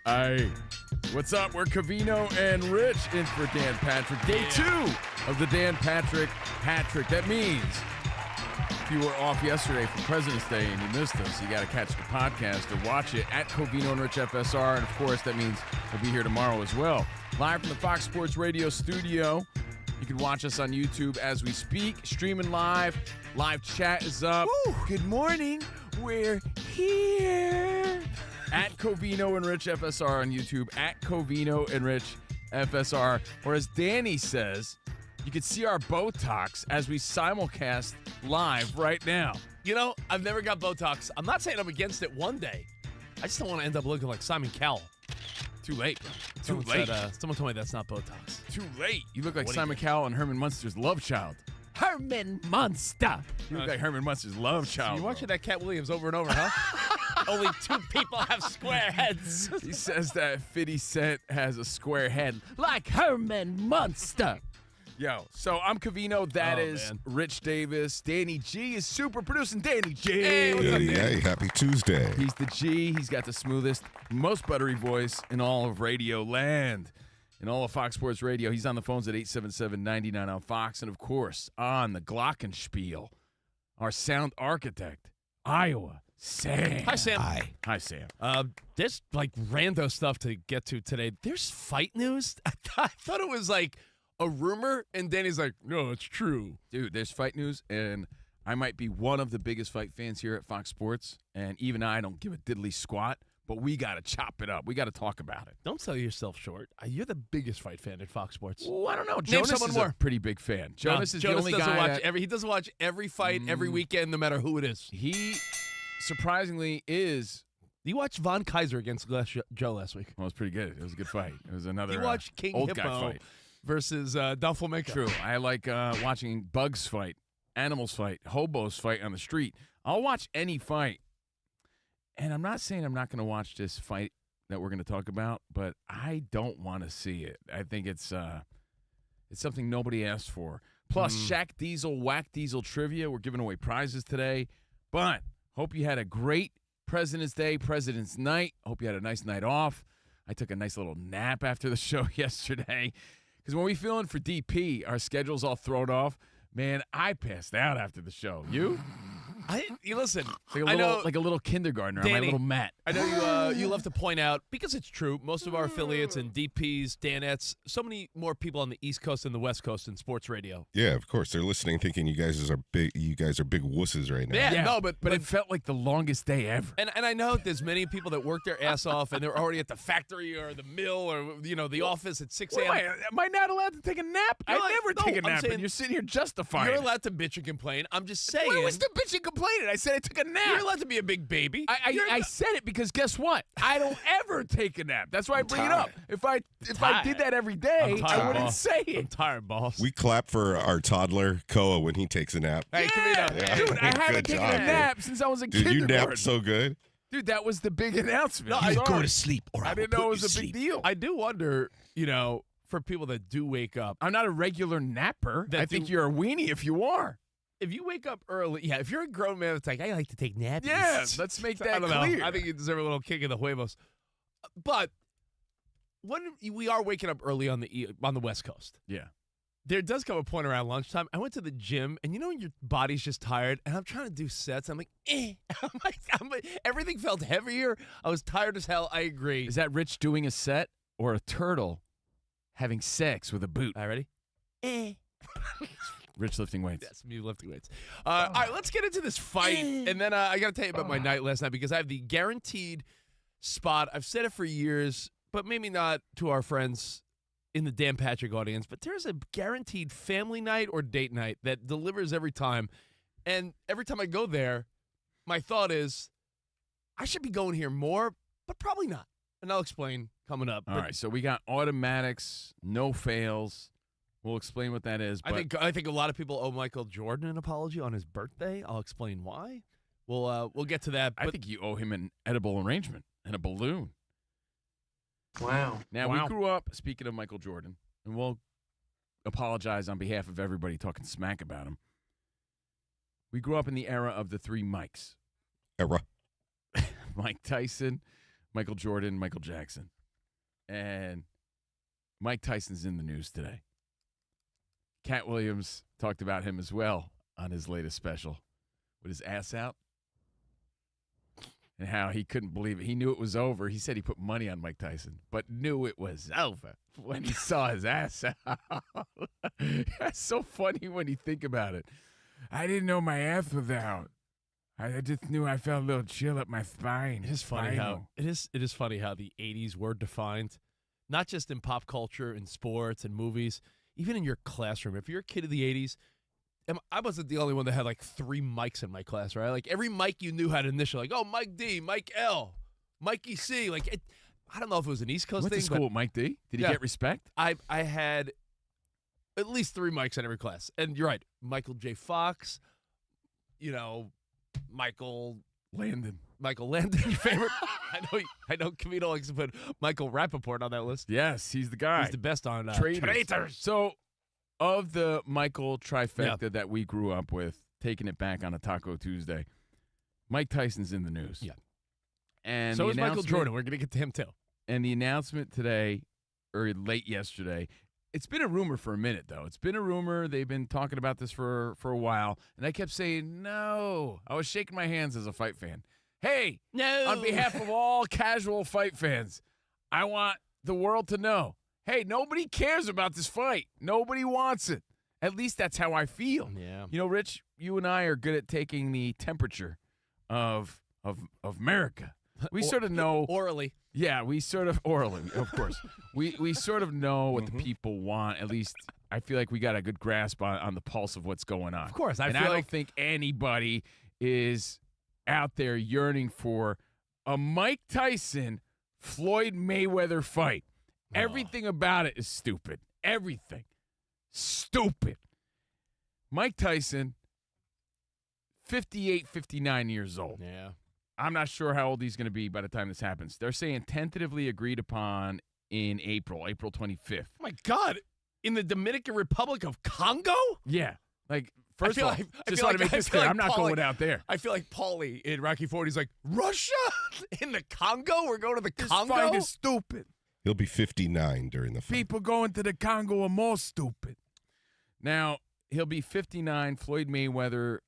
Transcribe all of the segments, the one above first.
Aye. What's up? We're Covino and Rich in for Dan Patrick. Day 2 of the Dan Patrick. That means if you were off yesterday for President's Day and you missed us, you got to catch the podcast or watch it at Covino and Rich FSR. And, of course, that means we'll be here tomorrow as well. Live from the Fox Sports Radio studio. You can watch us on YouTube as we speak. Streaming live. Live chat is up. Woo. Good morning. We're here. At Covino and Rich FSR on YouTube. At Covino and Rich FSR. Or as Danny says, you can see our Botox as we simulcast live right now. You know, I've never got Botox. I'm not saying I'm against it one day. I just don't want to end up looking like Simon Cowell. Too late, bro. Someone told me that's not Botox. Too late. You look like Simon Cowell and Herman Munster's love child. Herman Munster. You look like Herman Munster's love child. You're watching that Cat Williams over and over, huh? Only 2 people have square heads. He says that 50 Cent has a square head like Herman Munster. Yo, so I'm Covino. That is Rich Davis. Danny G is super producing. Danny G. Hey, what's up, Danny? Hey, happy Tuesday. He's the G. He's got the smoothest, most buttery voice in all of radio land. In all of Fox Sports Radio. He's on the phones at 877-99 on Fox. And, of course, on the Glockenspiel, our sound architect, Iowa, Sam. Hi, Sam. Hi, Sam. There's, like, rando stuff to get to today. There's fight news. I thought it was, like, a rumor, and Danny's like, no, it's true. Dude, there's fight news, and I might be one of the biggest fight fans here at Fox Sports, and even I don't give a diddly squat, but we got to chop it up. We got to talk about it. Don't sell yourself short. You're the biggest fight fan at Fox Sports. Well, I don't know. Name Jonas someone is more. a pretty big fan. Jonas is the only doesn't guy watch he doesn't watch every fight every weekend, no matter who it is. He, surprisingly, is... You watched Von Kaiser against Joe last week. Well, it was pretty good. It was a good fight. It was another You watched King old Hippo guy fight. versus Duffel-Maker. True. I like watching bugs fight, animals fight, hobos fight on the street. I'll watch any fight. And I'm not saying I'm not going to watch this fight that we're going to talk about, but I don't want to see it. I think it's something nobody asked for. Plus, Shaq Diesel, Whack Diesel trivia. We're giving away prizes today. But hope you had a great President's Day, President's Night. Hope you had a nice night off. I took a nice little nap after the show yesterday. Because when we fill in for DP, our schedule's all thrown off. Man, I passed out after the show. You? You listen. Like a little kindergartner Danny, on my little mat. I know you love to point out, because it's true, most of our affiliates and DPs, Danettes, so many more people on the East Coast and the West Coast in sports radio. Yeah, of course. They're listening thinking you guys are big wusses right now. Yeah, no, but it felt like the longest day ever. And I know there's many people that work their ass off and they're already at the factory or the mill or the office at 6 a.m. Am I not allowed to take a nap? I never take a nap, and you're sitting here justifying You're it. allowed to bitch and complain. I'm just saying. Where was the bitch and complaining? I said I took a nap. You're allowed to be a big baby. I said it because guess what? I don't ever take a nap. That's why I bring it up. If I did that every day, I wouldn't say it. I'm tired, boss. We clap for our toddler, Koa, when he takes a nap. Hey, yeah, dude, I haven't taken a nap since I was a kindergarten. Dude, you napped so good. Dude, that was the big announcement. No, You go to sleep, or I didn't know it was a big deal. I do wonder, for people that do wake up. I'm not a regular napper. I think you're a weenie if you are. If you wake up early, if you're a grown man, it's like, I like to take naps. Yeah, let's make that I don't clear. know. I think you deserve a little kick in the huevos. But when we are waking up early on the West Coast. Yeah. There does come a point around lunchtime. I went to the gym, and when your body's just tired, and I'm trying to do sets. I'm like, everything felt heavier. I was tired as hell. I agree. Is that Rich doing a set or a turtle having sex with a boot? All right, ready? Rich lifting weights. Yes, me lifting weights. All right, let's get into this fight. And then I got to tell you about my night last night because I have the guaranteed spot. I've said it for years, but maybe not to our friends in the Dan Patrick audience. But there's a guaranteed family night or date night that delivers every time. And every time I go there, my thought is, I should be going here more, but probably not. And I'll explain coming up. All right, so we got automatics, no fails. We'll explain what that is. But I think a lot of people owe Michael Jordan an apology on his birthday. I'll explain why. We'll get to that. I think you owe him an edible arrangement and a balloon. Wow. Now, we grew up, speaking of Michael Jordan, and we'll apologize on behalf of everybody talking smack about him. We grew up in the era of the three Mikes. Era. Mike Tyson, Michael Jordan, Michael Jackson. And Mike Tyson's in the news today. Cat Williams talked about him as well on his latest special with his ass out and how he couldn't believe it. He knew it was over. He said he put money on Mike Tyson, but knew it was over when he saw his ass out. That's so funny when you think about it. I didn't know my ass was out. I just knew I felt a little chill up my spine. It is funny how it is funny how the 80s were defined, not just in pop culture and sports and movies, even in your classroom. If you're a kid of the 80s, I wasn't the only one that had like 3 mics in my class, right? Like every mic you knew had an initial, like, oh, Mike D, Mike L, Mikey C. Like, I don't know if it was an East Coast went thing. To school with Mike D? Did he get respect? I had at least 3 mics in every class. And you're right, Michael J. Fox, Michael Landon, your favorite. I know Covino likes to put Michael Rappaport on that list. Yes, he's the guy. He's the best on Traitors. So, of the Michael trifecta that we grew up with, taking it back on a Taco Tuesday, Mike Tyson's in the news. Yeah. And so is Michael Jordan. We're going to get to him, too. And the announcement today, or late yesterday, it's been a rumor for a minute, though. It's been a rumor. They've been talking about this for a while. And I kept saying, no. I was shaking my hands as a fight fan. Hey, no. On behalf of all casual fight fans, I want the world to know, hey, nobody cares about this fight. Nobody wants it. At least that's how I feel. Yeah. Rich, you and I are good at taking the temperature of America. We sort of know orally. Yeah, we sort of orally, of course. we sort of know what the people want. At least I feel like we got a good grasp on the pulse of what's going on. Of course, I don't think anybody is out there yearning for a Mike Tyson Floyd Mayweather fight. Oh. Everything about it is stupid. Everything. Stupid. Mike Tyson, 58, 59 years old. Yeah. I'm not sure how old he's going to be by the time this happens. They're saying tentatively agreed upon in April 25th. Oh, my God. In the Dominican Republic of Congo? Yeah. Like, first of all, I just feel want to like- make this I feel clear. like I'm not Paulie- going out there. I feel like Paulie in Rocky IV, he's like, Russia? In the Congo? We're going to the This Congo? fight is stupid. He'll be 59 during the fight. People going to the Congo are more stupid. Now, he'll be 59. Floyd Mayweather,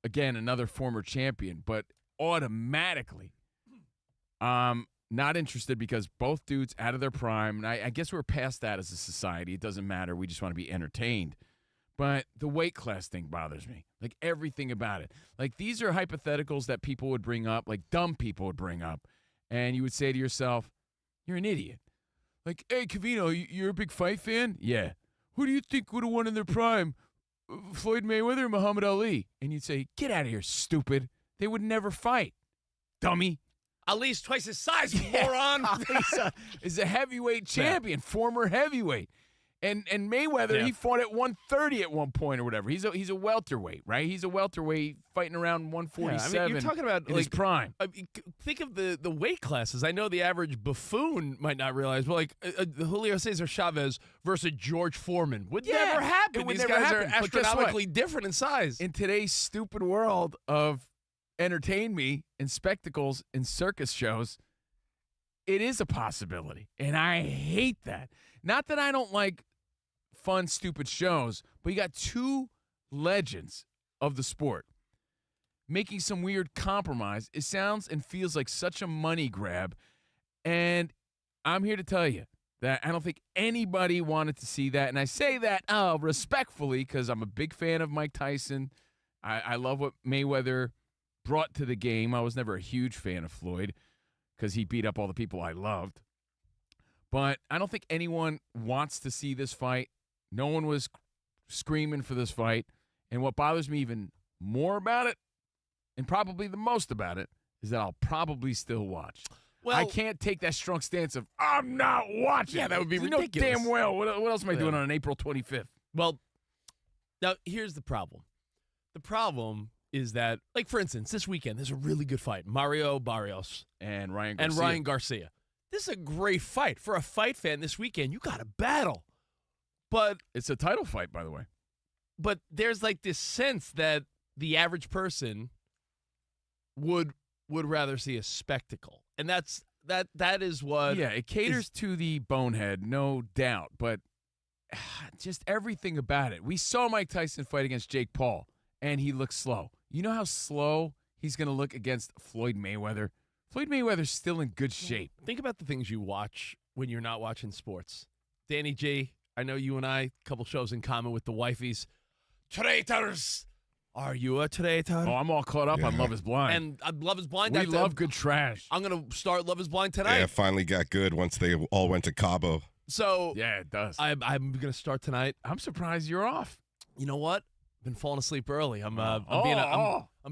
again, another former champion, but automatically not interested because both dudes out of their prime. And I guess we're past that as a society. It doesn't matter. We just want to be entertained. But the weight class thing bothers me. Like everything about it. Like these are hypotheticals that people would bring up, like dumb people would bring up. And you would say to yourself, you're an idiot. Like, hey, Covino, you're a big fight fan? Yeah. Who do you think would have won in their prime? Floyd Mayweather or Muhammad Ali? And you'd say, get out of here, stupid. They would never fight. Dummy. Ali's twice his size, moron. Is a heavyweight champion, former heavyweight. And Mayweather, he fought at 130 at one point or whatever. He's a welterweight, right? He's a welterweight fighting around 147. Yeah, I mean, you're talking about in his prime. I mean, think of the weight classes. I know the average buffoon might not realize, but like Julio Cesar Chavez versus George Foreman would never happen. It would These never guys happen. are But guess what? astronomically different in size. In today's stupid world of entertain me and spectacles and circus shows, it is a possibility. And I hate that. Not that I don't like fun, stupid shows, but you got two legends of the sport making some weird compromise. It sounds and feels like such a money grab. And I'm here to tell you that I don't think anybody wanted to see that. And I say that respectfully because I'm a big fan of Mike Tyson. I love what Mayweather brought to the game. I was never a huge fan of Floyd because he beat up all the people I loved. But I don't think anyone wants to see this fight. No one was screaming for this fight. And what bothers me even more about it, and probably the most about it, is that I'll probably still watch. Well, I can't take that strong stance of, I'm not watching. Yeah, that would be You ridiculous. know damn well. What else am I doing on April 25th? Well, now here's the problem. The problem is that, like, for instance, this weekend, there's a really good fight. Mario Barrios And Ryan Garcia. This is a great fight. For a fight fan this weekend, you got to battle. But It's a title fight, by the way. there's like this sense that the average person would would rather see a spectacle, and that is what. Yeah, it caters to the bonehead, no doubt, but just everything about it. We saw Mike Tyson fight against Jake Paul, and he looked slow. You know how slow he's going to look against Floyd Mayweather? Floyd Mayweather's still in good shape. Think about the things you watch when you're not watching sports. Danny G, I know you and I, a couple shows in common with the wifeys. Traitors! Are you a traitor? Oh, I'm all caught up on Love is Blind. And Love is Blind. We love good trash. I'm going to start Love is Blind tonight. Yeah, it finally got good once they all went to Cabo. So Yeah, it does. I'm going to start tonight. I'm surprised you're off. You know what? Been falling asleep early. I'm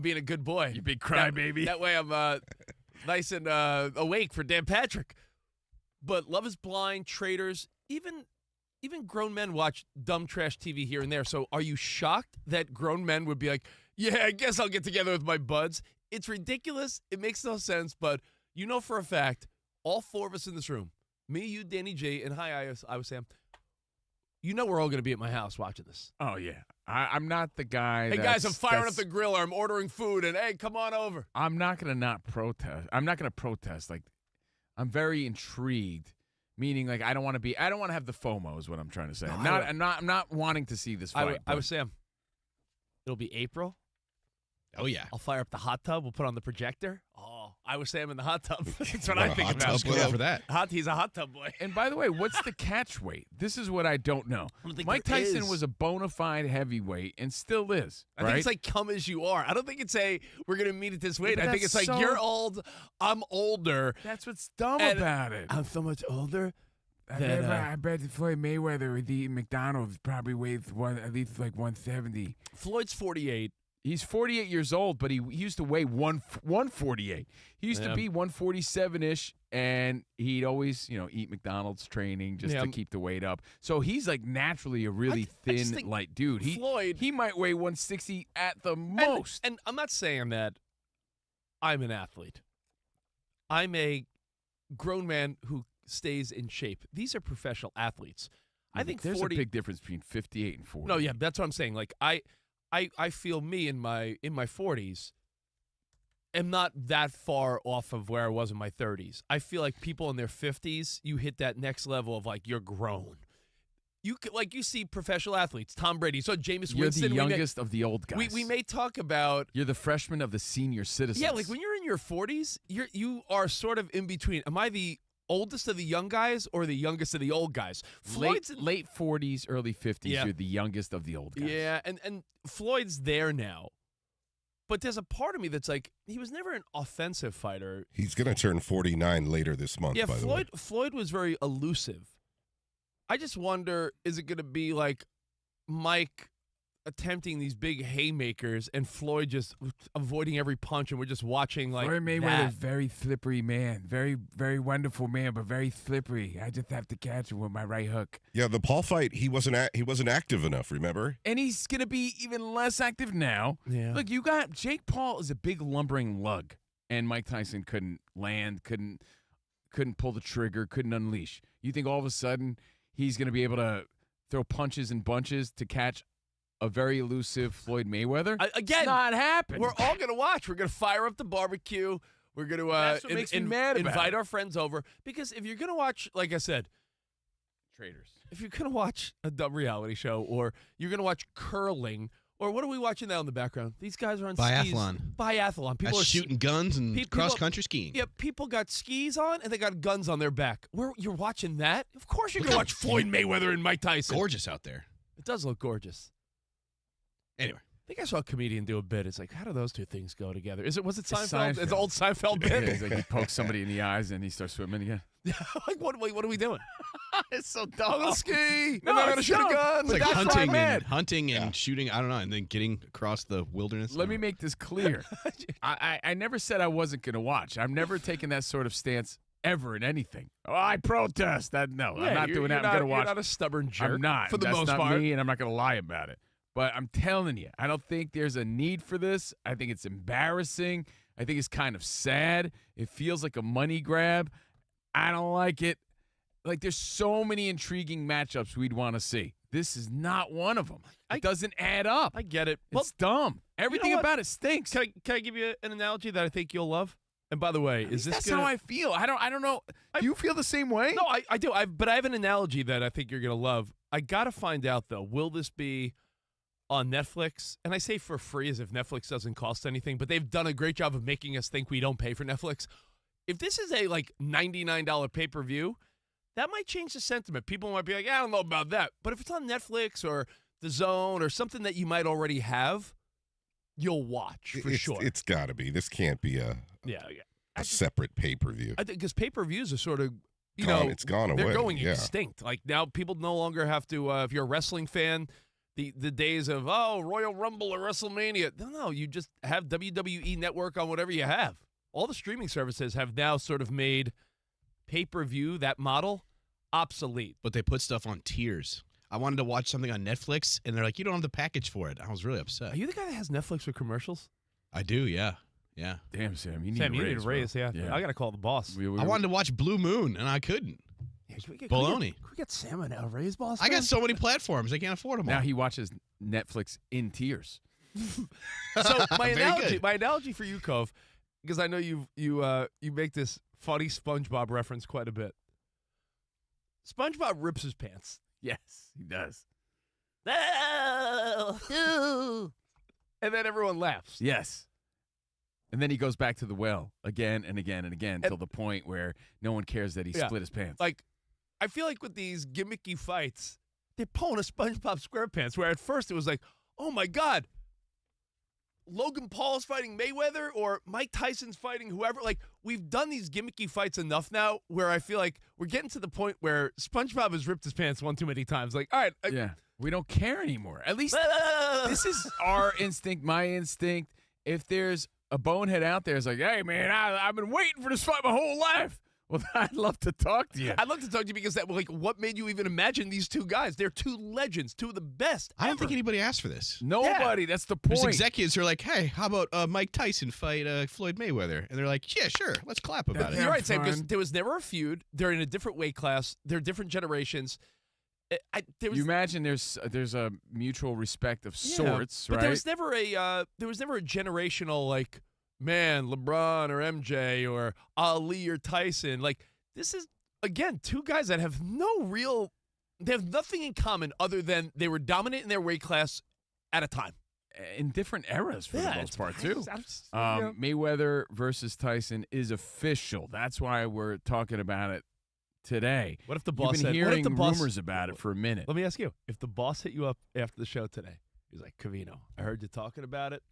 being a good boy. You big crybaby. That way I'm nice and awake for Dan Patrick. But Love is Blind, Traitors, even grown men watch dumb trash TV here and there. So are you shocked that grown men would be like, yeah, I guess I'll get together with my buds? It's ridiculous. It makes no sense. But you know for a fact, all four of us in this room, me, you, Danny J, and hi, I was Sam, you know we're all going to be at my house watching this. Oh, yeah. I'm not the guy Hey, guys, I'm firing up the grill or I'm ordering food, and hey, come on over. I'm not going to not protest. I'm not going to protest. Like, I'm very intrigued. Meaning, like, I don't want to have the FOMO is what I'm trying to say. No, I'm not wanting to see this fight. I was Sam. It'll be April. Oh, yeah. I'll fire up the hot tub. We'll put on the projector. Oh, I was Sam in the hot tub. That's what What I a think hot about. tub. Go for that. He's a hot tub boy. And by the way, what's the catch weight? This is what I don't know. I don't think Mike there Tyson is. was a bona fide heavyweight and still is. I think it's like come as you are. I don't think it's we're going to meet at this weight. But I think that's it's like so- you're old, I'm older. That's what's dumb And about it. I'm so much older. I bet Floyd Mayweather would eat McDonald's probably weighs at least like 170. Floyd's 48. He's 48 years old, but he used to weigh 148. He used to be 147-ish, and he'd always, eat McDonald's training just to keep the weight up. So he's like naturally a really I just thin, think light dude. He might weigh 160 at the most. And I'm not saying that I'm an athlete. I'm a grown man who stays in shape. These are professional athletes. I think there's 40 a big difference between 58 and 40. No, yeah, that's what I'm saying. Like I feel me in my 40s am not that far off of where I was in my 30s. I feel like people in their 50s, you hit that next level of like you're grown. You see professional athletes, Tom Brady. So Jameis You're Winston. the youngest of the old guys. We may talk about. You're the freshman of the senior citizens. Yeah, like when you're in your 40s, you are sort of in between. Am I the oldest of the young guys or the youngest of the old guys? Floyd's late 40s, early 50s. Yeah. You're the youngest of the old guys. Yeah, and Floyd's there now. But there's a part of me that's like, he was never an offensive fighter. He's going to turn 49 later this month, Yeah, by the way. Floyd was very elusive. I just wonder, is it going to be like Mike attempting these big haymakers and Floyd just avoiding every punch, and we're just watching like Floyd Mayweather that? is very slippery man. Very, very wonderful man, but very slippery. I just have to catch him with my right hook. Yeah, the Paul fight, he wasn't active enough, remember? And he's going to be even less active now. Yeah. Look, you got Jake Paul is a big lumbering lug, and Mike Tyson couldn't land, couldn't pull the trigger, couldn't unleash. You think all of a sudden he's going to be able to throw punches and bunches to catch a very elusive Floyd Mayweather? Again, it's not happening. We're all going to watch. We're going to fire up the barbecue. We're going to That's what makes me mad about invite it. our friends over. Because if you're going to watch, like I said, Traitors. if you're going to watch a dumb reality show, or you're going to watch curling, or what are we watching now in the background? These guys are on Biathlon. skis. Biathlon. People That's are shooting guns and people- cross-country skiing. Yeah, people got skis on and they got guns on their back. You're watching that? Of course you're going to watch Floyd Mayweather and Mike Tyson. Gorgeous out there. It does look gorgeous. Anyway. I think I saw a comedian do a bit. It's like, how do those two things go together? Was it It's Seinfeld? It's an Seinfeld. old Seinfeld Yeah, bit. he's like he pokes somebody in the eyes and he starts swimming again. Like, what are we doing? It's so I'm dumb. gonna ski. No, and I'm gonna it's shoot a dumb. gun. It's like that's why I'm hunting mad. and shooting, I don't know, and then getting across the wilderness. Let me make this clear. I never said I wasn't going to watch. I've never taken that sort of stance ever in anything. Oh, I protest. I'm not doing that. I'm going to watch. You're not a stubborn jerk. I'm not. For the That's most not part. me, and I'm not going to lie about it. But I'm telling you, I don't think there's a need for this. I think it's embarrassing. I think it's kind of sad. It feels like a money grab. I don't like it. Like, there's so many intriguing matchups we'd want to see. This is not one of them. It doesn't add up. I get it. Well, It's dumb. Everything what? about it stinks. can I give you an analogy that I think you'll love? And by the way, is this That's how I feel. I don't know. Do you feel the same way? No, I do. But I have an analogy that I think you're going to love. I got to find out, though, will this be on Netflix? And I say for free as if Netflix doesn't cost anything, but they've done a great job of making us think we don't pay for Netflix. If this is a, like, $99 pay-per-view, that might change the sentiment. People might be like, I don't know about that. But if it's on Netflix or The Zone or something that you might already have, you'll watch for sure. It's got to be. This can't be a separate pay-per-view. I think because pay-per-views are sort of, it's gone away. They're going yeah. extinct. Like now people no longer have to, if you're a wrestling fan, the days of, Royal Rumble or WrestleMania. No, you just have WWE Network on whatever you have. All the streaming services have now sort of made pay-per-view, that model, obsolete. But they put stuff on tiers. I wanted to watch something on Netflix, and they're like, you don't have the package for it. I was really upset. Are you the guy that has Netflix with commercials? I do, yeah. Yeah. Damn, Sam, you need Sam, a you raise, need a raise, bro. yeah. I got to call the boss. I wanted to watch Blue Moon, and I couldn't. Yeah, Baloney. Can we get Sam a raise, boss? I got so many platforms, I can't afford them all. Now he watches Netflix in tears. So my Very analogy for you, Cove, because I know you make this funny SpongeBob reference quite a bit. SpongeBob rips his pants. Yes, he does. And then everyone laughs. Yes. And then he goes back to the well again and again and again until the point where no one cares that he split his pants. Like, I feel like with these gimmicky fights, they're pulling a SpongeBob SquarePants, where at first it was like, oh my God, Logan Paul's fighting Mayweather or Mike Tyson's fighting whoever. Like, we've done these gimmicky fights enough now where I feel like we're getting to the point where SpongeBob has ripped his pants one too many times. Like, all right. yeah. We don't care anymore. At least this is our instinct, my instinct. If there's a bonehead out there, it's like, hey, man, I've been waiting for this fight my whole life. Well, I'd love to talk to you. I'd love to talk to you because what made you even imagine these two guys? They're two legends, two of the best. I don't think anybody asked for this. Nobody. That's the point. There's executives who are like, hey, how about Mike Tyson fight Floyd Mayweather? And they're like, yeah, sure, let's clap about it. You're right, Sam, because there was never a feud. They're in a different weight class. They're different generations. You imagine there's a mutual respect of sorts, but right? there was never a generational, like, man, LeBron or MJ or Ali or Tyson. Like, this is, again, two guys that have they have nothing in common other than they were dominant in their weight class at a time. In different eras for the most part, too. Yeah. Mayweather versus Tyson is official. That's why we're talking about it today. What if the boss You've been said, hearing rumors about it for a minute. Let me ask you, if the boss hit you up after the show today, he's like, Covino, I heard you talking about it.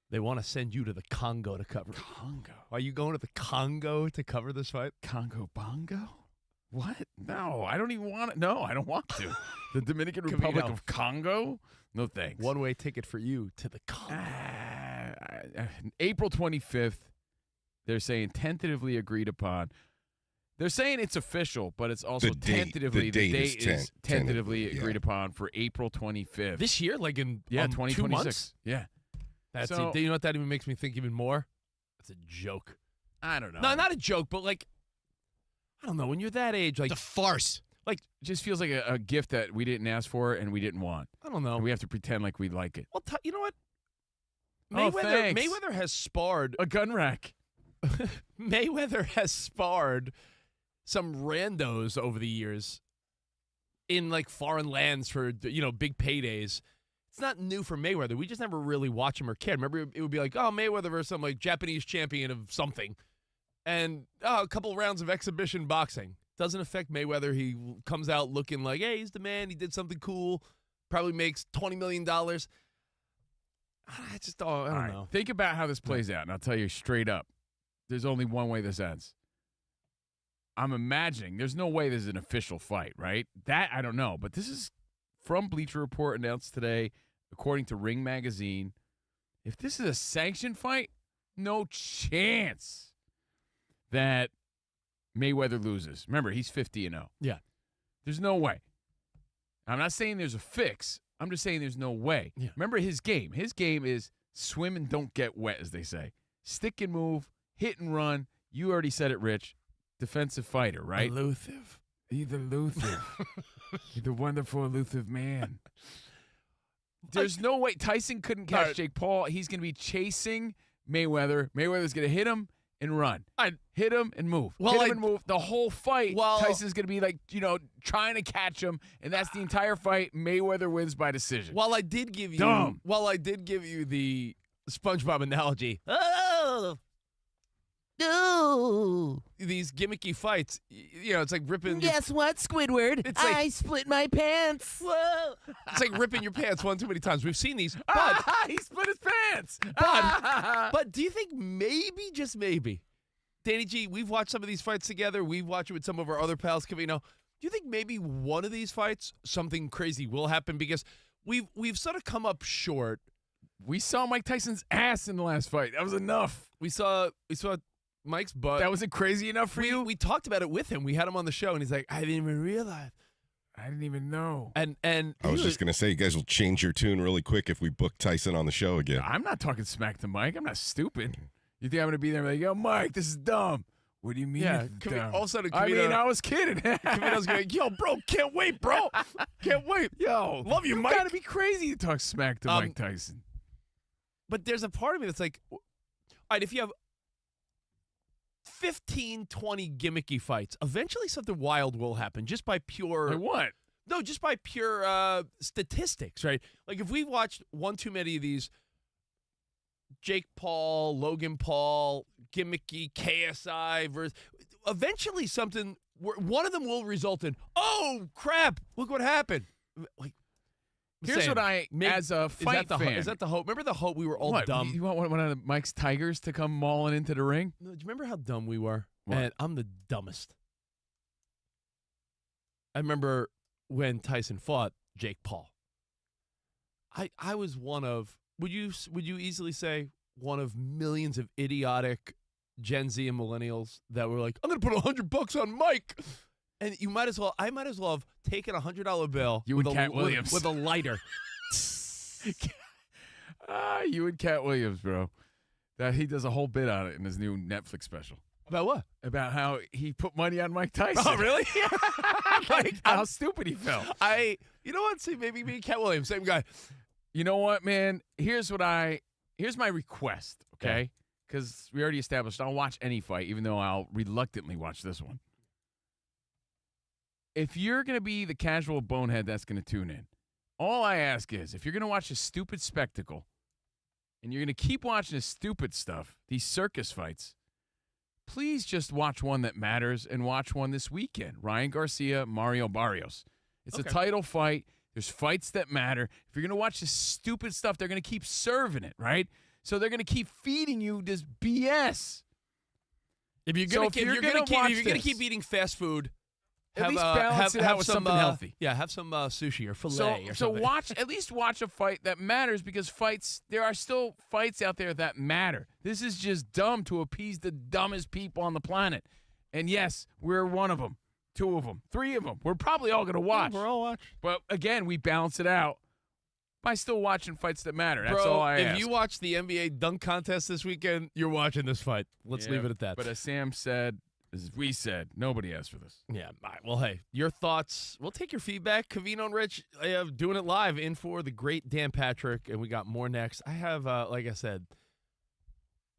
They want to send you to the Congo to cover it. Congo? Are you going to the Congo to cover this fight? Congo Bongo? What? No, I don't even want to. No, I don't want to. The Dominican Republic of Congo? No thanks. One-way ticket for you to the Congo. April 25th, they're saying tentatively agreed upon. They're saying it's official, but it's also tentatively. The date is tentatively agreed upon for April 25th. This year? Like in 2026. 2 months? Yeah. Do you know what that even makes me think even more? It's a joke. I don't know. No, not a joke, but like, I don't know. When you're that age, like it's a farce. Like, it just feels like a gift that we didn't ask for and we didn't want. I don't know. And we have to pretend like we like it. Well, you know what? Thanks. Mayweather has sparred a gun rack. Mayweather has sparred some randos over the years in like foreign lands for big paydays. It's not new for Mayweather. We just never really watch him or cared. Remember, it would be like, oh, Mayweather versus some like Japanese champion of something, and a couple rounds of exhibition boxing. Doesn't affect Mayweather. He comes out looking like, hey, he's the man. He did something cool. Probably makes $20 million. I don't know. Think about how this plays out, and I'll tell you straight up. There's only one way this ends. I'm imagining there's no way this is an official fight, right? That I don't know, but this is from Bleacher Report announced today, according to Ring Magazine. If this is a sanctioned fight, no chance that Mayweather loses. Remember, he's 50-0. Yeah. There's no way. I'm not saying there's a fix. I'm just saying there's no way. Yeah. Remember his game. His game is swim and don't get wet, as they say. Stick and move, hit and run. You already said it, Rich. Defensive fighter, right? Elusive. He's elusive. He's the wonderful elusive man. There's no way. Tyson couldn't catch Jake Paul. He's going to be chasing Mayweather. Mayweather's going to hit him and run. Hit him and move. Well, hit him and move. The whole fight, Well- Tyson's going to be like, trying to catch him, and that's the entire fight. Mayweather wins by decision. While I did give you the SpongeBob analogy, these gimmicky fights, it's like ripping. Guess what, Squidward? It's like- I split my pants. Whoa. It's like ripping your pants one too many times. We've seen these, but he split his pants. but do you think maybe, just maybe, Danny G, we've watched some of these fights together. We've watched it with some of our other pals, Covino. Do you think maybe one of these fights something crazy will happen? Because we've sort of come up short. We saw Mike Tyson's ass in the last fight. That was enough. We saw Mike's butt. That wasn't crazy enough for you? We talked about it with him. We had him on the show, and he's like, I didn't even realize. I didn't even know. And I was just going to say, you guys will change your tune really quick if we book Tyson on the show again. I'm not talking smack to Mike. I'm not stupid. You think I'm going to be there and be like, yo, Mike, this is dumb. What do you mean? Yeah, it's dumb? all of a sudden, I was kidding. Covino's going, yo, bro, can't wait, bro. Can't wait. Yo, love you, you Mike. got to be crazy to talk smack to Mike Tyson. But there's a part of me that's like, all right, if you have 15, 20 gimmicky fights, eventually something wild will happen just by pure. Like what? No, just by pure statistics, right? Like if we've watched one too many of these Jake Paul, Logan Paul, gimmicky KSI versus, eventually something, one of them will result in, oh, crap, look what happened. Like, Here's what as a fight fan. Is that the hope? Remember the hope we were all what, dumb? You want one of Mike's Tigers to come mauling into the ring? No, do you remember how dumb we were? What? And I'm the dumbest. I remember when Tyson fought Jake Paul. I was one of, would you easily say one of millions of idiotic Gen Z and millennials that were like, I'm going to put $100 on Mike. And I might as well have taken a $100 bill You with and Cat Williams. with a lighter. You and Cat Williams, bro. That he does a whole bit on it in his new Netflix special. About what? About how he put money on Mike Tyson. Oh, really? Like how stupid he felt. You know what? See, maybe me and Cat Williams, same guy. You know what, man? Here's my request, okay? Because we already established I'll watch any fight, even though I'll reluctantly watch this one. If you're going to be the casual bonehead that's going to tune in, all I ask is, if you're going to watch a stupid spectacle and you're going to keep watching this stupid stuff, these circus fights, please just watch one that matters and watch one this weekend. Ryan Garcia, Mario Barrios. It's a title fight. There's fights that matter. If you're going to watch this stupid stuff, they're going to keep serving it, right? So they're going to keep feeding you this BS. If you're going to keep eating fast food, At least balance it out with something healthy. Yeah, have some sushi or filet or something. At least watch a fight that matters, because there are still fights out there that matter. This is just dumb to appease the dumbest people on the planet. And yes, we're one of them, 2 of them, 3 of them. We're probably all going to watch. We're all watch. But again, we balance it out by still watching fights that matter. That's Bro, all I ask. if you watch the NBA dunk contest this weekend, you're watching this fight. Let's leave it at that. But as Sam said, as we said, nobody asked for this. Yeah. All right. Well, hey, your thoughts. We'll take your feedback. Covino and Rich doing it live in for the great Dan Patrick, and we got more next. I have, like I said,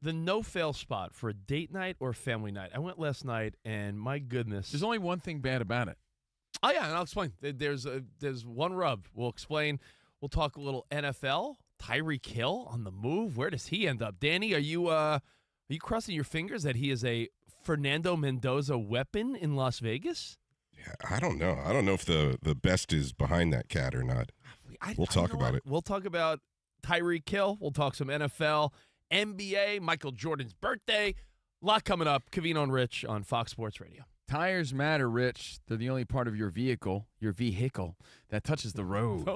the no-fail spot for a date night or family night. I went last night, and my goodness. There's only one thing bad about it. Oh, yeah, and I'll explain. There's one rub. We'll explain. We'll talk a little NFL. Tyreek Hill on the move. Where does he end up? Danny, are you crossing your fingers that he is a Fernando Mendoza weapon in Las Vegas? Yeah, I don't know. I don't know if the best is behind that cat or not. We'll talk about it. We'll talk about Tyreek Hill. We'll talk some NFL, NBA, Michael Jordan's birthday. A lot coming up. Covino and Rich on Fox Sports Radio. Tires matter, Rich. They're the only part of your vehicle that touches the road.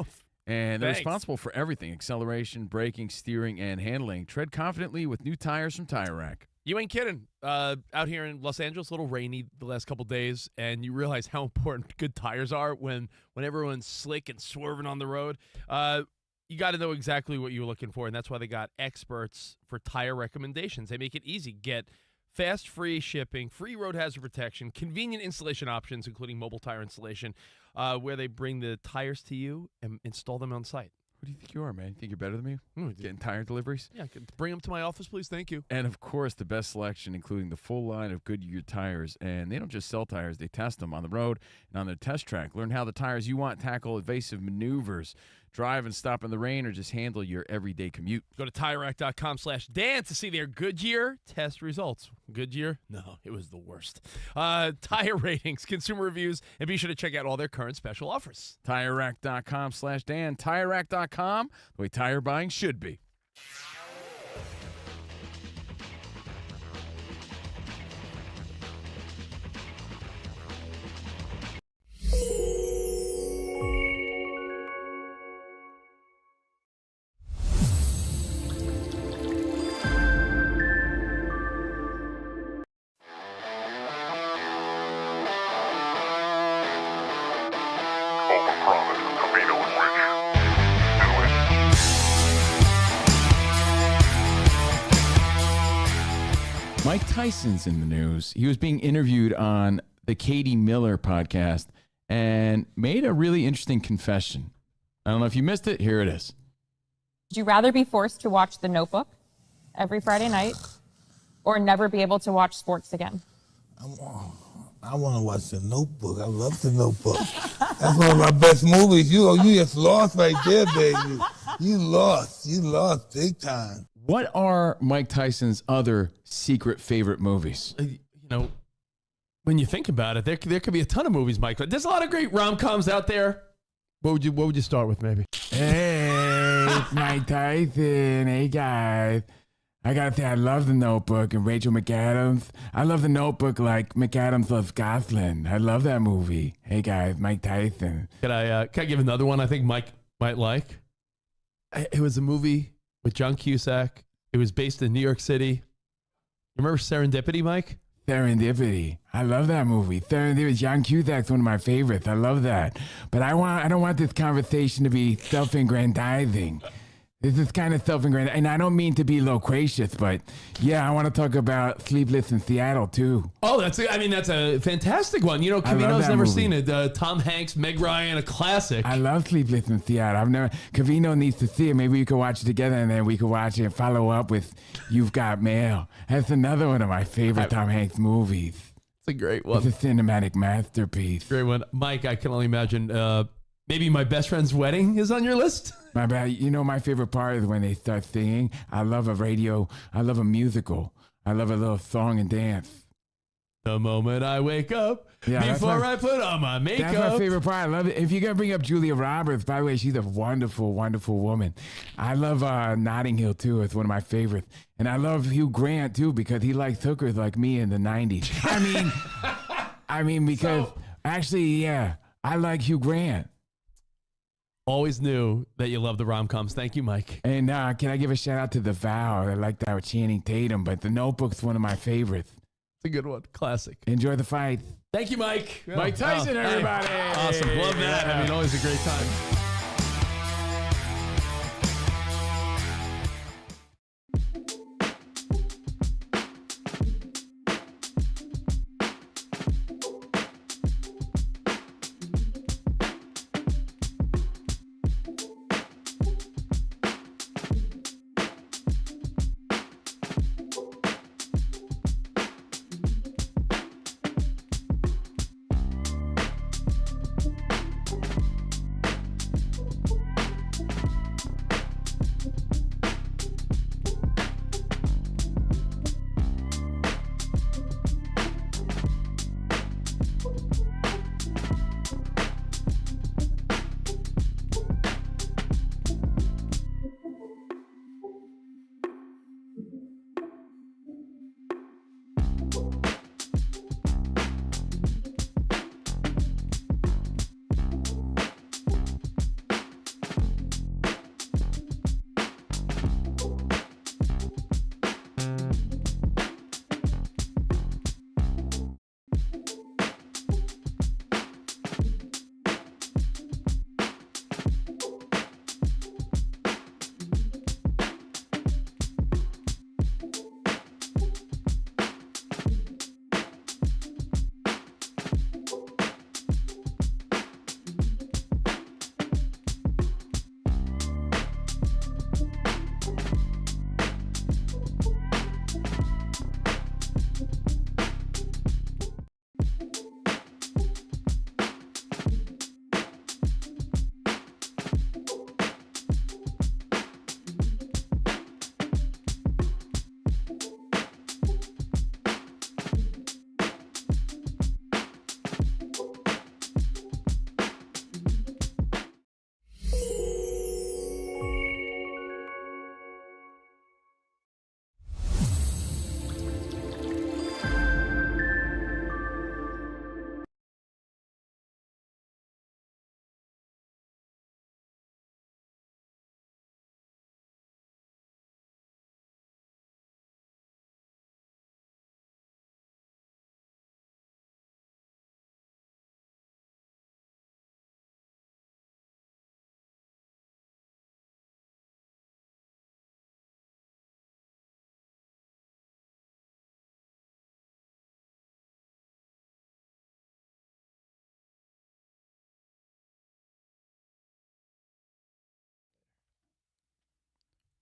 And they're responsible for everything: acceleration, braking, steering, and handling. Tread confidently with new tires from Tire Rack. You ain't kidding. Out here in Los Angeles, a little rainy the last couple days, and you realize how important good tires are when everyone's slick and swerving on the road. You got to know exactly what you're looking for, and that's why they got experts for tire recommendations. They make it easy. Get fast, free shipping, free road hazard protection, convenient installation options, including mobile tire installation, where they bring the tires to you and install them on site. Who do you think you are, man? You think you're better than me? dude. Getting tire deliveries? Yeah, bring them to my office, please. Thank you. And, of course, the best selection, including the full line of Goodyear tires. And they don't just sell tires. They test them on the road and on their test track. Learn how the tires you want tackle evasive maneuvers, drive and stop in the rain, or just handle your everyday commute. Go to TireRack.com/Dan to see their Goodyear test results. Goodyear? No, it was the worst. Tire ratings, consumer reviews, and be sure to check out all their current special offers. TireRack.com/Dan. TireRack.com, the way tire buying should be. Overpromise, Covino Rich. Do it. Mike Tyson's in the news. He was being interviewed on the Katie Miller podcast and made a really interesting confession. I don't know if you missed it. Here it is. Would you rather be forced to watch The Notebook every Friday night or never be able to watch sports again? I want to watch The Notebook. I love The Notebook. That's one of my best movies. You just lost right there, baby. You lost big time. What are Mike Tyson's other secret favorite movies? When you think about it, there could be a ton of movies, Mike. There's a lot of great rom-coms out there. What would you start with, maybe? Hey, it's Mike Tyson. Hey, guys. I gotta say, I love The Notebook and Rachel McAdams. I love The Notebook like McAdams loves Gosling. I love that movie. Hey, guys, Mike Tyson. Can I give another one I think Mike might like? It was a movie with John Cusack. It was based in New York City. You remember Serendipity, Mike? Serendipity. I love that movie. Serendipity. John Cusack's one of my favorites. I love that. But I don't want this conversation to be self-aggrandizing. This is kind of self-aggrandizing. And I don't mean to be loquacious, but yeah, I want to talk about Sleepless in Seattle, too. Oh, that's a fantastic one. Covino's never seen it. Tom Hanks, Meg Ryan, a classic. I love Sleepless in Seattle. Covino needs to see it. Maybe we could watch it together, and then we could watch it and follow up with You've Got Mail. That's another one of my favorite Tom Hanks movies. It's a great one. It's a cinematic masterpiece. Great one. Mike, I can only imagine maybe My Best Friend's Wedding is on your list? My bad. My favorite part is when they start singing. I love a musical. I love a little song and dance. The moment I wake up, before I put on my makeup. That's my favorite part. I love it. If you're going to bring up Julia Roberts, by the way, she's a wonderful, wonderful woman. I love Notting Hill, too. It's one of my favorites. And I love Hugh Grant, too, because he likes hookers like me in the 90s. Because I like Hugh Grant. Always knew that you love the rom-coms. Thank you, Mike. And can I give a shout out to The Vow? I like that with Channing Tatum, but The Notebook's one of my favorites. It's a good one. Classic. Enjoy the fight. Thank you, Mike. Mike Tyson, everybody. Awesome. Love that. Always a great time.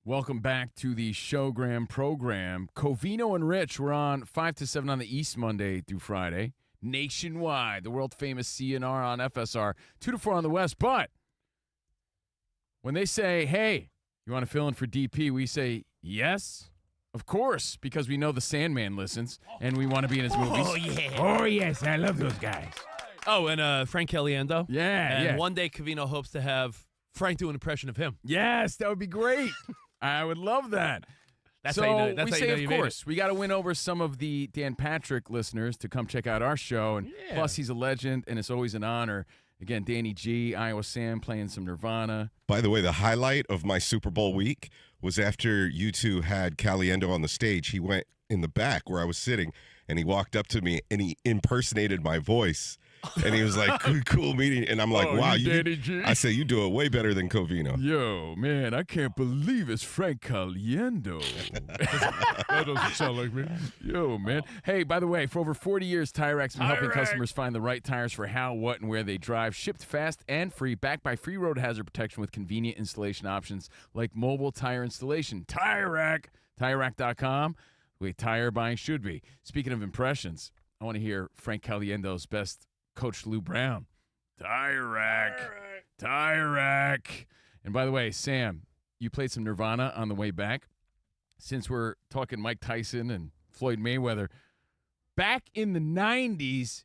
Welcome back to the Showgram program. Covino and Rich, we're on 5 to 7 on the East Monday through Friday. Nationwide, the world-famous CNR on FSR, 2 to 4 on the West. But when they say, hey, you want to fill in for DP, we say, yes, of course, because we know the Sandman listens, and we want to be in his movies. Oh, yeah. Oh, yes, I love those guys. Oh, and Frank Caliendo. Yeah, And yeah. one day Covino hopes to have Frank do an impression of him. Yes, that would be great. I would love that. That's so how you know, that's we how you say, know of you made it. course, we got to win over some of the Dan Patrick listeners to come check out our show. And Yeah. plus, he's a legend, and it's always an honor. Again, Danny G, Iowa Sam playing some Nirvana. By the way, the highlight of my Super Bowl week was after you two had Caliendo on the stage. He went in the back where I was sitting, and he walked up to me, and he impersonated my voice. And he was like, cool meeting. And I'm like, Oh, wow. you Danny G? I say, you do it way better than Covino. Yo, man, I can't believe it's Frank Caliendo. That doesn't sound like me. Yo, man. Hey, by the way, for over 40 years, Tire Rack's been helping customers find the right tires for how, what, and where they drive. Shipped fast and free, backed by free road hazard protection with convenient installation options like mobile tire installation. Tire Rack, TireRack.com, the way tire buying should be. Speaking of impressions, I want to hear Frank Caliendo's best Coach Lou Brown. Tire Rack. Tire Rack. And by the way, Sam, you played some Nirvana on the way back. Since we're talking Mike Tyson and Floyd Mayweather, back in the 90s,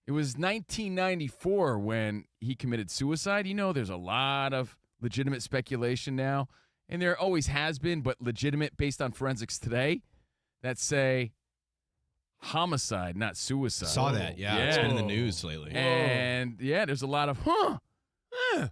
it was 1994 when he committed suicide. You know, there's a lot of legitimate speculation now, and there always has been, but legitimate based on forensics today, that say homicide, not suicide. Saw that. Yeah, it's been in the news lately. And yeah, there's a lot of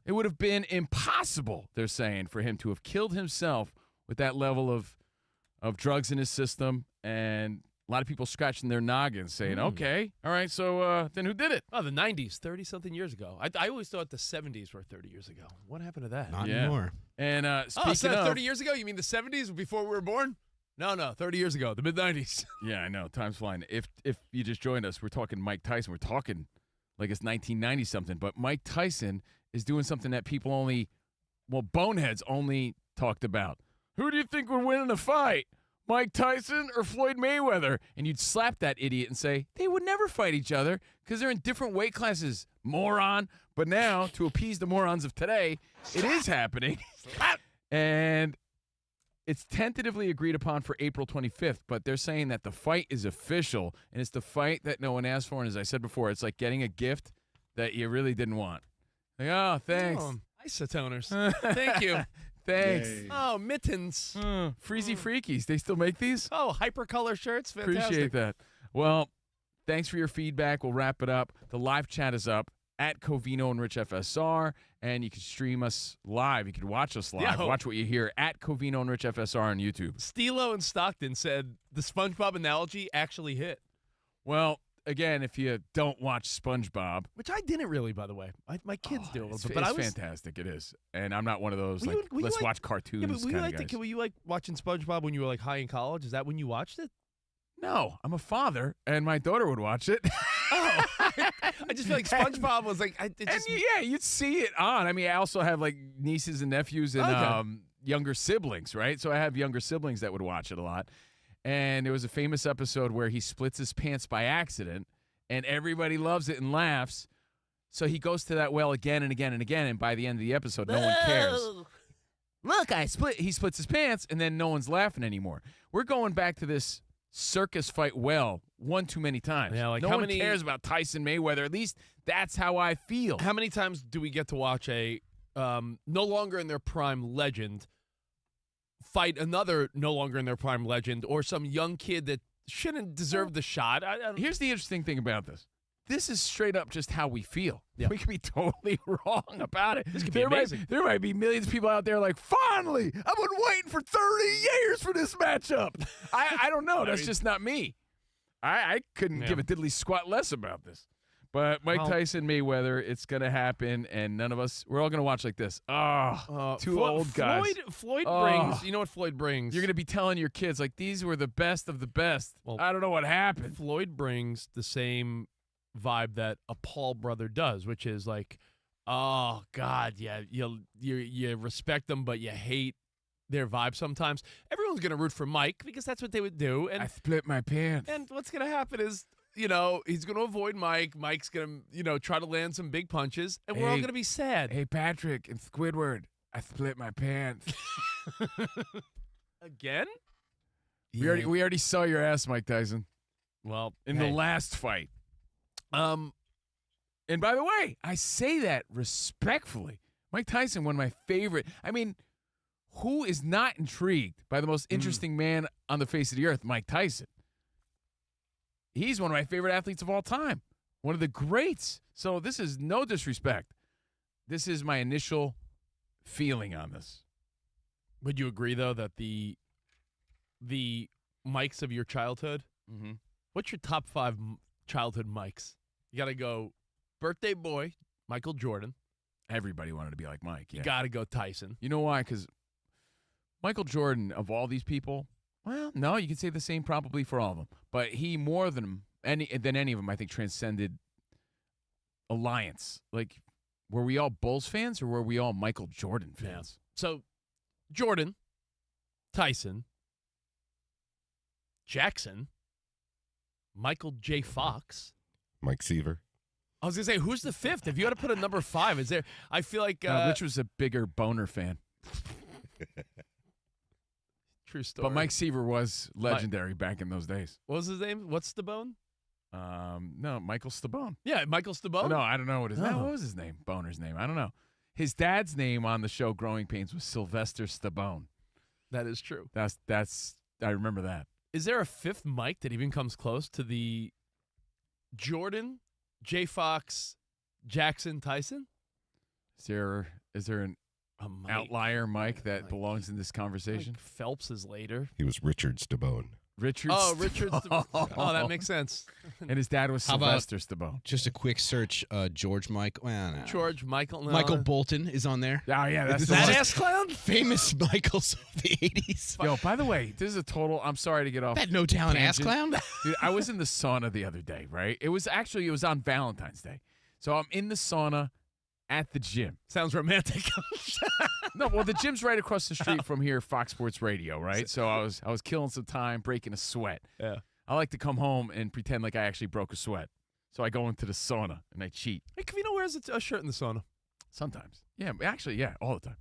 it would have been impossible, they're saying, for him to have killed himself with that level of drugs in his system. And a lot of people scratching their noggins saying, okay, all right, so then who did it? Oh, the 90s, 30-something years ago. I always thought the 70s were 30 years ago. What happened to that? Not Yeah. anymore. And speaking so of 30 years ago? You mean the 70s before we were born? No, 30 years ago, the mid-90s. Yeah, I know. Time's flying. If you just joined us, we're talking Mike Tyson. We're talking like it's 1990 something. But Mike Tyson is doing something that people boneheads only talked about. Who do you think would win in a fight, Mike Tyson or Floyd Mayweather? And you'd slap that idiot and say, they would never fight each other because they're in different weight classes, moron. But now, to appease the morons of today, it is happening. And it's tentatively agreed upon for April 25th, but they're saying that the fight is official, and it's the fight that no one asked for. And as I said before, it's like getting a gift that you really didn't want. Like, oh, thanks. Oh, isotoners. Thank you. Thanks. Oh, mittens. Freezy Freakies. They still make these? Oh, hypercolor shirts. Fantastic. Appreciate that. Well, thanks for your feedback. We'll wrap it up. The live chat is up at Covino and Rich FSR, and you can stream us live. You can watch us live. Yo. Watch what you hear at Covino and Rich FSR on YouTube. Stilo and Stockton said the SpongeBob analogy actually hit. Well, again, if you don't watch SpongeBob, Which I didn't really, by the way. My kids do a little it's, bit. But it's I was fantastic. It is. And I'm not one of those, Were you- like, were you let's like- watch cartoons Yeah, but were you kind of like guys. were you like watching SpongeBob when you were like high in college? Is that when you watched it? No, I'm a father, and my daughter would watch it. Oh, I just feel like SpongeBob was like You'd see it on. I mean, I also have like nieces and nephews and Okay. younger siblings, right? So I have younger siblings that would watch it a lot. And there was a famous episode where he splits his pants by accident, and everybody loves it and laughs. So he goes to that well again and again and again, and by the end of the episode, no one cares. Look, he splits his pants, and then no one's laughing anymore. We're going back to this circus fight well one too many times. Yeah, like no how one many- cares about Tyson Mayweather. At least that's how I feel. How many times do we get to watch a no longer in their prime legend fight another no longer in their prime legend, or some young kid that shouldn't deserve the shot? I don't, Here's the interesting thing about this. This is straight up just how we feel. Yeah. We could be totally wrong about it. This could be amazing. There might be millions of people out there like, finally, I've been waiting for 30 years for this matchup. I don't know. That's just not me. I couldn't Yeah. give a diddly squat less about this. But Mike Well- Tyson, Mayweather, it's going to happen, and none of us, we're all going to watch like this. Two old guys. Floyd Oh. brings. You know what Floyd brings? You're going to be telling your kids, like, these were the best of the best. Well, I don't know what happened. Floyd brings the same vibe that a Paul brother does, which is like, oh God, yeah, you respect them, but you hate their vibe sometimes. Everyone's going to root for Mike because that's what they would do. I And split my pants. and what's going to happen is, he's going to avoid Mike. Mike's going to, try to land some big punches, and we're all Hey. going to be sad. Hey, Patrick and Squidward, I split my pants. Again? We already saw your ass, Mike Tyson, Well, in the last fight. And by the way, I say that respectfully. Mike Tyson, one of my favorite. I mean, who is not intrigued by the most interesting man on the face of the earth, Mike Tyson? He's one of my favorite athletes of all time. One of the greats. So this is no disrespect. This is my initial feeling on this. Would you agree, though, that the Mikes of your childhood, what's your top 5 childhood Mikes? You got to go birthday boy, Michael Jordan. Everybody wanted to be like Mike. You Yeah. got to go Tyson. You know why? Because Michael Jordan, of all these people, well, no, you could say the same probably for all of them. But he, more than any of them, I think, transcended alliance. Like, were we all Bulls fans or were we all Michael Jordan fans? So, Jordan, Tyson, Jackson, Michael J. Fox. Mike Seaver. I was going to say, who's the 5th? If you had to put a number 5, is there? I feel like. Which was a bigger boner fan. True story. But Mike Seaver was legendary back in those days. What was his name? What's the bone? No, Michael Stabone. Yeah, Michael Stabone. No, I don't know what his name. Oh. What was his name? Boner's name. I don't know. His dad's name on the show Growing Pains was Sylvester Stabone. That is true. That's I remember that. Is there a 5th Mike that even comes close to the Jordan, J. Fox, Jackson, Tyson? Is there an A Mike. outlier Mike that Mike. belongs in this conversation? Like Phelps is later. He was Richard Stabone. Richard. Richard. Oh, that makes sense. And his dad was How about- Sylvester Stabone. Just a quick search. George Mike. Well, no. George, Michael. No. Michael Bolton is on there. Oh yeah, that's Is the That one. ass clown? Famous Michaels of the 80s. Yo, by the way, this is a total. I'm sorry to get off. That no talent ass tangent. clown. Dude, I was in the sauna the other day, right? It was on Valentine's Day. So I'm in the sauna at the gym. Sounds romantic. No, well, the gym's right across the street from here, Fox Sports Radio, right? So I was killing some time, breaking a sweat. Yeah. I like to come home and pretend like I actually broke a sweat. So I go into the sauna and I cheat. Hey, Covino wears a shirt in the sauna. Sometimes. Yeah, actually, yeah, all the time.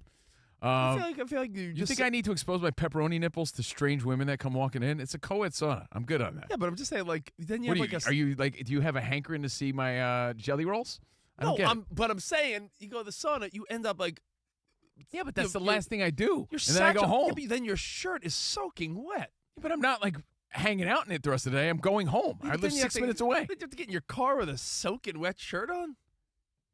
I feel like you You just think I need to expose my pepperoni nipples to strange women that come walking in? It's a co-ed sauna. I'm good on that. Yeah, but I'm just saying, like, then you What have do like you, are you like? Do you have a hankering to see my jelly rolls? I don't No, get it. but I'm saying you go to the sauna, you end up like. Yeah, but that's you're- the last thing I do. You're and then I go home. Yeah, but then your shirt is soaking wet. But I'm not like hanging out in it the rest of the day. I'm going home. I But live then you have 6 to- minutes away. You have to get in your car with a soaking wet shirt on.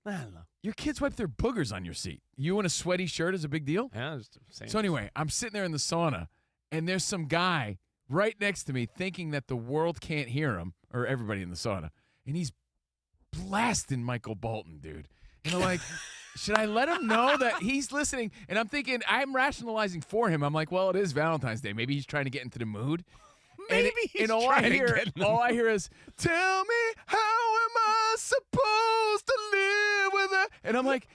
I don't know. Your kids wipe their boogers on your seat. You in a sweaty shirt is a big deal? Yeah, just saying. So anyway, I'm sitting there in the sauna, and there's some guy right next to me thinking that the world can't hear him, or everybody in the sauna, and he's blasting Michael Bolton, dude. And I'm like, should I let him know that he's listening? And I'm thinking, I'm rationalizing for him. I'm like, well, it is Valentine's Day. Maybe he's trying to get into the mood. Maybe he's and all trying I to hear, get in the all I hear is, "Tell me, how am I supposed to live with her?" And I'm like,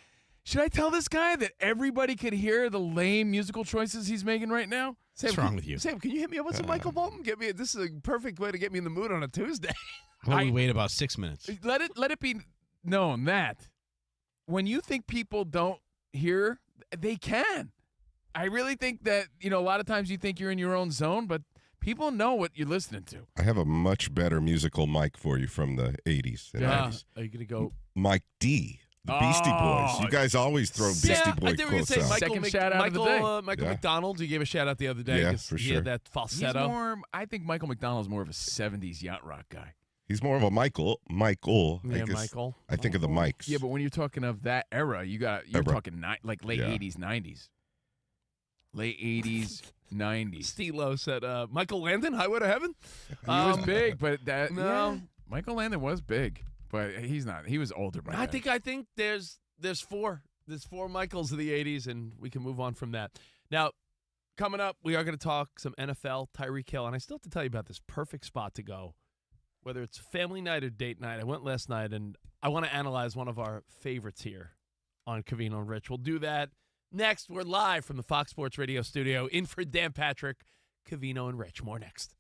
should I tell this guy that everybody could hear the lame musical choices he's making right now? What's wrong with you? Sam, can you hit me up with some Michael Bolton? This is a perfect way to get me in the mood on a Tuesday. How about we wait about 6 minutes? Let it be known that when you think people don't hear, they can. I really think that, a lot of times you think you're in your own zone, but people know what you're listening to. I have a much better musical Mike for you from the 80s and Yeah. 90s. Are you going to go? Mike D. The Beastie Boys. You guys always throw Beastie I Boy think we're going to quotes say out. Second shout out of the day. Michael Yeah. McDonald. You gave a shout out the other day. Yeah, 'cause for he sure. had that He's falsetto. more, I think Michael McDonald's more of a 70s yacht rock guy. He's more of a Michael. Yeah, guess. Michael. I think of the Mikes. Yeah, but when you're talking of that era, you're Era. talking like late Yeah. 80s, 90s. Late 80s, 90s. Stilo said, Michael Landon, Highway to Heaven? He was big, but that no. yeah, Michael Landon was big, but he's not. He was older by I then. think there's four. There's 4 Michaels of the 80s, and we can move on from that. Now, coming up, we are going to talk some NFL, Tyreek Hill, and I still have to tell you about this perfect spot to go, whether it's family night or date night. I went last night, and I want to analyze one of our favorites here on Covino Rich. We'll do that Next, we're live from the Fox Sports Radio studio. In for Dan Patrick, Covino and Rich. More next.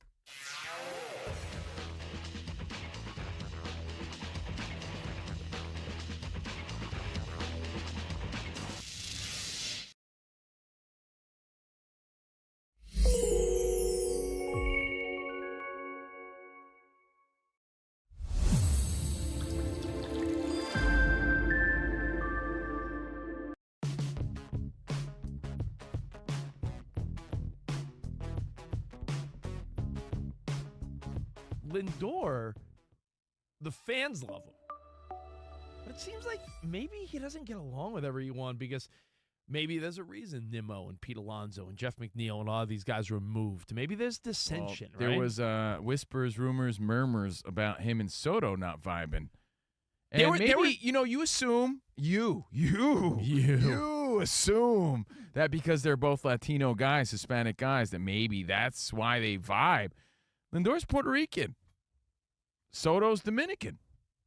Lindor, the fans love him. But it seems like maybe he doesn't get along with everyone because maybe there's a reason Nimmo and Pete Alonso and Jeff McNeil and all of these guys were moved. Maybe there's dissension, There right? was whispers, rumors, murmurs about him and Soto not vibing. And They were- maybe, you assume, you assume that because they're both Latino guys, Hispanic guys, that maybe that's why they vibe. Lindor's Puerto Rican. Soto's Dominican.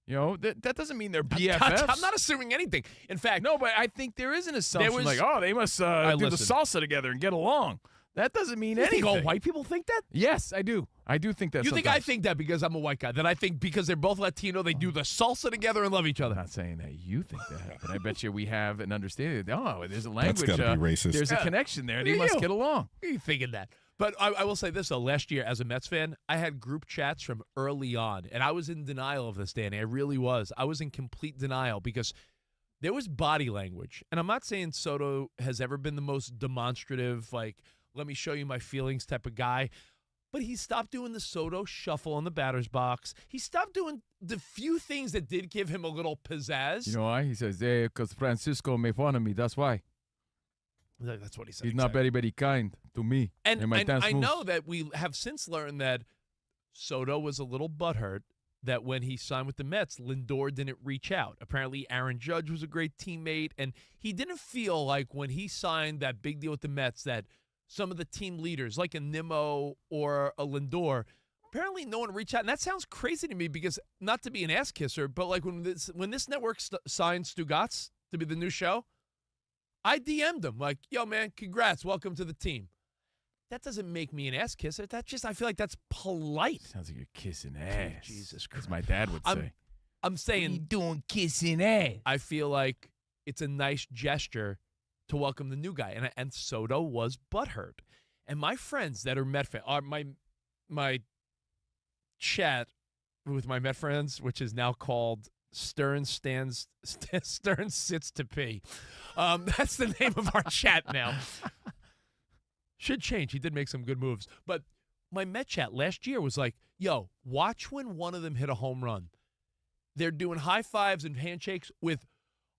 That doesn't mean they're BFFs. I'm not assuming anything. In fact, No, but I think there is an assumption they must do the listen. salsa together and get along. That doesn't mean you anything. think all white people think that? Yes, I do. I do think that. You think I sometimes. think that because I'm a white guy? That I think because they're both Latino, they do the salsa together and love each other? I'm not saying that you think that, but I bet you we have an understanding. There's a language. That's gotta be racist. There's a Yeah. connection there. They You. must get along. What are you thinking that? But I will say this, though. Last year, as a Mets fan, I had group chats from early on, and I was in denial of this, Danny. I really was. I was in complete denial because there was body language. And I'm not saying Soto has ever been the most demonstrative, like, let me show you my feelings type of guy. But he stopped doing the Soto shuffle in the batter's box. He stopped doing the few things that did give him a little pizzazz. You know why? He says, because Francisco made fun of me. That's why. That's what he said. He's not exactly. very kind to me. And my dance I moves. know that we have since learned that Soto was a little butthurt that when he signed with the Mets, Lindor didn't reach out. Apparently, Aaron Judge was a great teammate, and he didn't feel like when he signed that big deal with the Mets that some of the team leaders, like a Nimmo or a Lindor, apparently no one reached out. And that sounds crazy to me because, not to be an ass kisser, but like when this network signed Stugatz to be the new show, I DM'd him like, yo, man, congrats. Welcome to the team. That doesn't make me an ass kisser. I feel like that's polite. Sounds like you're kissing ass. Jesus As Christ. my dad would say. I'm saying doing kissing ass? I feel like it's a nice gesture to welcome the new guy. And Soto was butthurt. And my friends that are Met fans, my chat with my Met friends, which is now called Stern Sits to Pee. That's the name of our chat now. Should change. He did make some good moves. But my Met chat last year was like, yo, watch when one of them hit a home run. They're doing high fives and handshakes with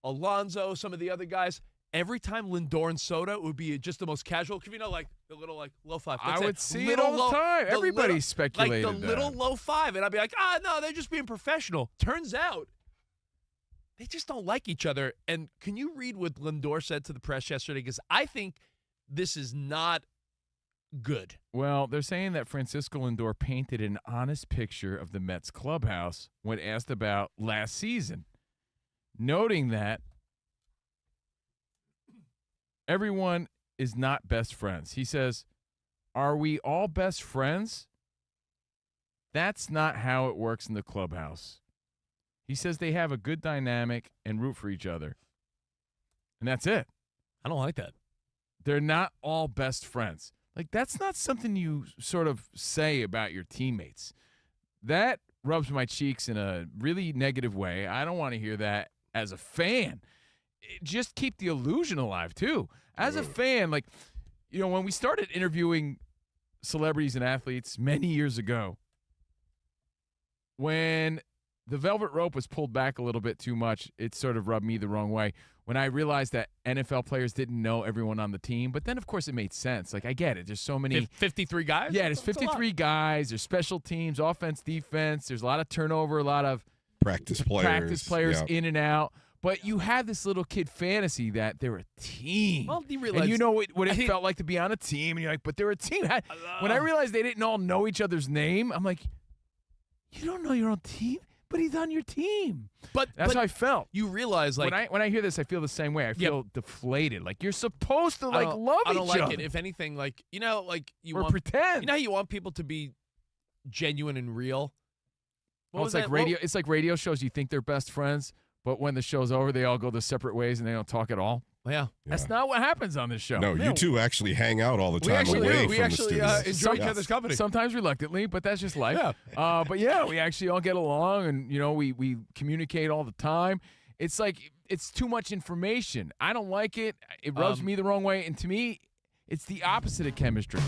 Alonso, some of the other guys. Every time Lindor and Soto, it would be just the most casual, like the little low five. I That's would see it Little all the time. Everybody little- speculated like the little that. low five, and I'd be like, no, they're just being professional. Turns out they just don't like each other. And can you read what Lindor said to the press yesterday? Because I think this is not good. Well, they're saying that Francisco Lindor painted an honest picture of the Mets clubhouse when asked about last season, noting that everyone is not best friends. He says, are we all best friends? That's not how it works in the clubhouse. He says they have a good dynamic and root for each other. And that's it. I don't like that. They're not all best friends. Like, that's not something you sort of say about your teammates. That rubs my cheeks in a really negative way. I don't want to hear that as a fan. Just keep the illusion alive, too. As a fan, like, when we started interviewing celebrities and athletes many years ago, when the velvet rope was pulled back a little bit too much, it sort of rubbed me the wrong way. When I realized that NFL players didn't know everyone on the team, but then, of course, it made sense. Like, I get it. There's so many. 53 guys? Yeah, there's That's a lot. 53 guys. There's special teams, offense, defense. There's a lot of turnover, a lot of Practice players. in and out. But you have this little kid fantasy that they're a team. Well, do you realize? And you know what it felt like to be on a team, and you're like, but they're a team. When I realized they didn't all know each other's name, I'm like, you don't know your own team? but he's on your team. But That's how I felt. You realize, like, when I hear this, I feel the same way. I feel deflated. Like you're supposed to love each other. I don't like it. If anything, like you want pretend. You know how you want people to be genuine and real. It's like radio. It's like radio shows. You think they're best friends, but when the show's over, they all go their separate ways and they don't talk at all. Yeah. That's not what happens on this show. No, you two actually hang out all the time away from the studio. Enjoy each other's company. Sometimes reluctantly, but that's just life. Yeah. But yeah, we actually all get along, and we communicate all the time. It's like it's too much information. I don't like it. It rubs me the wrong way, and to me, it's the opposite of chemistry.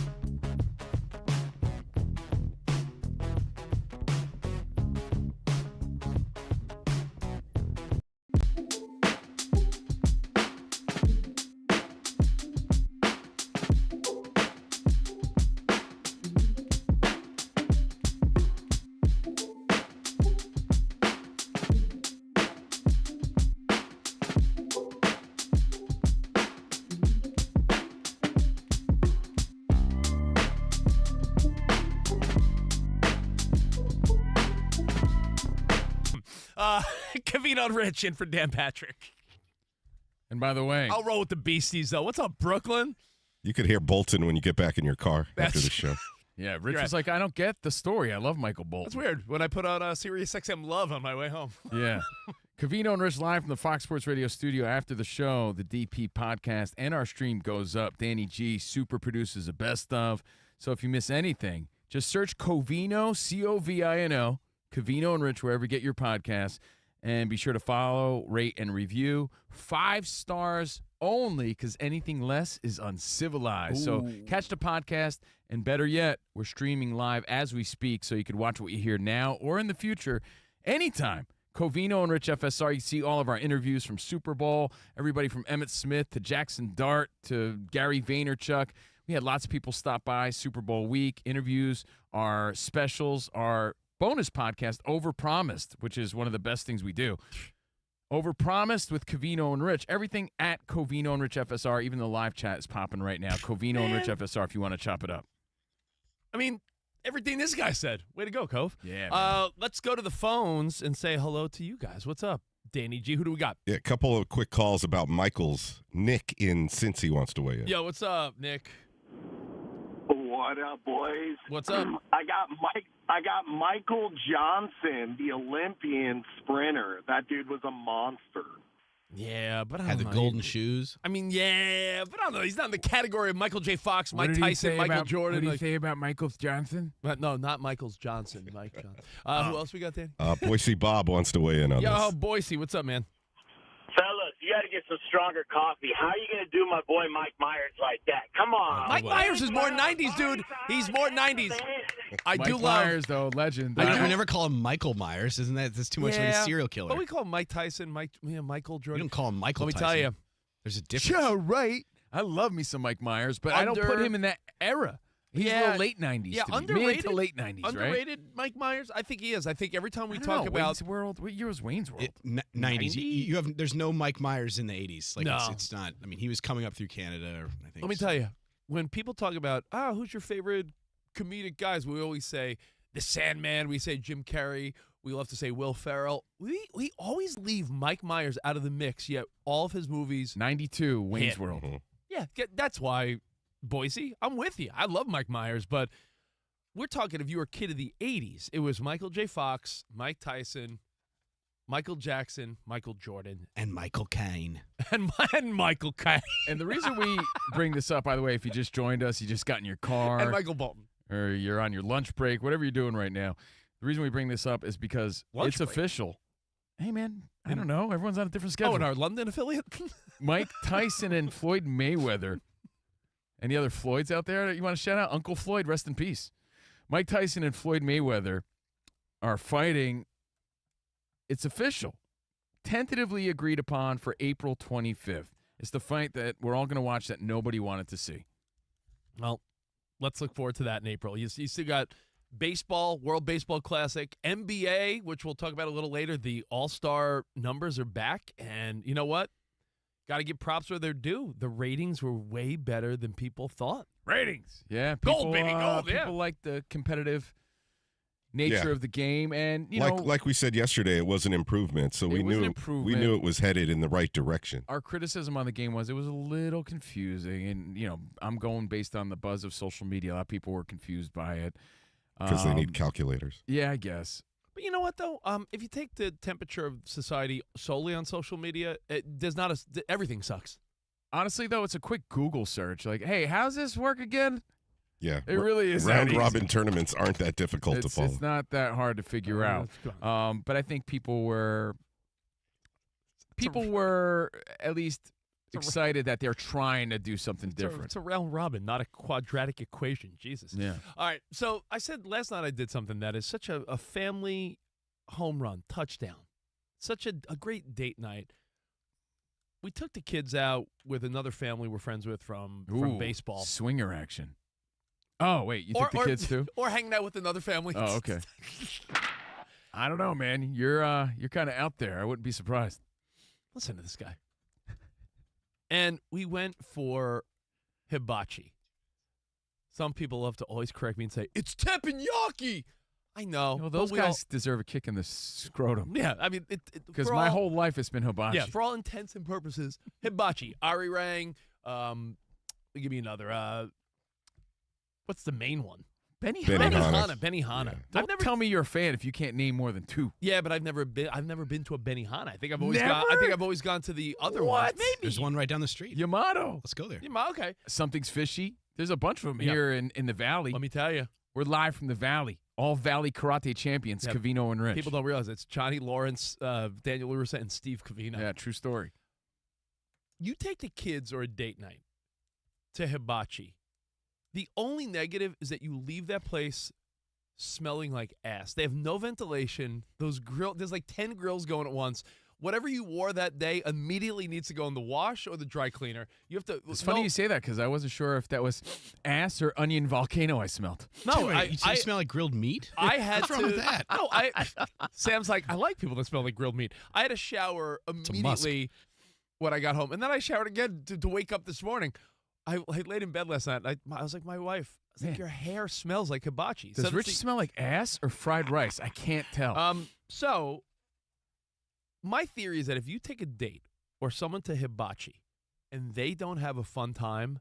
Covino Rich in for Dan Patrick. And by the way, I'll roll with the Beasties, though. What's up, Brooklyn? You could hear Bolton when you get back in your car after the show. Yeah, Rich was like, I don't get the story. I love Michael Bolton. That's weird. When I put on Sirius XM Love on my way home. Yeah. Covino and Rich live from the Fox Sports Radio studio after the show. The DP podcast and our stream goes up. Danny G super produces the best of. So if you miss anything, just search Covino, Covino, Covino and Rich, wherever you get your podcasts. And be sure to follow, rate, and review. 5 stars only, because anything less is uncivilized. Ooh. So catch the podcast, and better yet, we're streaming live as we speak, so you can watch what you hear now or in the future, anytime. Covino and Rich FSR, you see all of our interviews from Super Bowl, everybody from Emmitt Smith to Jackson Dart to Gary Vaynerchuk. We had lots of people stop by Super Bowl week. Interviews, our specials, our bonus podcast, Overpromised, which is one of the best things we do. Overpromised with Covino and Rich. Everything at Covino and Rich FSR. Even the live chat is popping right now. Covino and Rich FSR if you want to chop it up. I mean, everything this guy said. Way to go, Cove. Yeah. Let's go to the phones and say hello to you guys. What's up? Danny G, who do we got? Yeah, a couple of quick calls about Michael's. Nick in Cincy wants to weigh in. Yo, what's up, Nick? What up, boys? What's up? I got Michael Johnson, the Olympian sprinter. That dude was a monster. Yeah, but I Had don't the know. golden shoes. I mean, yeah, but I don't know. He's not in the category of Michael J. Fox, What Mike did he Tyson, say Michael about- Jordan. What did he like- say about Michael Johnson? No, not Michael's Johnson. Mike Johnson. Who else we got, Danny? Boise Bob wants to weigh in on Yo, this. Boise, what's up, man? Fellas, you got to get some stronger coffee. How are you going to do my boy Mike Myers like that? Come on. Mike Myers is more 90s, dude. He's more 90s. I Mike do love. Myers, though, legend. We never call him Michael Myers. Isn't that's too much like a serial killer? But we call him Mike Tyson, Michael We Jordan. don't call him Michael Let me Tyson. tell you. There's a difference. Yeah, right. I love me some Mike Myers, but I don't put him in that era. He's a little late 90s Yeah, to me. underrated. Mid to late 90s, right? Underrated Mike Myers? I think he is. I think every time we I don't talk know, about. Wayne's World. What year was Wayne's World? 90s. You have. There's no Mike Myers in the 80s. Like No. it's not. I mean, he was coming up through Canada. I think. Let me tell you, when people talk about, who's your favorite comedic guys, we always say the Sandman. We say Jim Carrey. We love to say Will Ferrell. We always leave Mike Myers out of the mix, yet all of his movies. 92, Wayne's hit. World. Yeah, that's why, Boise, I'm with you. I love Mike Myers, but we're talking if you were a kid of the 80s, it was Michael J. Fox, Mike Tyson, Michael Jackson, Michael Jordan, and Michael Caine. and Michael Caine. And the reason we bring this up, by the way, if you just joined us, you just got in your car. And Michael Bolton. Or you're on your lunch break, whatever you're doing right now. The reason we bring this up is because Lunch it's break? official. Hey, man, I don't know. Everyone's on a different schedule. Oh, and our London affiliate? Mike Tyson and Floyd Mayweather. Any other Floyds out there that you want to shout out? Uncle Floyd, rest in peace. Mike Tyson and Floyd Mayweather are fighting. It's official. Tentatively agreed upon for April 25th. It's the fight that we're all going to watch that nobody wanted to see. Well, let's look forward to that in April. You still got baseball, World Baseball Classic, NBA, which we'll talk about a little later. The All-Star numbers are back, and you know what? Got to give props where they're due. The ratings were way better than people thought. Ratings. Yeah. Gold, baby, gold, People yeah. like the competitive nature of the game, and like we said yesterday, it was an improvement. So we knew it was headed in the right direction. Our criticism on the game was it was a little confusing, and I'm going based on the buzz of social media. A lot of people were confused by it because they need calculators. Yeah, I guess. But you know what though? If you take the temperature of society solely on social media, everything sucks. Honestly, though, it's a quick Google search. Like, hey, how's this work again? Yeah, it really is. Round robin tournaments aren't that difficult to follow. It's not that hard to figure out. But I think people were at least excited that they're trying to do something different. It's a round robin, not a quadratic equation. Jesus. Yeah. All right. So I said last night I did something that is such a family home run touchdown, such a great date night. We took the kids out with another family we're friends with from baseball. Swinger action. Oh, wait, you took the kids too? Or hanging out with another family. Oh, okay. I don't know, man. You're kind of out there. I wouldn't be surprised. Listen to this guy. And we went for hibachi. Some people love to always correct me and say, it's teppanyaki. I know. Well, those guys deserve a kick in the scrotum. Yeah, I mean, because my whole life has been hibachi. Yeah, for all intents and purposes, hibachi, arirang. Give me another. What's the main one? Benihana. Benihana. Don't tell me you're a fan if you can't name more than two. Yeah, but I've never been to a Benihana. I think I've always gone to the other ones. Maybe There's one right down the street. Yamato. Let's go there. Okay. Something's fishy. There's a bunch of them here in the Valley. Let me tell you. We're live from the Valley. All Valley karate champions, Covino and Rich. People don't realize it's Johnny Lawrence, Daniel Larissa, and Steve Covino. Yeah, true story. You take the kids or a date night to hibachi. The only negative is that you leave that place smelling like ass. They have no ventilation. There's like 10 grills going at once. Whatever you wore that day immediately needs to go in the wash or the dry cleaner. You have to. It's funny you say that because I wasn't sure if that was ass or onion volcano I smelled. No, you smell like grilled meat? I had What's wrong with that? No, Sam's like, I like people that smell like grilled meat. I had a shower immediately when I got home, and then I showered again to wake up this morning. I laid in bed last night. I was like, my wife. I was like, your hair smells like hibachi. Does Rich smell like ass or fried rice? I can't tell. So my theory is that if you take a date or someone to hibachi and they don't have a fun time,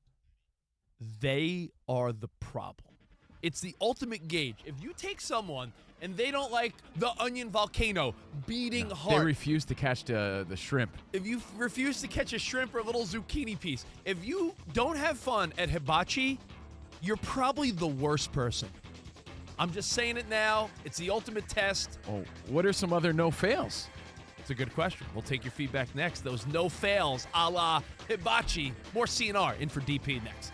they are the problem. It's the ultimate gauge. If you take someone and they don't like the onion volcano beating hard. They refuse to catch the shrimp. If you refuse to catch a shrimp or a little zucchini piece, if you don't have fun at hibachi, you're probably the worst person. I'm just saying it now. It's the ultimate test. Oh, what are some other no fails? It's a good question. We'll take your feedback next. Those no fails a la hibachi. More CNR in for DP next.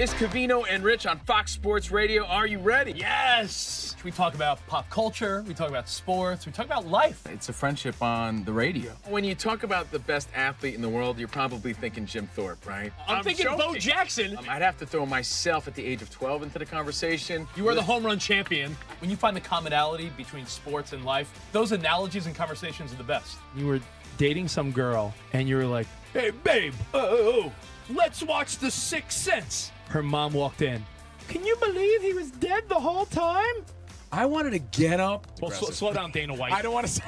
It's Covino and Rich on Fox Sports Radio. Are you ready? Yes! We talk about pop culture, we talk about sports, we talk about life. It's a friendship on the radio. When you talk about the best athlete in the world, you're probably thinking Jim Thorpe, right? I'm thinking Bo Jackson. I'd have to throw myself at the age of 12 into the conversation. You are the home run champion. When you find the commonality between sports and life, those analogies and conversations are the best. You were dating some girl, and you were like, hey, babe, let's watch The Sixth Sense. Her mom walked in. Can you believe he was dead the whole time? I wanted to get up. Well, slow down, Dana White. I don't want to say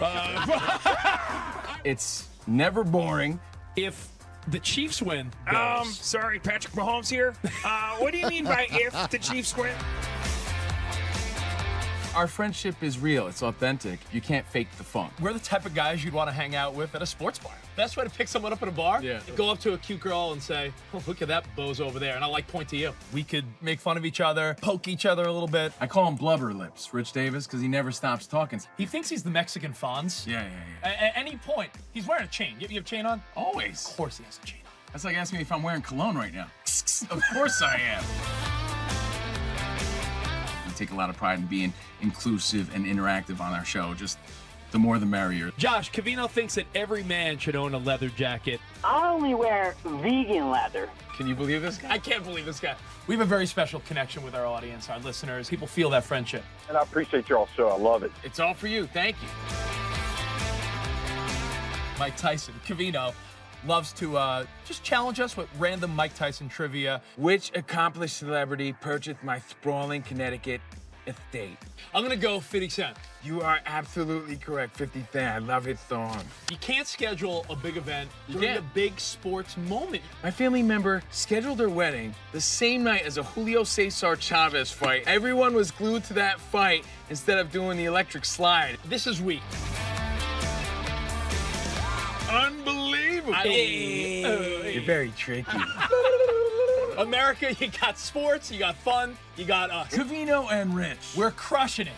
It's never boring. If the Chiefs win. Sorry, Patrick Mahomes here. What do you mean by if the Chiefs win? Our friendship is real. It's authentic. You can't fake the fun. We're the type of guys you'd want to hang out with at a sports bar. Best way to pick someone up at a bar? Yeah. Go up to a cute girl and say, oh, look at that bozo over there. And I'll point to you. We could make fun of each other, poke each other a little bit. I call him Blubber Lips, Rich Davis, because he never stops talking. He thinks he's the Mexican Fonz. Yeah. At any point, he's wearing a chain. You have a chain on? Always. Of course he has a chain on. That's like asking me if I'm wearing cologne right now. Of course I am. We take a lot of pride in being inclusive and interactive on our show. Just the more the merrier. Josh, Covino thinks that every man should own a leather jacket. I only wear vegan leather. Can you believe this guy? I can't believe this guy. We have a very special connection with our audience, our listeners. People feel that friendship. And I appreciate y'all show. I love it. It's all for you. Thank you. Mike Tyson, Covino, loves to just challenge us with random Mike Tyson trivia. Which accomplished celebrity purchased my sprawling Connecticut estate? I'm going to go 50 Cent. You are absolutely correct. 50 Cent. I love his song. You can't schedule a big event during can't. a big sports moment. My family member scheduled their wedding the same night as a Julio Cesar Chavez fight. Everyone was glued to that fight instead of doing the electric slide. This is weak. Unbelievable. You're very tricky. America, you got sports, you got fun, you got us. Covino and Rich. We're crushing it.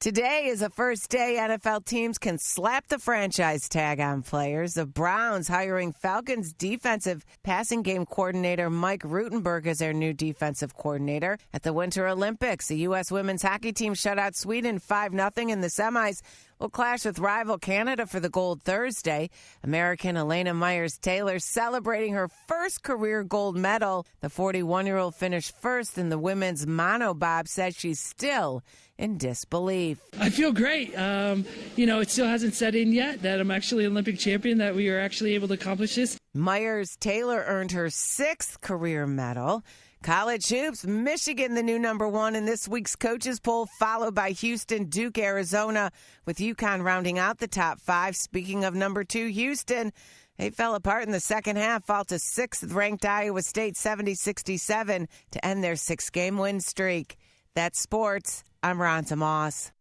Today is the first day NFL teams can slap the franchise tag on players. The Browns hiring Falcons defensive passing game coordinator Mike Rutenberg as their new defensive coordinator. At the Winter Olympics, the U.S. women's hockey team shut out Sweden 5-0 in the semis. Will clash with rival Canada for the gold Thursday. American Elena Myers-Taylor celebrating her first career gold medal. The 41-year-old finished first in the women's monobob, says she's still in disbelief. I feel great. It still hasn't set in yet that I'm actually an Olympic champion, that we are actually able to accomplish this. Myers-Taylor earned her 6th career medal. College hoops, Michigan, the new #1 in this week's coaches poll, followed by Houston, Duke, Arizona, with UConn rounding out the top 5. Speaking of #2, Houston, they fell apart in the second half, fall to 6th-ranked Iowa State 70-67 to end their 6-game win streak. That's sports. I'm Ronta Moss.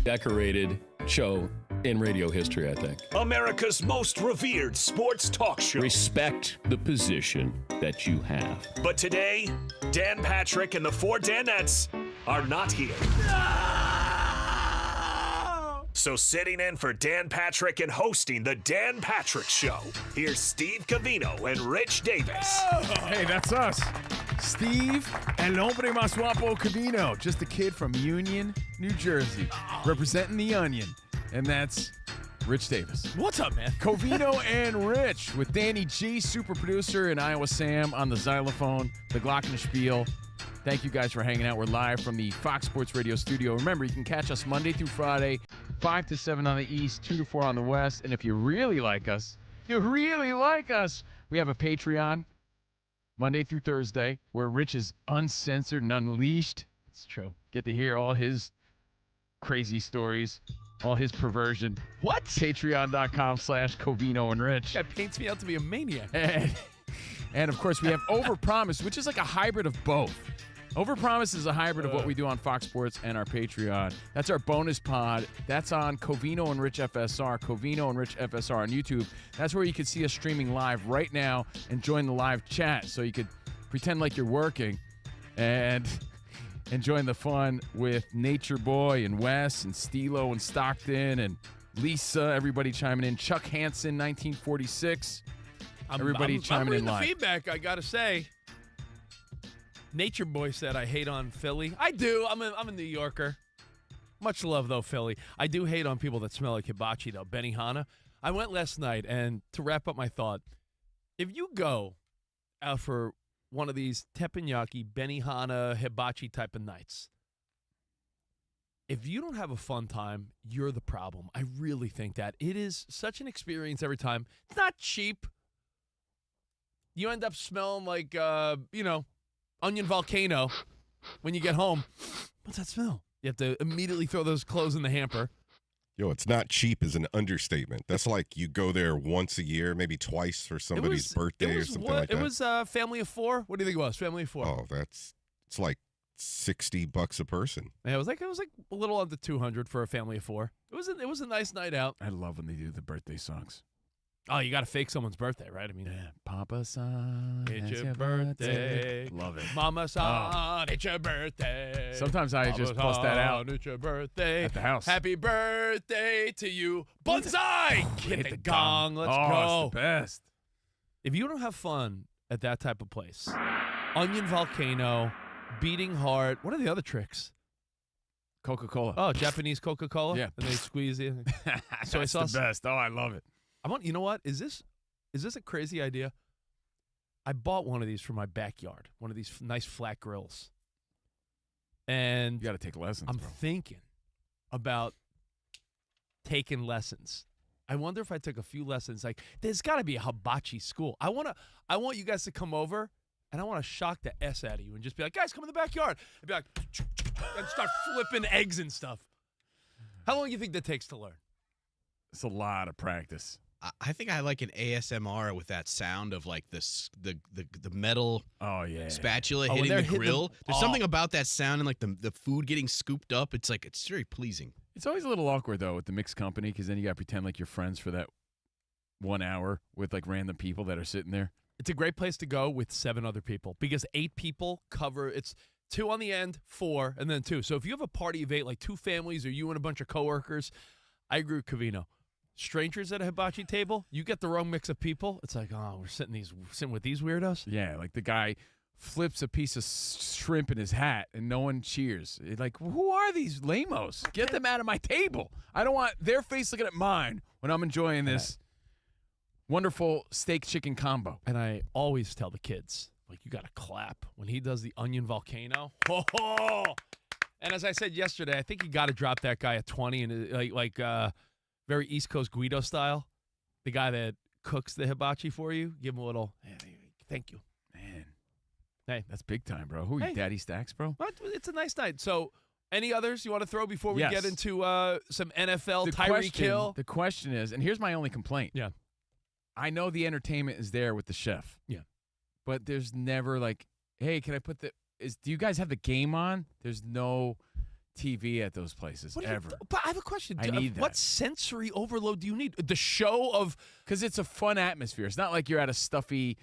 Decorated show in radio history, I think. America's most revered sports talk show. Respect the position that you have. But today, Dan Patrick and the 4 Danettes are not here. So sitting in for Dan Patrick and hosting the Dan Patrick Show, here's Steve Covino and Rich Davis. Hey, that's us. Steve El Hombre Más Guapo Covino, just a kid from Union, New Jersey, representing the Onion. And that's Rich Davis. What's up, man? Covino and Rich with Danny G, super producer, and Iowa Sam on the xylophone, the glockenspiel. Thank you guys for hanging out. We're live from the Fox Sports Radio studio. Remember, you can catch us Monday through Friday, 5 to 7 on the East, 2 to 4 on the West. And if you really like us, we have a Patreon Monday through Thursday where Rich is uncensored and unleashed. It's true. Get to hear all his crazy stories, all his perversion. What? Patreon.com/Covino and Rich. That paints me out to be a maniac. And of course, we have Overpromise, which is like a hybrid of both. Overpromise is a hybrid of what we do on Fox Sports and our Patreon. That's our bonus pod. That's on Covino and Rich FSR. Covino and Rich FSR on YouTube. That's where you can see us streaming live right now and join the live chat. So you could pretend like you're working and enjoying the fun with Nature Boy and Wes and Stilo and Stockton and Lisa. Everybody chiming in. Chuck Hansen, 1946. Everybody chiming in live. The feedback, I got to say. Nature Boy said, I hate on Philly. I do. I'm a New Yorker. Much love, though, Philly. I do hate on people that smell like hibachi, though. Benihana. I went last night, and to wrap up my thought, if you go out for one of these teppanyaki, Benihana, hibachi type of nights, if you don't have a fun time, you're the problem. I really think that. It is such an experience every time. It's not cheap. You end up smelling like, onion volcano when you get home. What's that smell? You have to immediately throw those clothes in the hamper. Yo, it's not cheap is an understatement. That's like you go there once a year, maybe twice for somebody's birthday or something like that. It was a family of 4. What do you think it was? Family of 4. Oh, it's like $60 a person. Yeah, it was like a little under 200 for a family of 4. It was a nice night out. I love when they do the birthday songs. Oh, you got to fake someone's birthday, right? I mean, Papa San, it's your birthday. Love it. Mama San, it's your birthday. Sometimes I just bust that out. It's your birthday. At the house. Happy birthday to you. Bonsai! Hit the gong. Let's go. It's the best. If you don't have fun at that type of place, onion volcano, beating heart, what are the other tricks? Coca-Cola. Oh, Japanese Coca-Cola? Yeah. And they squeeze it. Soy That's sauce? the best. Oh, I love it. You know what? Is this a crazy idea? I bought one of these for my backyard, one of these nice flat grills. And you got to take lessons, I'm bro. thinking about taking lessons. I wonder if I took a few lessons. Like, there's got to be a hibachi school. I want you guys to come over, and I want to shock the S out of you and just be like, guys, come in the backyard. And be like, and start flipping eggs and stuff. How long do you think that takes to learn? It's a lot of practice. I think I like an ASMR with that sound of like the metal spatula hitting the grill. There's something about that sound and like the food getting scooped up. It's very pleasing. It's always a little awkward though with the mixed company because then you got to pretend like you're friends for that 1 hour with like random people that are sitting there. It's a great place to go with 7 other people because 8 people cover. It's 2 on the end, 4, and then 2. So if you have a party of 8, like 2 families or you and a bunch of coworkers, I agree with Covino. Strangers at a hibachi table, you get the wrong mix of people. It's like, oh, we're sitting with these weirdos. Yeah, like the guy flips a piece of shrimp in his hat and no one cheers. It's like, who are these lamos? Get them out of my table. I don't want their face looking at mine when I'm enjoying this wonderful steak chicken combo. And I always tell the kids, like, you got to clap when he does the onion volcano. Oh! And as I said yesterday, I think you got to drop that guy at 20 and very East Coast Guido style. The guy that cooks the hibachi for you, give him a little, thank you. Man. Hey. That's big time, bro. Who are you, Daddy Stacks, bro? It's a nice night. So any others you want to throw before we get into some NFL, Tyreek Hill? The question is, and here's my only complaint. Yeah. I know the entertainment is there with the chef. Yeah. But there's never like, hey, can I put do you guys have the game on? There's no TV at those places ever. But I have a question. I need that. What sensory overload do you need? The show of... Because it's a fun atmosphere. It's not like you're at a stuffy,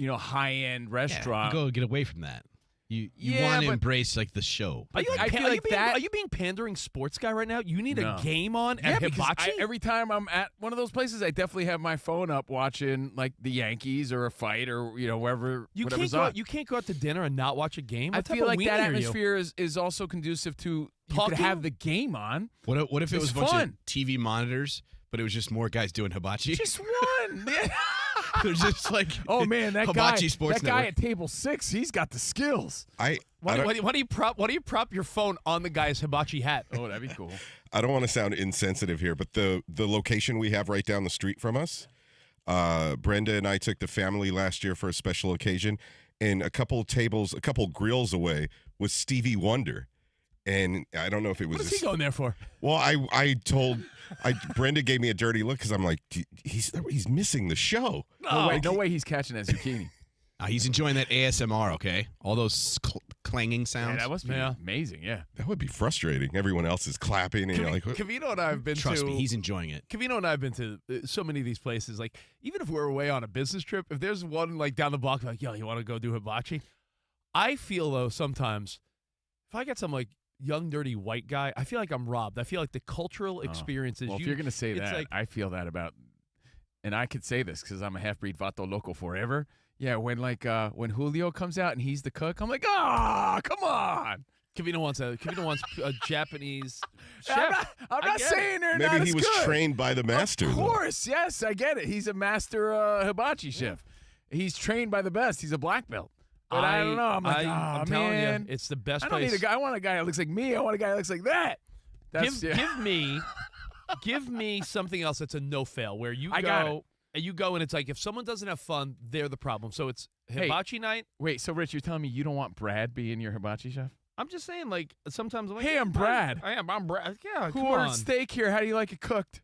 high-end restaurant. You go get away from that. You want to embrace like the show. Are you being pandering sports guy right now? You need a game on at hibachi? Every time I'm at one of those places, I definitely have my phone up watching like the Yankees or a fight or wherever. Whatever's on. You can't go out to dinner and not watch a game. I feel like that atmosphere is also conducive to you could have the game on. What if it was a bunch of TV monitors, but it was just more guys doing hibachi? Just one. There's just like, oh man, that hibachi sports guy at table 6, he's got the skills. Why do you prop your phone on the guy's hibachi hat? Oh, that'd be cool. I don't want to sound insensitive here, but the location we have right down the street from us, Brenda and I took the family last year for a special occasion, and a couple grills away was Stevie Wonder. And I don't know if it was. What is he going there for? Well, Brenda gave me a dirty look because I'm like, he's missing the show. No way he's catching that zucchini. He's enjoying that ASMR. Okay, all those clanging sounds. Yeah, that must be amazing. Yeah, That would be frustrating. Everyone else is clapping, and you're like, what? Covino and I have been Trust to. me, he's enjoying it. Covino and I have been to so many of these places. Like, even if we're away on a business trip, if there's one like down the block, like, yo, you want to go do hibachi? I feel though sometimes if I get some like young dirty white guy, I feel like I'm robbed. I feel like the cultural experiences. Well, if you're gonna say that, like, I feel that about, and I could say this because I'm a half breed Vato Loco forever. Yeah, when when Julio comes out and he's the cook, I'm like, come on. Covino wants a Japanese I'm chef. not, I'm not saying they're Maybe not he as was good. trained by the master. Of though. course, yes, I get it. He's a master hibachi chef. He's trained by the best. He's a black belt. But I don't know. I'm like, I'm telling you, it's the best I don't place. need a guy. I want a guy that looks like me. I want a guy that looks like that. Give me something else that's a no fail where you got it. and you go and it's like if someone doesn't have fun, they're the problem. So it's hibachi night. Wait, so Rich, you're telling me you don't want Brad being your hibachi chef? I'm just saying, like sometimes I'm like, Hey, I'm Brad. I'm Brad. Yeah, Who come ordered on. steak here? How do you like it cooked?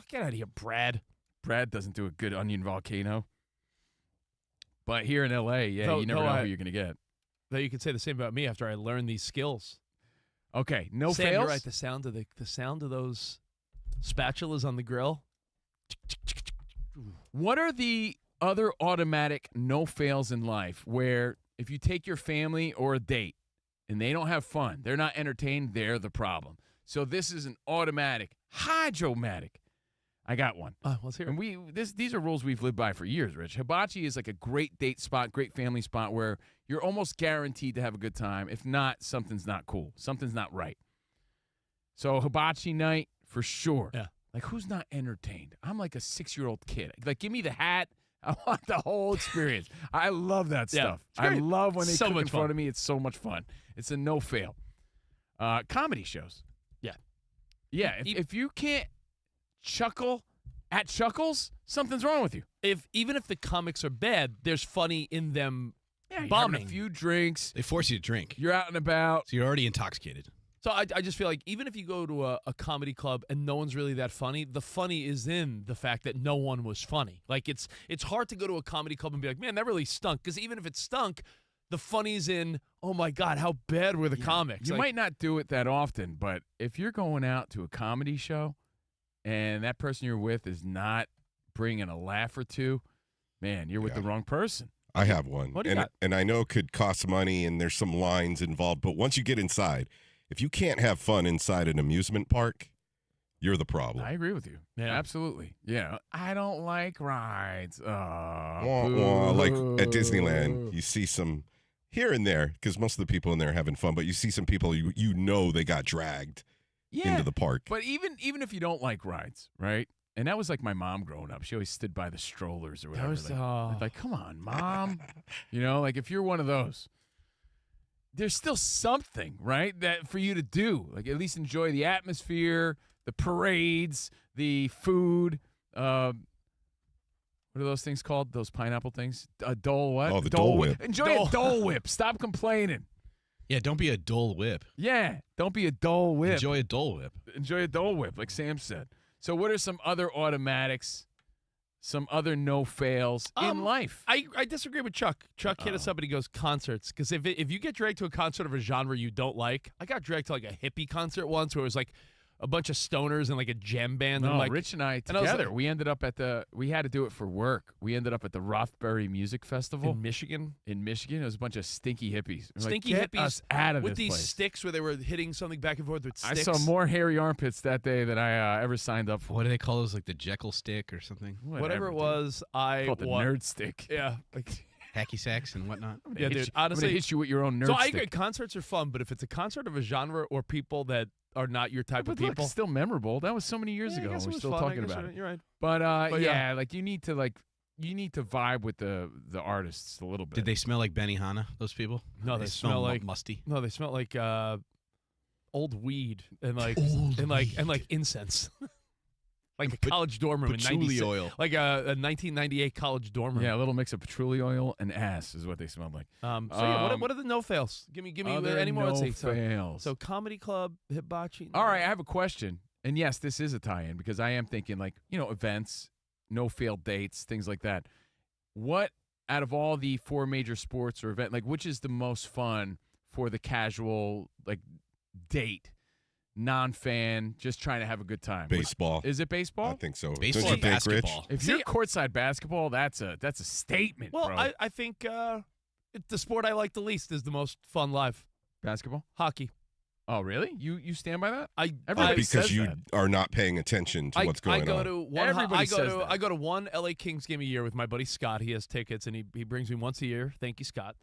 Get out of here, Brad. Brad doesn't do a good onion volcano. But here in L.A., you never know who you're going to get. Though you could say the same about me after I learned these skills. Okay, no Sam, fails? you're right. The sound of those spatulas on the grill. What are the other automatic no fails in life where if you take your family or a date and they don't have fun, they're not entertained, they're the problem? So this is an automatic, hydromatic. I got one. Let's hear it. And these are rules we've lived by for years, Rich. Hibachi is like a great date spot, great family spot where you're almost guaranteed to have a good time. If not, something's not cool. Something's not right. So hibachi night, for sure. Yeah. Like, who's not entertained? I'm like a 6-year-old kid. Like, give me the hat. I want the whole experience. I love that stuff. I love when they So cook in much front fun. of me. It's so much fun. It's a no fail. Comedy shows. Yeah. Yeah. If you can't chuckle at Chuckles, something's wrong with you. Even if the comics are bad, there's funny in them Yeah, you're bombing. having a few drinks. They force you to drink. You're out and about. So you're already intoxicated. So I just feel like even if you go to a comedy club and no one's really that funny, the funny is in the fact that no one was funny. Like it's hard to go to a comedy club and be like, man, that really stunk. Because even if it stunk, the funny's in, oh my God, how bad were the comics? You Like, might not do it that often, but if you're going out to a comedy show and that person you're with is not bringing a laugh or two, man, you're with the wrong person. I have one. What do you got? And I know it could cost money and there's some lines involved, but once you get inside, if you can't have fun inside an amusement park, you're the problem. I agree with you. Yeah. Absolutely. Yeah. I don't like rides. Wah, wah. Like at Disneyland, you see some here and there, because most of the people in there are having fun, but you see some people you know they got dragged into the park. But even if you don't like rides, right? And that was like my mom growing up. She always stood by the strollers or whatever. Like, come on, Mom. Like if you're one of those, there's still something, right, that for you to do. Like at least enjoy the atmosphere, the parades, the food. What are those things called? Those pineapple things? A Dole what? Oh, the Dole Whip. Enjoy a Dole Whip. Stop complaining. Yeah, don't be a Dole Whip. Yeah, don't be a Dole Whip. Enjoy a Dole Whip. Enjoy a Dole Whip, like Sam said. So what are some other automatics, some other no-fails in life? I disagree with Chuck. Chuck hit us up and he goes, concerts. Because if you get dragged to a concert of a genre you don't like, I got dragged to like a hippie concert once where it was like a bunch of stoners and like a jam band. No, and like, Rich and I and I was together, like- we ended up we had to do it for work. We ended up at the Rothbury Music Festival. in Michigan. In Michigan, it was a bunch of stinky hippies. We're like, Stinky "Get hippies us out of with this these place." sticks where they were hitting something back and forth with I sticks. saw more hairy armpits that day than I ever signed up for. What do they call those? Like the Jekyll stick or something? Whatever it dude. was, I Called the wa- nerd stick. Yeah. Like, Hacky sacks and whatnot. yeah, Hit dude. you- I'm Honestly, gonna hit you with your own nerd so I stick. agree. Concerts are fun, but if it's a concert of a genre or people that are not your type But of look, people, it's still memorable. That was so many years Yeah, I ago. guess it We're was still fun. I talking guess about it. you're right. But, But yeah, like you need to vibe with the artists a little bit. Did they smell like Benihana, those people? No, they smell like musty. No, they smell like old weed and like incense. Like a college dorm room in patchouli 96 oil. like a 1998 college dorm room. Yeah, a little mix of patchouli oil and ass is what they smelled like. So yeah, what are the no fails? Give me Other any more. Let's see. no-fails. So comedy club, hibachi. All right, I have a question. And yes, this is a tie-in because I am thinking like, events, no failed dates, things like that. What out of all the 4 major sports or event, like which is the most fun for the casual date, non-fan, just trying to have a good time. Baseball. Is it baseball? I think so. Baseball Don't or you think, basketball? Rich? If you're courtside basketball, that's a statement, Well, bro. I think the sport I like the least is the most fun live. Basketball? Hockey. Oh, really? You stand by that? But because says you that. are not paying attention to what's going I go on. to one. Everybody says that. I go to one LA Kings game a year with my buddy Scott. He has tickets, and he brings me once a year. Thank you, Scott.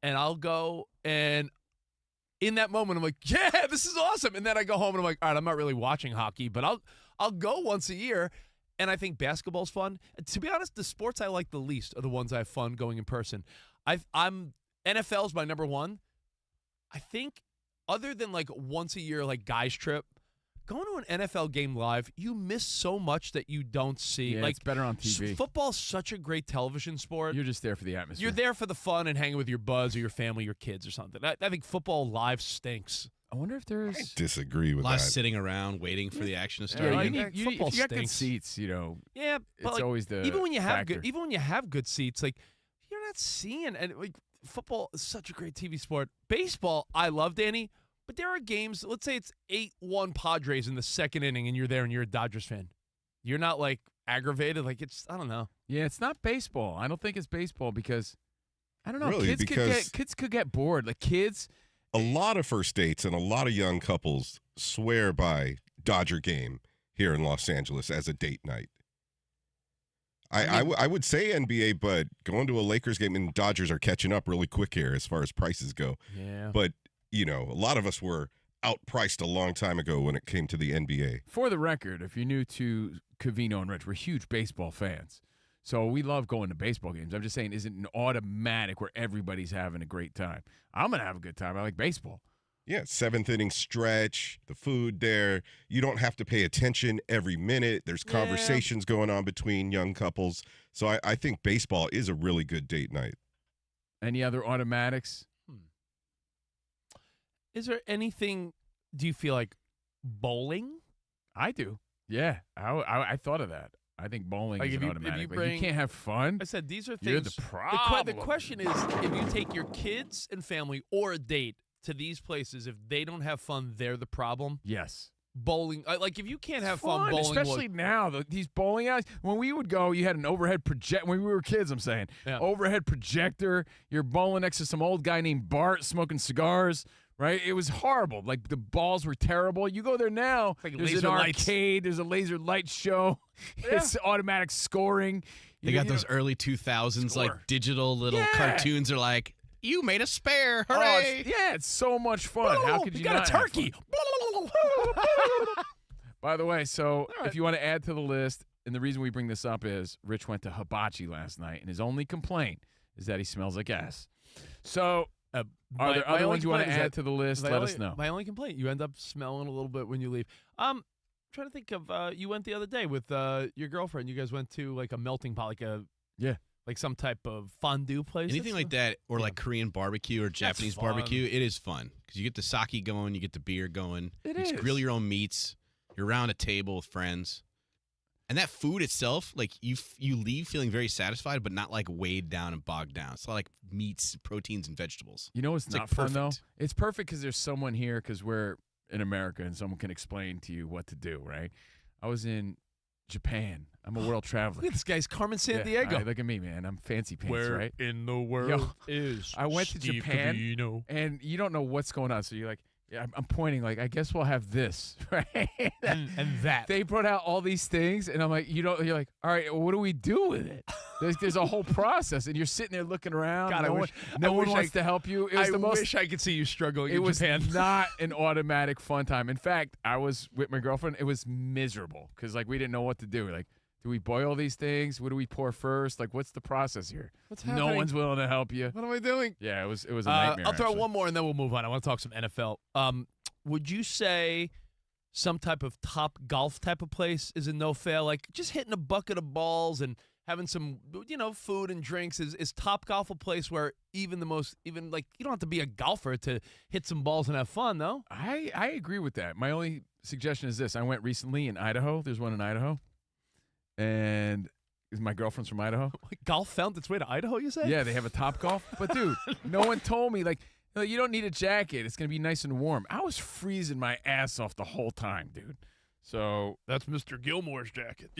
And I'll go, and in that moment, I'm like, yeah, this is awesome. And then I go home, and I'm like, all right, I'm not really watching hockey, but I'll go once a year. And I think basketball's fun. And to be honest, the sports I like the least are the ones I have fun going in person. NFL's my number one. I think other than once a year, guys trip, going to an NFL game live, you miss so much that you don't see. Yeah, it's better on TV. Football's such a great television sport. You're just there for the atmosphere. You're there for the fun and hanging with your buds or your family, your kids or something. I think football live stinks. I wonder if there's I disagree with A lot that. of sitting around waiting for the action to start. Yeah, Yeah, if you football got good stinks. seats, Yeah, but it's always the even when you have factor. good seats, you're not seeing and football is such a great TV sport. Baseball, I love, Danny, but there are games. Let's say it's 8-1 Padres in the second inning, and you're there and you're a Dodgers fan. You're not aggravated. I don't know. Yeah, it's not baseball. I don't think it's baseball because I don't know. Really, Kids could get bored. Kids. A lot of first dates and a lot of young couples swear by Dodger game here in Los Angeles as a date night. I would say NBA, but going to a Lakers game, and Dodgers are catching up really quick here as far as prices go. Yeah. But, a lot of us were outpriced a long time ago when it came to the NBA. For the record, if you're new to Covino and Rich, we're huge baseball fans. So we love going to baseball games. I'm just saying, isn't an automatic where everybody's having a great time. I'm going to have a good time. I like baseball. Yeah, seventh inning stretch, the food there. You don't have to pay attention every minute. There's conversations going on between young couples. So I think baseball is a really good date night. Any other automatics? Is there anything? Do you feel like bowling? I do. Yeah, I thought of that. I think bowling is an automatic. You can't have fun. I said these are things. You're the problem. The question is, if you take your kids and family or a date to these places, if they don't have fun, they're the problem. Yes. Bowling, if you can't have fun bowling, especially now, these bowling alleys. When we would go, you had an overhead project. When we were kids, I'm saying, overhead projector. You're bowling next to some old guy named Bart smoking cigars. Right, it was horrible. The balls were terrible. You go there now, there's an arcade, there's a laser light show. Yeah. It's automatic scoring. They got those early 2000s digital little cartoons. Are you made a spare! Hooray! It's so much fun. How could you got not a turkey? By the way, if you want to add to the list, and the reason we bring this up is Rich went to Hibachi last night, and his only complaint is that he smells like ass. So. Are there other ones you want to add to the list? Let us know. My only complaint, you end up smelling a little bit when you leave. I'm trying to think of, you went the other day with your girlfriend. You guys went to a melting pot, some type of fondue place. Anything like that, or Korean barbecue or Japanese barbecue, it is fun because you get the sake going, you get the beer going. You just grill your own meats. You're around a table with friends. And that food itself, you leave feeling very satisfied, but not weighed down and bogged down. It's like meats, proteins, and vegetables. You know what's not fun though? It's perfect because there's someone here because we're in America and someone can explain to you what to do. Right? I was in Japan. I'm a world traveler. Look at this guy's Carmen Sandiego. Right, look at me, man. I'm fancy pants, Where right? in the world is I went to Steve Japan, Covino? And you don't know what's going on. So you're like. Yeah, I'm pointing I guess we'll have this, right? and that. They brought out all these things, and I'm like, you're like, all right, what do we do with it? There's a whole process, and you're sitting there looking around. God, no one wants to help you. It was I wish I could see you struggling in Japan. It was not an automatic fun time. In fact, I was with my girlfriend. It was miserable because we didn't know what to do. Do we boil these things? What do we pour first? What's the process here? What's happening? No one's willing to help you. What am I doing? Yeah, it was a nightmare. I'll throw actually. one more and then we'll move on. I want to talk some NFL. Would you say some type of top golf type of place is a no-fail? Just hitting a bucket of balls and having some, food and drinks. Is Top Golf a place where you don't have to be a golfer to hit some balls and have fun, though? I agree with that. My only suggestion is this. I went recently in Idaho. There's one in Idaho. And my girlfriend's from Idaho. Golf found its way to Idaho, you say? Yeah, they have a Top Golf. But, dude, no one told me. No, you don't need a jacket. It's going to be nice and warm. I was freezing my ass off the whole time, dude. So that's Mr. Gilmore's jacket.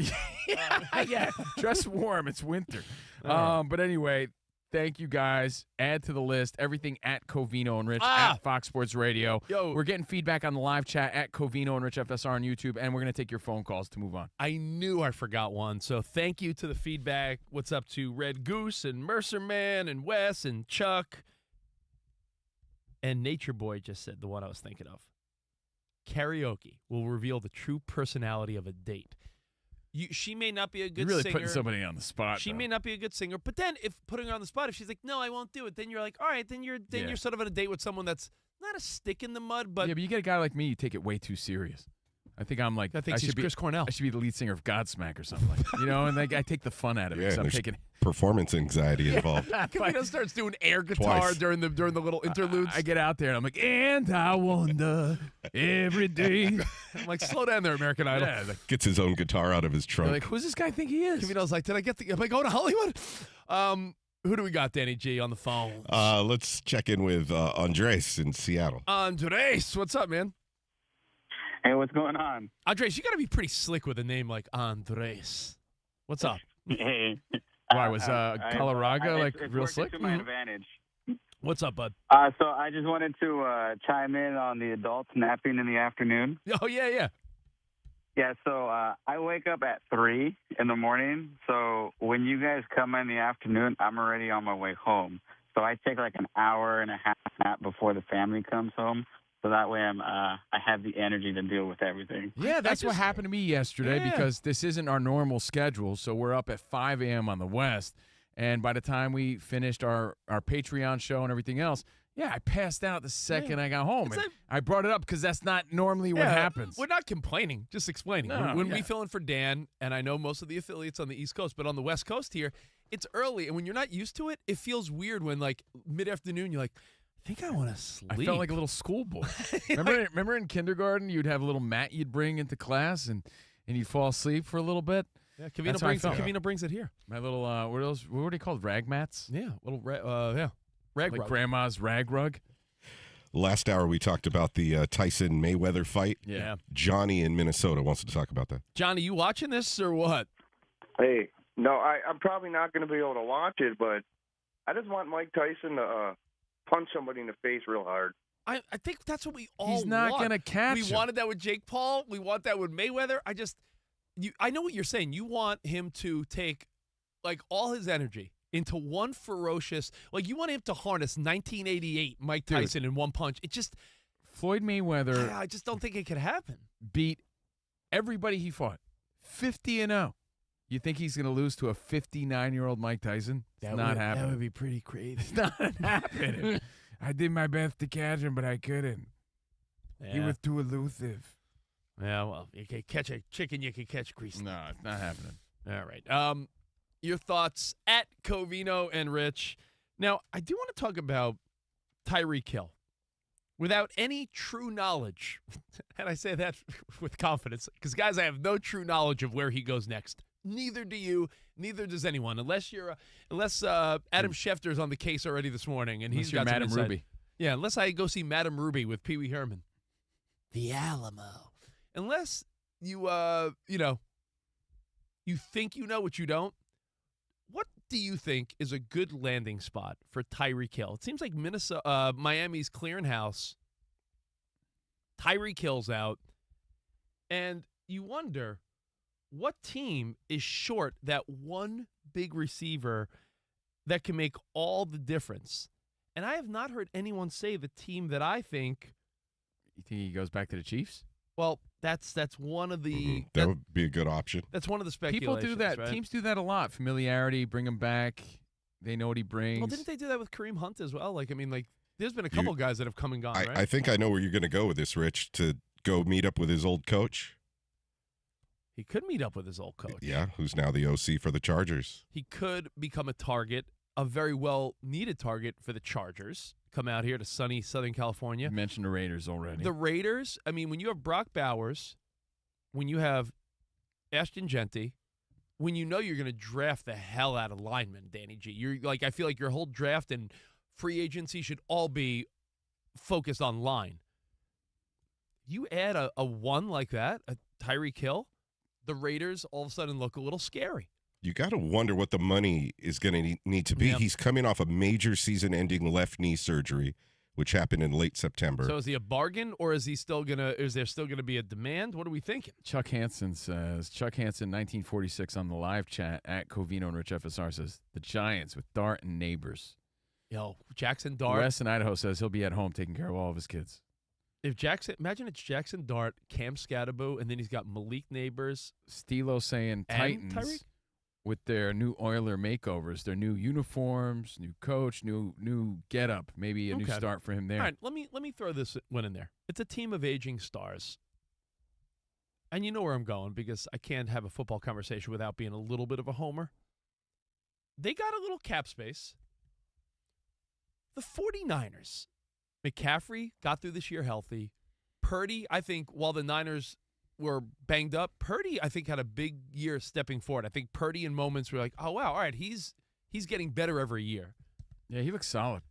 yeah, dress warm. It's winter. But anyway, thank you guys. Add to the list everything at Covino and Rich at Fox Sports Radio. Yo. We're getting feedback on the live chat at Covino and Rich FSR on YouTube, and we're going to take your phone calls to move on. I knew I forgot one, so thank you to the feedback. What's up to Red Goose and Mercer Man and Wes and Chuck? And Nature Boy just said the one I was thinking of. Karaoke will reveal the true personality of a date. She may not be a good You're really singer. putting somebody on the spot. She though. may not be a good singer, but then if putting her on the spot, if she's like, "No, I won't do it," then you're like, "All right, then you're sort of on a date with someone that's not a stick in the mud, but yeah, but you get a guy like me, you take it way too serious. I think I'm like I think she's Chris Cornell. I should be the lead singer of Godsmack or something like that. And like, I take the fun out of it. Yeah, So I'm there's taking performance anxiety involved. Covino starts doing air guitar Twice. during the little interludes. I get out there and I'm like, and I wonder every day. I'm like, slow down there, American Idol. Yeah, like, Gets his own guitar out of his trunk. they're like, who's this guy think he is? Covino's like, am I going to Hollywood? Who do we got, Danny G, on the phone? Let's check in with Andres in Seattle. Andres, what's up, man? Hey, what's going on? Andres, you got to be pretty slick with a name like Andres. What's up? Hey. Why, was Colorado like it's real working slick? to my advantage. What's up, bud? So I just wanted to chime in on the adults napping in the afternoon. Oh, yeah. Yeah, so I wake up at 3 in the morning. So when you guys come in the afternoon, I'm already on my way home. So I take like an hour and a half nap before the family comes home. So that way I have the energy to deal with everything. Yeah, that's what happened to me yesterday Yeah. because this isn't our normal schedule. So we're up at 5 a.m. on the West. And by the time we finished our Patreon show and everything else, I passed out the second I got home. And I brought it up because that's not normally what happens. We're not complaining, just explaining. No, when we fill in for Dan, and I know most of the affiliates on the East Coast, but on the West Coast here, it's early. And when you're not used to it, it feels weird when, like, mid-afternoon, you're like, I think I want to sleep. I felt like a little schoolboy. Remember in kindergarten, you'd have a little mat you'd bring into class, and you'd fall asleep for a little bit? Yeah, That's how I felt. Covino brings it here. My little, what are they called, rag mats? Yeah, rag Like rug. grandma's rag rug? Last hour, we talked about the Tyson Mayweather fight. Yeah. Johnny in Minnesota wants to talk about that. Johnny, you watching this or what? Hey, no, I'm probably not going to be able to watch it, but I just want Mike Tyson to punch somebody in the face real hard. I think that's what we all He's not want. going to catch We him. wanted that with Jake Paul. We want that with Mayweather. I know what you're saying. You want him to take, like, all his energy into one ferocious, like, you want him to harness 1988 Mike Tyson in one punch. It just, Floyd Mayweather I just don't think it could happen. beat everybody he fought. 50-0. You think he's going to lose to a 59-year-old Mike Tyson? It's not happening. That would be pretty crazy. It's not happening. I did my best to catch him, but I couldn't. He Yeah. was too elusive. Yeah, well, you can catch a chicken, you can catch grease. No, it's not happening. All right. Your thoughts at Covino and Rich. Now, I do want to talk about Tyreek Hill. Without any true knowledge, and I say that with confidence, because, guys, I have no true knowledge of where he goes next. Neither do you. Neither does anyone, unless Adam Schefter's on the case already this morning, and he's got some Madam insight. Ruby. Yeah, unless I go see Madam Ruby with Pee Wee Herman. The Alamo. Unless you you think you know what you don't. What do you think is a good landing spot for Tyreek Hill? It seems like Miami's clearing house. Tyreek Hill's out. And you wonder, what team is short that one big receiver that can make all the difference? And I have not heard anyone say the team that I think. You think he goes back to the Chiefs? Well, that's one of the. That would be a good option. That's one of the speculations. People do that. Right? Teams do that a lot. Familiarity, bring him back. They know what he brings. Well, didn't they do that with Kareem Hunt as well? There's been a couple guys that have come and gone, right? I think I know where you're going to go with this, Rich, to go meet up with his old coach. He could meet up with his old coach. Yeah, who's now the OC for the Chargers. He could become a target, a very well-needed target for the Chargers. Come out here to sunny Southern California. You mentioned the Raiders already. The Raiders, when you have Brock Bowers, when you have Ashton Genty, when you know you're going to draft the hell out of linemen, Danny G. I feel like your whole draft and free agency should all be focused on line. You add a one like that, a Tyreek Hill, the Raiders all of a sudden look a little scary. You got to wonder what the money is going to need to be. Yep. He's coming off a major season-ending left knee surgery, which happened in late September. So is he a bargain, or is there still gonna be a demand? What are we thinking? Chuck Hansen says, Chuck Hansen, 1946 on the live chat at Covino and Rich FSR says, the Giants with Dart and Neighbors. Yo, Jackson Dart. Wes in Idaho says he'll be at home taking care of all of his kids. Imagine it's Jackson Dart, Cam Scadaboo, and then he's got Malik Neighbors. Stilo saying And Titans Tyreek? with their new Oiler makeovers, their new uniforms, new coach, new getup, maybe a new Okay. start for him there. All right, let me throw this one in there. It's a team of aging stars. And you know where I'm going because I can't have a football conversation without being a little bit of a homer. They got a little cap space. The 49ers. McCaffrey got through this year healthy. Purdy, I think, while the Niners were banged up, Purdy, I think, had a big year stepping forward. I think Purdy in moments were like, oh, wow, all right, he's getting better every year. Yeah, he looks solid.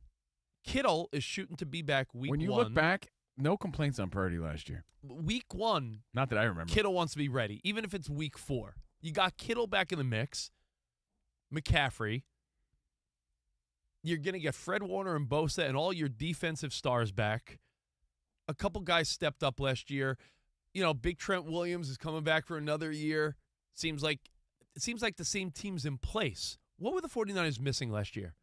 Kittle is shooting to be back week 1. When you look back, no complaints on Purdy last year. Week 1. Not that I remember. Kittle wants to be ready, even if it's week 4. You got Kittle back in the mix. McCaffrey. You're going to get Fred Warner and Bosa and all your defensive stars back. A couple guys stepped up last year. You know, Big Trent Williams is coming back for another year. It seems like the same team's in place. What were the 49ers missing last year?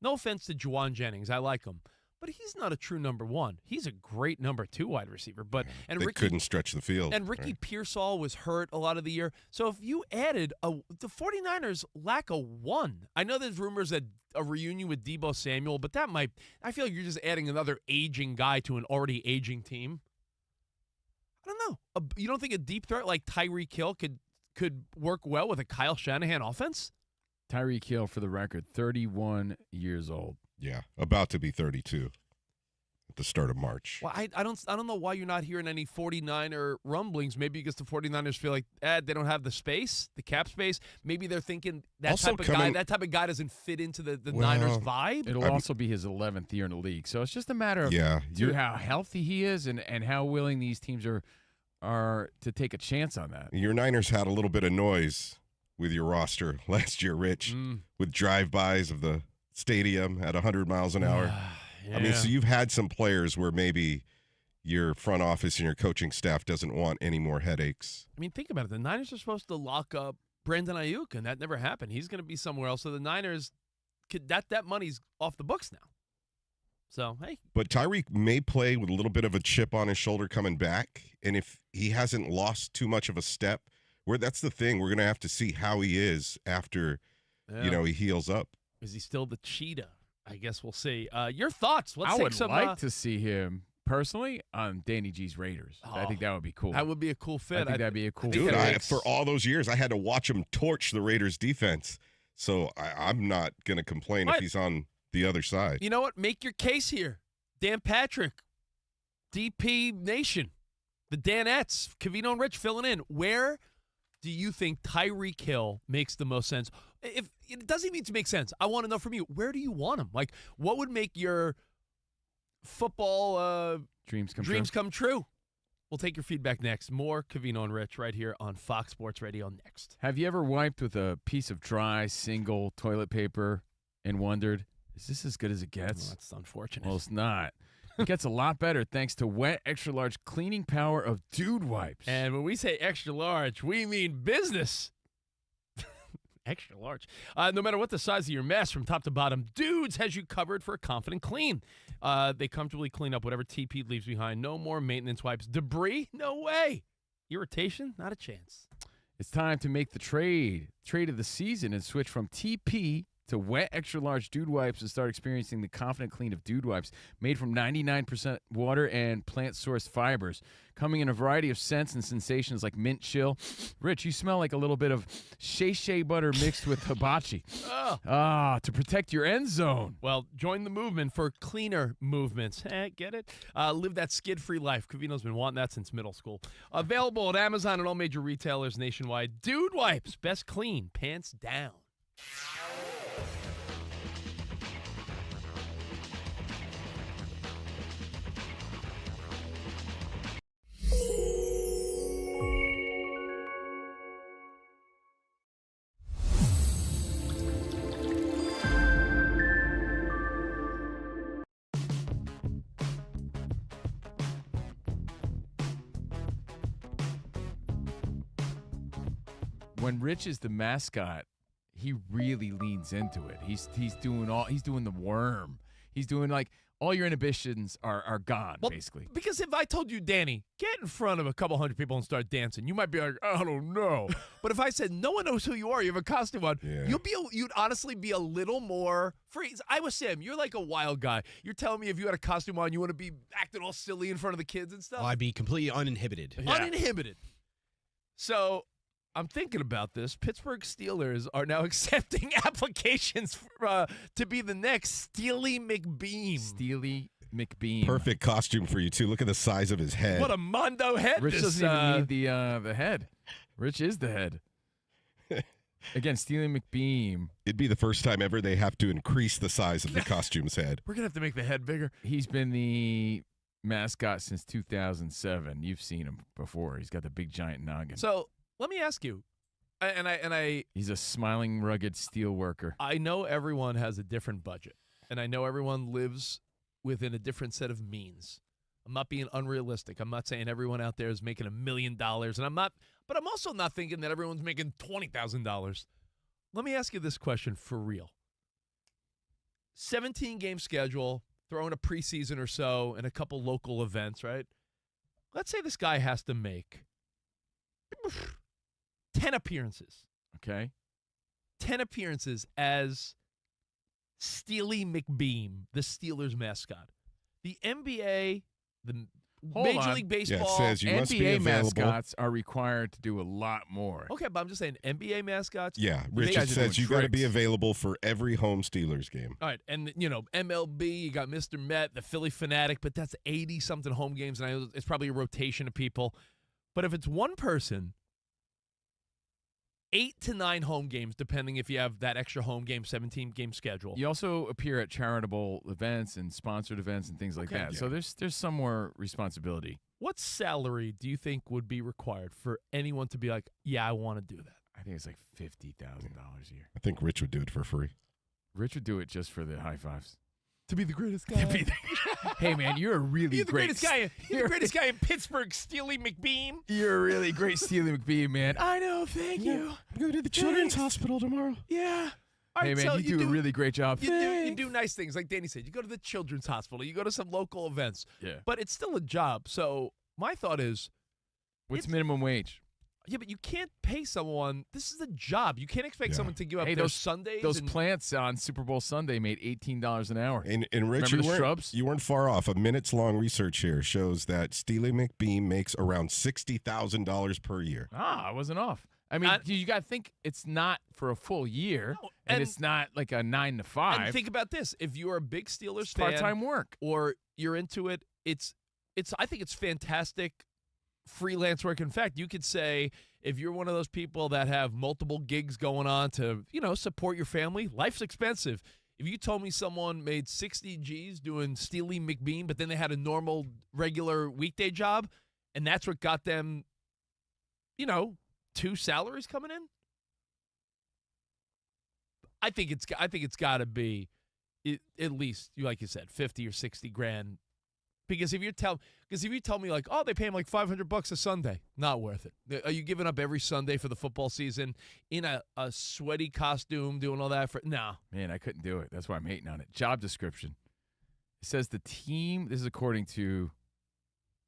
No offense to Juwan Jennings. I like him. But he's not a true number 1. He's a great number 2 wide receiver. But they couldn't stretch the field. And Ricky right? Pearsall was hurt a lot of the year. So if you added the 49ers lack a 1. I know there's rumors that a reunion with Deebo Samuel, but I feel like you're just adding another aging guy to an already aging team. I don't know. You don't think a deep threat like Tyreek Hill could work well with a Kyle Shanahan offense? Tyreek Hill, for the record, 31 years old. Yeah, about to be 32 at the start of March. Well, I don't know why you're not hearing any 49er rumblings. Maybe because the 49ers feel like they don't have the space, the cap space. Maybe they're thinking that type of guy doesn't fit into the Niners vibe. It'll also be his 11th year in the league. So it's just a matter of how healthy he is and how willing these teams are to take a chance on that. Your Niners had a little bit of noise with your roster last year, Rich, with drive-bys of the stadium at 100 miles an hour. Yeah. I mean, so you've had some players where maybe your front office and your coaching staff doesn't want any more headaches. I mean, think about it. The Niners are supposed to lock up Brandon Ayuk, and that never happened. He's going to be somewhere else. So the Niners, that money's off the books now. So, hey. But Tyreek may play with a little bit of a chip on his shoulder coming back, and if he hasn't lost too much of a step, that's the thing. We're going to have to see how he is after, he heals up. Is he still the cheetah? I guess we'll see. Your thoughts? I would like to see him personally on Danny G's Raiders. I think that would be cool. That would be a cool fit. I think that'd be a cool Dude, fit. For all those years, I had to watch him torch the Raiders defense. So I'm not going to complain if he's on the other side. You know what? Make your case here. Dan Patrick, DP Nation, the Danettes, Covino and Rich filling in. Where do you think Tyreek Hill makes the most sense? If it doesn't even need to make sense, I want to know from you, where do you want him? Like, what would make your football dreams come true? We'll take your feedback next. More Covino and Rich right here on Fox Sports Radio next. Have you ever wiped with a piece of dry, single toilet paper and wondered, is this as good as it gets? Oh, that's unfortunate. Well, it's not. It gets a lot better thanks to Wet Extra Large cleaning power of Dude Wipes. And when we say extra large, we mean business. Extra large. No matter what the size of your mess from top to bottom, Dudes has you covered for a confident clean. They comfortably clean up whatever TP leaves behind. No more maintenance wipes. Debris? No way. Irritation? Not a chance. It's time to make the trade of the season and switch from TP to Wet Extra Large Dude Wipes and start experiencing the confident clean of Dude Wipes, made from 99% water and plant-sourced fibers, coming in a variety of scents and sensations like mint chill. Rich, you smell like a little bit of shea butter mixed with hibachi. To protect your end zone. Well, join the movement for cleaner movements. Get it? Live that skid-free life. Covino's been wanting that since middle school. Available at Amazon and all major retailers nationwide. Dude Wipes, best clean, pants down. when Rich is the mascot, he really leans into it. He's doing the worm. He's doing like all your inhibitions are gone, basically. Because if I told you, Danny, get in front of a couple hundred people and start dancing, you might be like, I don't know. But if I said no one knows who you are, you have a costume on, you'd honestly be a little more free. I was Sam. You're like a wild guy. You're telling me if you had a costume on, you want to be acting all silly in front of the kids and stuff? Oh, I'd be completely uninhibited. Yeah. Uninhibited. So I'm thinking about this. Pittsburgh Steelers are now accepting applications to be the next Steely McBeam. Steely McBeam. Perfect costume for you, too. Look at the size of his head. What a mondo head. Rich doesn't even need the head. Rich is the head. Again, Steely McBeam. It'd be the first time ever they have to increase the size of the costume's head. We're going to have to make the head bigger. He's been the mascot since 2007. You've seen him before. He's got the big giant noggin. So let me ask you, and I he's a smiling, rugged steel worker. I know everyone has a different budget, and I know everyone lives within a different set of means. I'm not being unrealistic. I'm not saying everyone out there is making $1 million, and but I'm also not thinking that everyone's making $20,000. Let me ask you this question for real. 17-game schedule, throw in a preseason or so, and a couple local events, right? Let's say this guy has to make 10 appearances. Okay. 10 appearances as Steely McBeam, the Steelers mascot. The NBA, the Major League Baseball. Yeah, it says you must be NBA available. mascots are required to do a lot more. Okay, but I'm just saying NBA mascots. Yeah, Richard says you got to be tricks. available for every home Steelers game. All right, and MLB, you got Mr. Met, the Philly Fanatic, but that's 80-something home games, and I know it's probably a rotation of people. But if it's one person, 8 to 9 home games, depending if you have that extra home game, 17-game schedule. You also appear at charitable events and sponsored events and things like that. Yeah. So there's some more responsibility. What salary do you think would be required for anyone to be like, yeah, I want to do that? I think it's like $50,000 a year. I think Rich would do it for free. Rich would do it just for the high fives. To be the greatest guy. Hey, man, you're a really You're the great greatest guy. You're the greatest guy in Pittsburgh, Steely McBeam. You're a really great Steely McBeam, man. I know, thank you. I'm going to the Children's Hospital tomorrow. Yeah. All Hey, right, man, so you do a really great job. You do nice things. Like Danny said, you go to the Children's Hospital. You go to some local events. Yeah. But it's still a job. So my thought is, What's minimum wage? yeah, but you can't pay someone. This is a job. You can't expect someone to give up Hey, their those Sundays. Those and, plants on Super Bowl Sunday made $18 an hour. And Rich, Remember the shrubs? you weren't far off. A minutes-long research here shows that Steely McBeam makes around $60,000 per year. I wasn't off. I mean, you got to think it's not for a full year, and it's not like a 9 to 5. And think about this: if you're a big Steelers fan, part-time work, or you're into it, it's. I think it's fantastic freelance work. In fact, you could say if you're one of those people that have multiple gigs going on to, support your family, life's expensive. If you told me someone made 60 G's doing Steely McBeam, but then they had a normal, regular weekday job, and that's what got them, 2 salaries coming in, I think it's got to be at least, like you said, 50 or 60 grand. Because if you tell me like, oh, they pay him like $500 a Sunday, not worth it. Are you giving up every Sunday for the football season in a sweaty costume, doing all that for? No, man, I couldn't do it. That's why I'm hating on it. Job description. It says the team. This is according to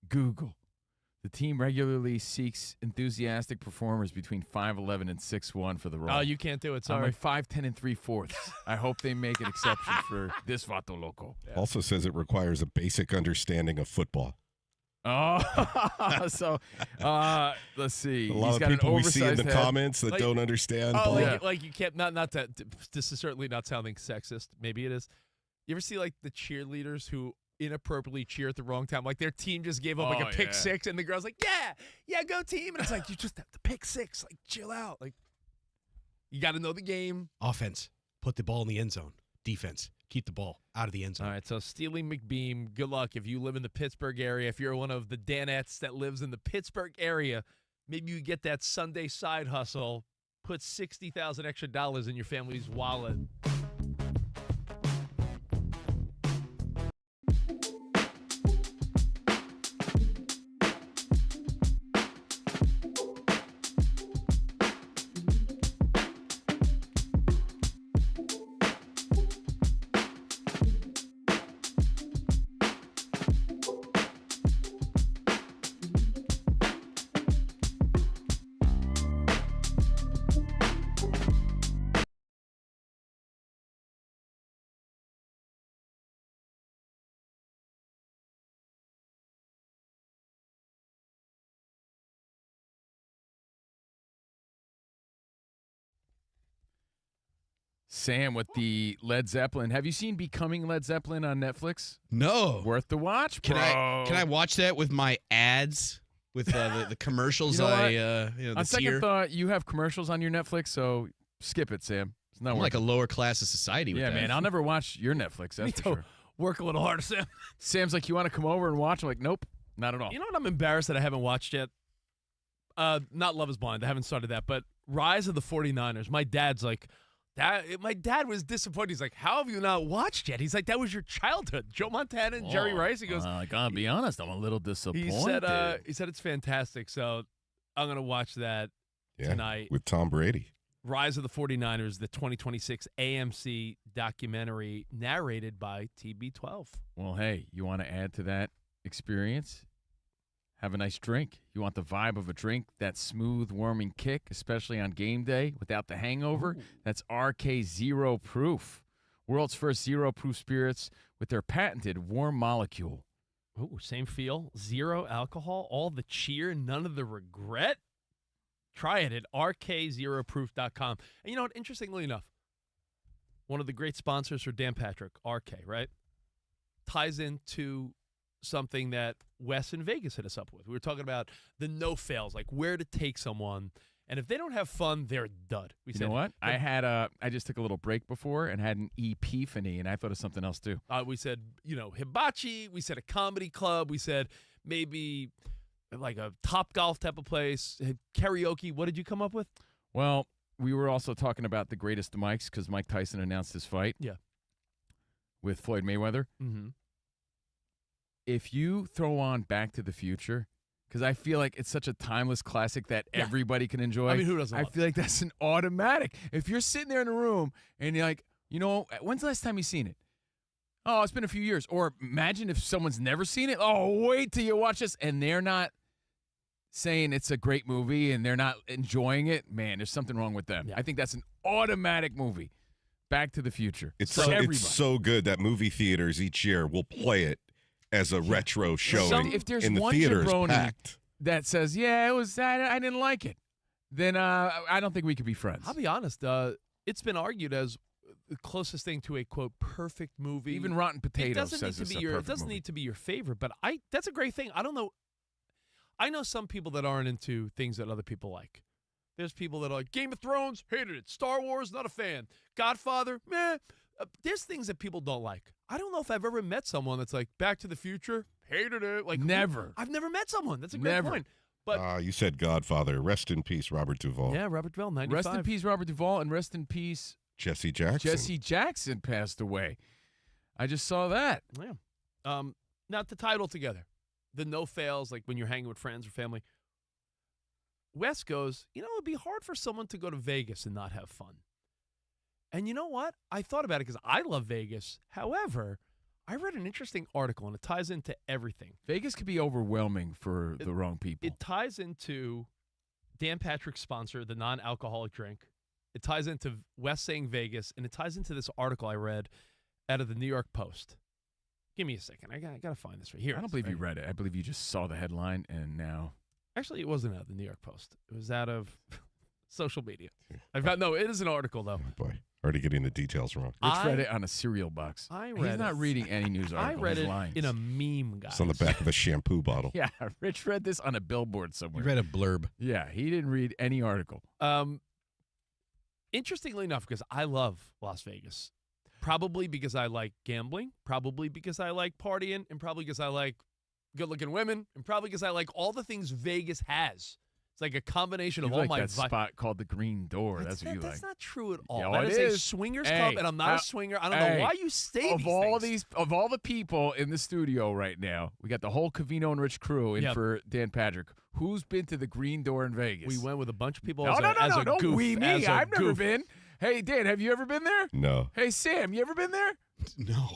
Google. The team regularly seeks enthusiastic performers between 5'11" and 6'1" for the role. Oh, you can't do it. Sorry. I'm 5'10" and 3/4. I hope they make an exception for this Vato Loco. Yeah. Also says it requires a basic understanding of football. Oh, so let's see. A lot of people we see in the comments that don't understand. Oh, like you can't. Not that. This is certainly not sounding sexist. Maybe it is. You ever see like the cheerleaders who inappropriately cheer at the wrong time? Like their team just gave up like a pick six, and the girl's like, yeah, go team. And it's like, you just have to pick six. Like, chill out. Like, you got to know the game. Offense, put the ball in the end zone. Defense, keep the ball out of the end zone. All right, so Steely McBeam, good luck. If you live in the Pittsburgh area, if you're one of the Danettes that lives in the Pittsburgh area, maybe you get that Sunday side hustle, put $60,000 extra in your family's wallet. Sam with the Led Zeppelin. Have you seen Becoming Led Zeppelin on Netflix? No. Worth the watch, bro. Can I watch that with my ads? With the commercials, You know the on second tier? thought, you have commercials on your Netflix, so skip it, Sam. It's not I'm worth like a lower class of society with Yeah, that. man. I'll never watch your Netflix. That's for sure. Work a little harder, Sam. Sam's like, you want to come over and watch? I'm like, nope, not at all. You know what I'm embarrassed that I haven't watched yet? Not Love is Blind. I haven't started that. But Rise of the 49ers. My dad's like, my dad was disappointed. He's like, how have you not watched yet? He's like, that was your childhood. Joe Montana and Jerry Rice. He goes, I gotta be honest, I'm a little disappointed. He said it's fantastic. So I'm going to watch that tonight. With Tom Brady. Rise of the 49ers, the 2026 AMC documentary narrated by TB12. Well, hey, you want to add to that experience? Have a nice drink. You want the vibe of a drink, that smooth, warming kick, especially on game day without the hangover? Ooh. That's RK Zero Proof. World's first zero-proof spirits with their patented warm molecule. Ooh, same feel. Zero alcohol, all the cheer, none of the regret. Try it at rkzeroproof.com. And you know what? Interestingly enough, one of the great sponsors for Dan Patrick, RK, right, ties into something that Wes in Vegas hit us up with. We were talking about the no-fails, like where to take someone. And if they don't have fun, they're a dud. You know what? I just took a little break before and had an epiphany, and I thought of something else too. We said, hibachi. We said a comedy club. We said maybe like a Top Golf type of place. Karaoke. What did you come up with? Well, we were also talking about the greatest of Mikes because Mike Tyson announced his fight. Yeah. With Floyd Mayweather. Mm-hmm. If you throw on Back to the Future, because I feel like it's such a timeless classic that everybody can enjoy. I mean, who doesn't? I feel like that's an automatic. If you're sitting there in a room and you're like, when's the last time you seen it? Oh, it's been a few years. Or imagine if someone's never seen it. Oh, wait till you watch this, and they're not saying it's a great movie and they're not enjoying it. Man, there's something wrong with them. Yeah. I think that's an automatic movie. Back to the Future. It's so good that movie theaters each year will play it as a retro showing. If there's in the one theaters jabroni packed. that says, "Yeah, it was I didn't like it," then I don't think we could be friends. I'll be honest. It's been argued as the closest thing to a quote perfect movie. Even Rotten Potatoes says it's a perfect It doesn't movie. need to be your favorite, but that's a great thing. I don't know. I know some people that aren't into things that other people like. There's people that are like Game of Thrones, hated it. Star Wars, not a fan. Godfather, meh. There's things that people don't like. I don't know if I've ever met someone that's like Back to the Future, hated it. Like never. I've never met someone. That's a great point. But you said Godfather. Rest in peace, Robert Duvall. Yeah, Robert Duvall, 95. Rest in peace, Robert Duvall, and rest in peace, Jesse Jackson. Jesse Jackson passed away. I just saw that. Yeah. Now to tie it all together, the no fails, like when you're hanging with friends or family. Wes goes, it'd be hard for someone to go to Vegas and not have fun. And you know what? I thought about it because I love Vegas. However, I read an interesting article, and it ties into everything. Vegas could be overwhelming for the wrong people. It ties into Dan Patrick's sponsor, the non-alcoholic drink. It ties into Wes saying Vegas, and it ties into this article I read out of the New York Post. Give me a second. I got to find this right here. I don't believe you read it. I believe you just saw the headline, and now... Actually, it wasn't out of the New York Post. It was out of social media. No, it is an article, though. Oh, boy. Already getting the details wrong. Rich read it on a cereal box. He's not reading any news article. I read He's it lying. in a meme, guys. It's on the back of a shampoo bottle. Yeah, Rich read this on a billboard somewhere. You read a blurb. Yeah, he didn't read any article. Interestingly enough, because I love Las Vegas. Probably because I like gambling. Probably because I like partying. And probably because I like good-looking women. And probably because I like all the things Vegas has. It's like a combination of You all like my that spot called the Green Door. That's what you like. That's not true at all. Yeah, That it is a is. swingers Hey, club, and I'm not a swinger. I don't know why you say Of all the people in the studio right now, we got the whole Covino and Rich crew in for Dan Patrick. Who's been to the Green Door in Vegas? We went with a bunch of people. No, don't goof, we me. I've never been. Hey, Dan, have you ever been there? No. Hey, Sam, you ever been there? No.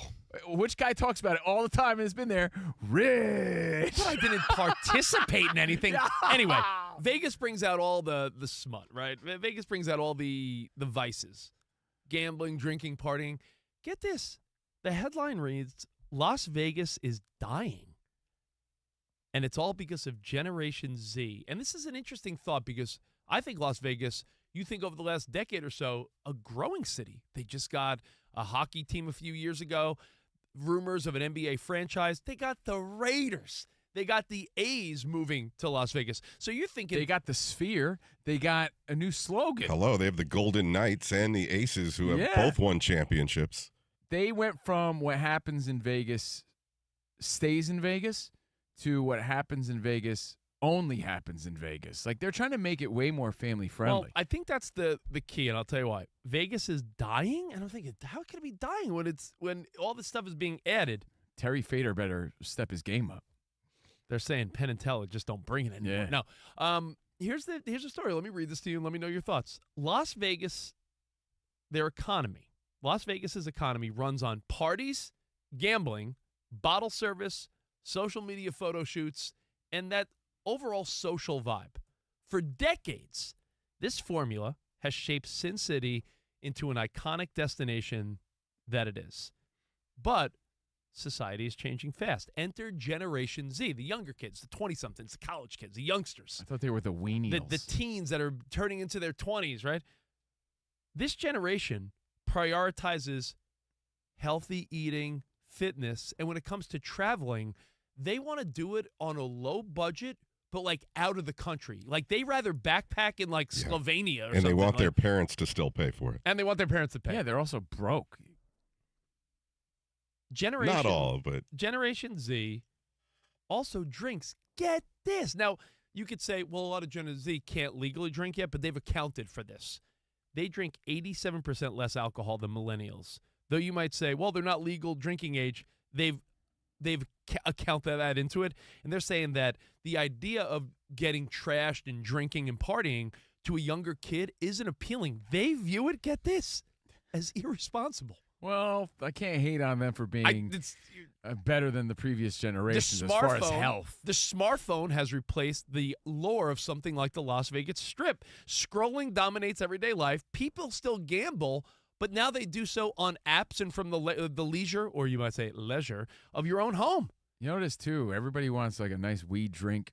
Which guy talks about it all the time and has been there? Rich. But I didn't participate in anything. Anyway, Vegas brings out all the smut, right? Vegas brings out all the vices. Gambling, drinking, partying. Get this. The headline reads, Las Vegas is dying. And it's all because of Generation Z. And this is an interesting thought because I think Las Vegas you think over the last decade or so, a growing city. They just got a hockey team a few years ago, rumors of an NBA franchise. They got the Raiders. They got the A's moving to Las Vegas. So you're thinking. They got the Sphere. They got a new slogan. Hello, they have the Golden Knights and the Aces who have both won championships. They went from what happens in Vegas stays in Vegas to what happens in Vegas only happens in Vegas. Like, they're trying to make it way more family friendly. Well, I think that's the key, and I'll tell you why. Vegas is dying, and I'm thinking, how can it be dying when all this stuff is being added? Terry Fader better step his game up. They're saying Penn and Teller just don't bring it anymore. Yeah. Now, here's the story. Let me read this to you and let me know your thoughts. Las Vegas, their economy. Las Vegas's economy runs on parties, gambling, bottle service, social media photo shoots, and that overall social vibe. For decades, this formula has shaped Sin City into an iconic destination that it is. But society is changing fast. Enter Generation Z, the younger kids, the 20-somethings, the college kids, the youngsters. I thought they were the weenials. The teens that are turning into their 20s, right? This generation prioritizes healthy eating, fitness, and when it comes to traveling, they want to do it on a low budget, but like out of the country. Like they rather backpack in like Slovenia or something. And they want their parents to still pay for it. And they want their parents to pay. Yeah, they're also broke. Not all, but Generation Z also drinks. Get this. Now, you could say, well, a lot of Gen Z can't legally drink yet, but they've accounted for this. They drink 87% less alcohol than millennials. Though you might say, well, they're not legal drinking age. They've accounted that into it. And they're saying that the idea of getting trashed and drinking and partying to a younger kid isn't appealing. They view it, get this, as irresponsible. Well, I can't hate on them for being better than the previous generations as far as health. The smartphone has replaced the lure of something like the Las Vegas Strip. Scrolling dominates everyday life. People still gamble, but now they do so on apps and from the leisure, or you might say leisure, of your own home. You notice, too, everybody wants like a nice weed drink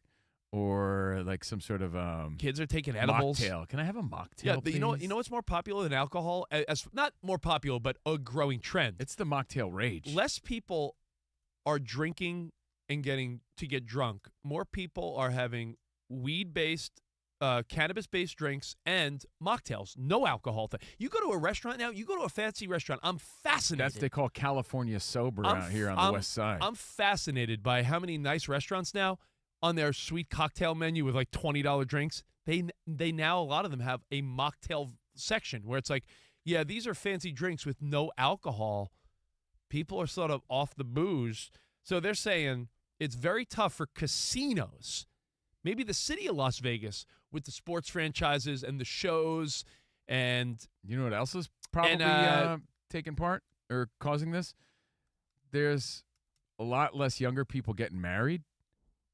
or like some sort of kids are taking edibles. Mocktail. Can I have a mocktail? Yeah, please? you know what's more popular than alcohol? As not more popular, but a growing trend. It's the mocktail rage. Less people are drinking and getting to get drunk. More people are having weed-based, cannabis-based drinks and mocktails. No alcohol. You go to a restaurant now. You go to a fancy restaurant. I'm fascinated. That's what they call California sober out here on the west side. I'm fascinated by how many nice restaurants now on their sweet cocktail menu with like $20 drinks, they now, a lot of them have a mocktail section where it's like, yeah, these are fancy drinks with no alcohol. People are sort of off the booze. So they're saying it's very tough for casinos, maybe the city of Las Vegas with the sports franchises and the shows. And you know what else is probably taking part or causing this? There's a lot less younger people getting married.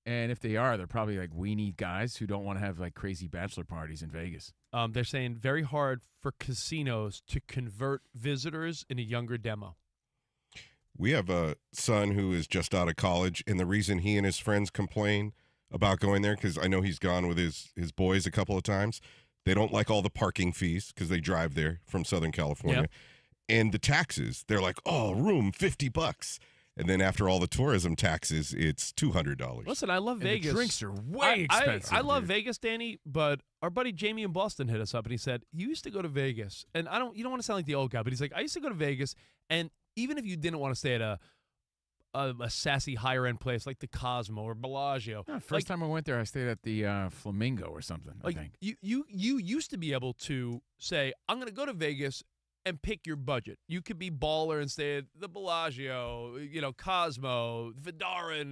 And if they are, they're probably like weenie guys who don't want to have like crazy bachelor parties in Vegas. They're saying very hard for casinos to convert visitors in a younger demo. We have a son who is just out of college, and the reason he and his friends complain about going there, because I know he's gone with his boys a couple of times, they don't like all the parking fees because they drive there from Southern California. Yep. And the taxes, they're like, oh, room, $50. And then after all the tourism taxes, it's $200. Listen, I love Vegas. The drinks are way expensive. I love Vegas, Danny, but our buddy Jamie in Boston hit us up and he said, you used to go to Vegas. And you don't want to sound like the old guy, but he's like, I used to go to Vegas, and even if you didn't want to stay at a sassy higher end place like the Cosmo or Bellagio. Yeah, first time I went there, I stayed at the Flamingo or something, I think. You used to be able to say, I'm going to go to Vegas and pick your budget. You could be baller and stay at the Bellagio, Cosmo, Vidarin,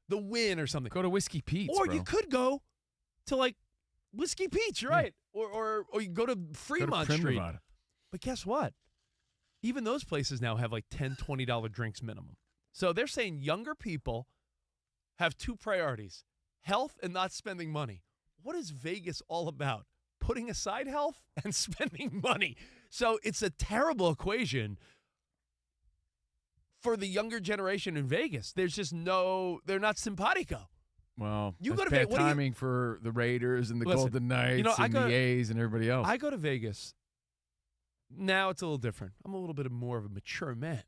the Wynn or something. Go to Whiskey Pete's, Or bro. you could go to like Whiskey Pete's, you're right. Or you go to Fremont Prim Street. Nevada. But guess what? Even those places now have like $10, $20 drinks minimum. So they're saying younger people have two priorities, health and not spending money. What is Vegas all about? Putting aside health and spending money. So it's a terrible equation for the younger generation in Vegas. There's just they're not simpatico. Well, You that's go to bad Vegas. timing for the Raiders and the Listen, Golden Knights I and go- the A's and everybody else. I go to Vegas. Now it's a little different. I'm a little bit more of a mature man.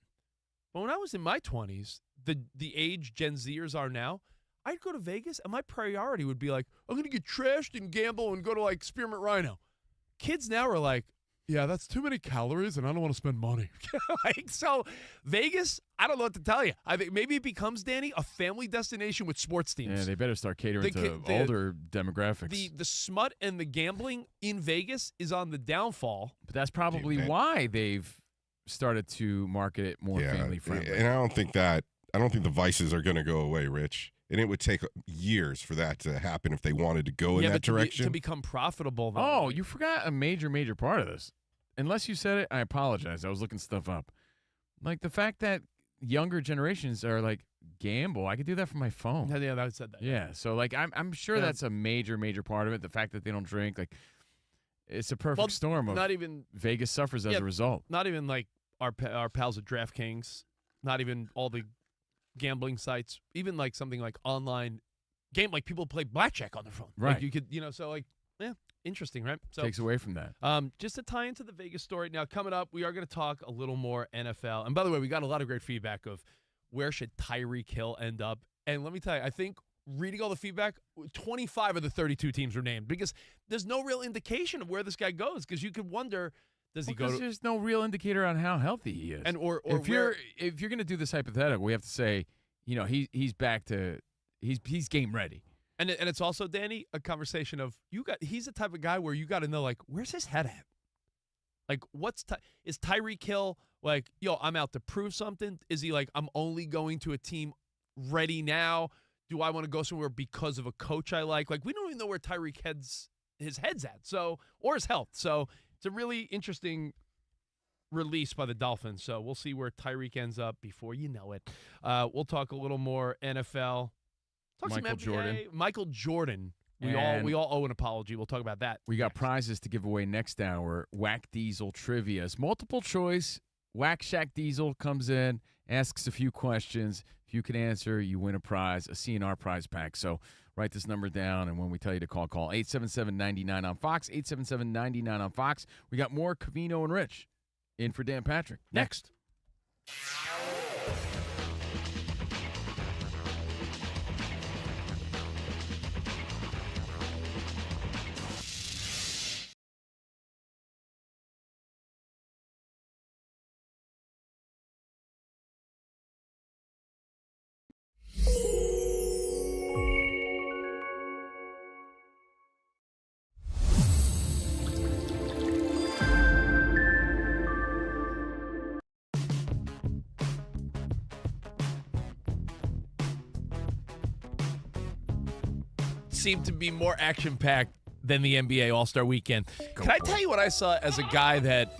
But when I was in my 20s, the age Gen Zers are now, I'd go to Vegas and my priority would be like, I'm going to get trashed and gamble and go to like Spearmint Rhino. Kids now are like, yeah, that's too many calories and I don't want to spend money. So Vegas, I don't know what to tell you. I think maybe it becomes, Danny, a family destination with sports teams. Yeah, they better start catering to older demographics. The smut and the gambling in Vegas is on the downfall. But that's probably why they've started to market it more family friendly. And I don't think the vices are going to go away, Rich. And it would take years for that to happen if they wanted to go in that direction. To become profitable, though. Oh, you forgot a major part of this. Unless you said it, I apologize. I was looking stuff up. Like the fact that younger generations are like, gamble. I could do that from my phone. Yeah, I said that. Yeah, so like I'm sure that's a major part of it. The fact that they don't drink, like it's a perfect storm of not even Vegas suffers as a result. Not even like our pals at DraftKings, not even all the gambling sites, even like something like online game, like people play blackjack on their phone. Right. Like you could, so like, yeah, interesting, right? So takes away from that. Just to tie into the Vegas story. Now, coming up, we are going to talk a little more NFL. And by the way, we got a lot of great feedback of where should Tyreek Hill end up. And let me tell you, I think reading all the feedback, 25 of the 32 teams were named because there's no real indication of where this guy goes. Because you could wonder, does he go? There's no real indicator on how healthy he is. And or if you're going to do this hypothetical, we have to say, he's back to he's game ready. And it's also, Danny, a conversation of he's the type of guy where you got to know, like, where's his head at? Like, is Tyreek Hill like, yo, I'm out to prove something? Is he like, I'm only going to a team ready now? Do I want to go somewhere because of a coach I like? Like, we don't even know where Tyreek his head's at, or his health. So it's a really interesting release by the Dolphins. So we'll see where Tyreek ends up before you know it. We'll talk a little more NFL. Talk some NBA. Michael Jordan. We all owe an apology. We'll talk about that. We got prizes to give away next hour. Whack Diesel trivia. It's multiple choice. Whack Shack Diesel comes in, asks a few questions. If you can answer, you win a prize, a CNR prize pack. So write this number down, and when we tell you to call 877-99 on Fox, 877-99 on Fox. We got more Covino and Rich in for Dan Patrick. Next. Seemed to be more action-packed than the NBA All-Star Weekend. Can I tell you what I saw as a guy that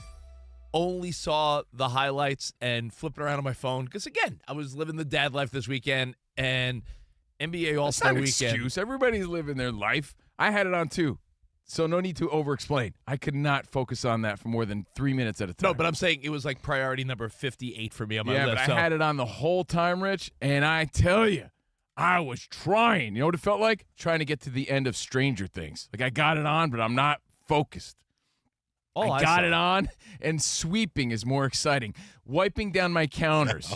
only saw the highlights and flipping around on my phone? Because, again, I was living the dad life this weekend, and NBA All-Star Weekend. That's not an excuse. Everybody's living their life. I had it on, too. So no need to over-explain. I could not focus on that for more than 3 minutes at a time. No, but I'm saying it was like priority number 58 for me on my list. Yeah, but I had it on the whole time, Rich, and I tell you, I was trying. You know what it felt like? Trying to get to the end of Stranger Things. Like I got it on, but I'm not focused. I got it on, and sweeping is more exciting. Wiping down my counters,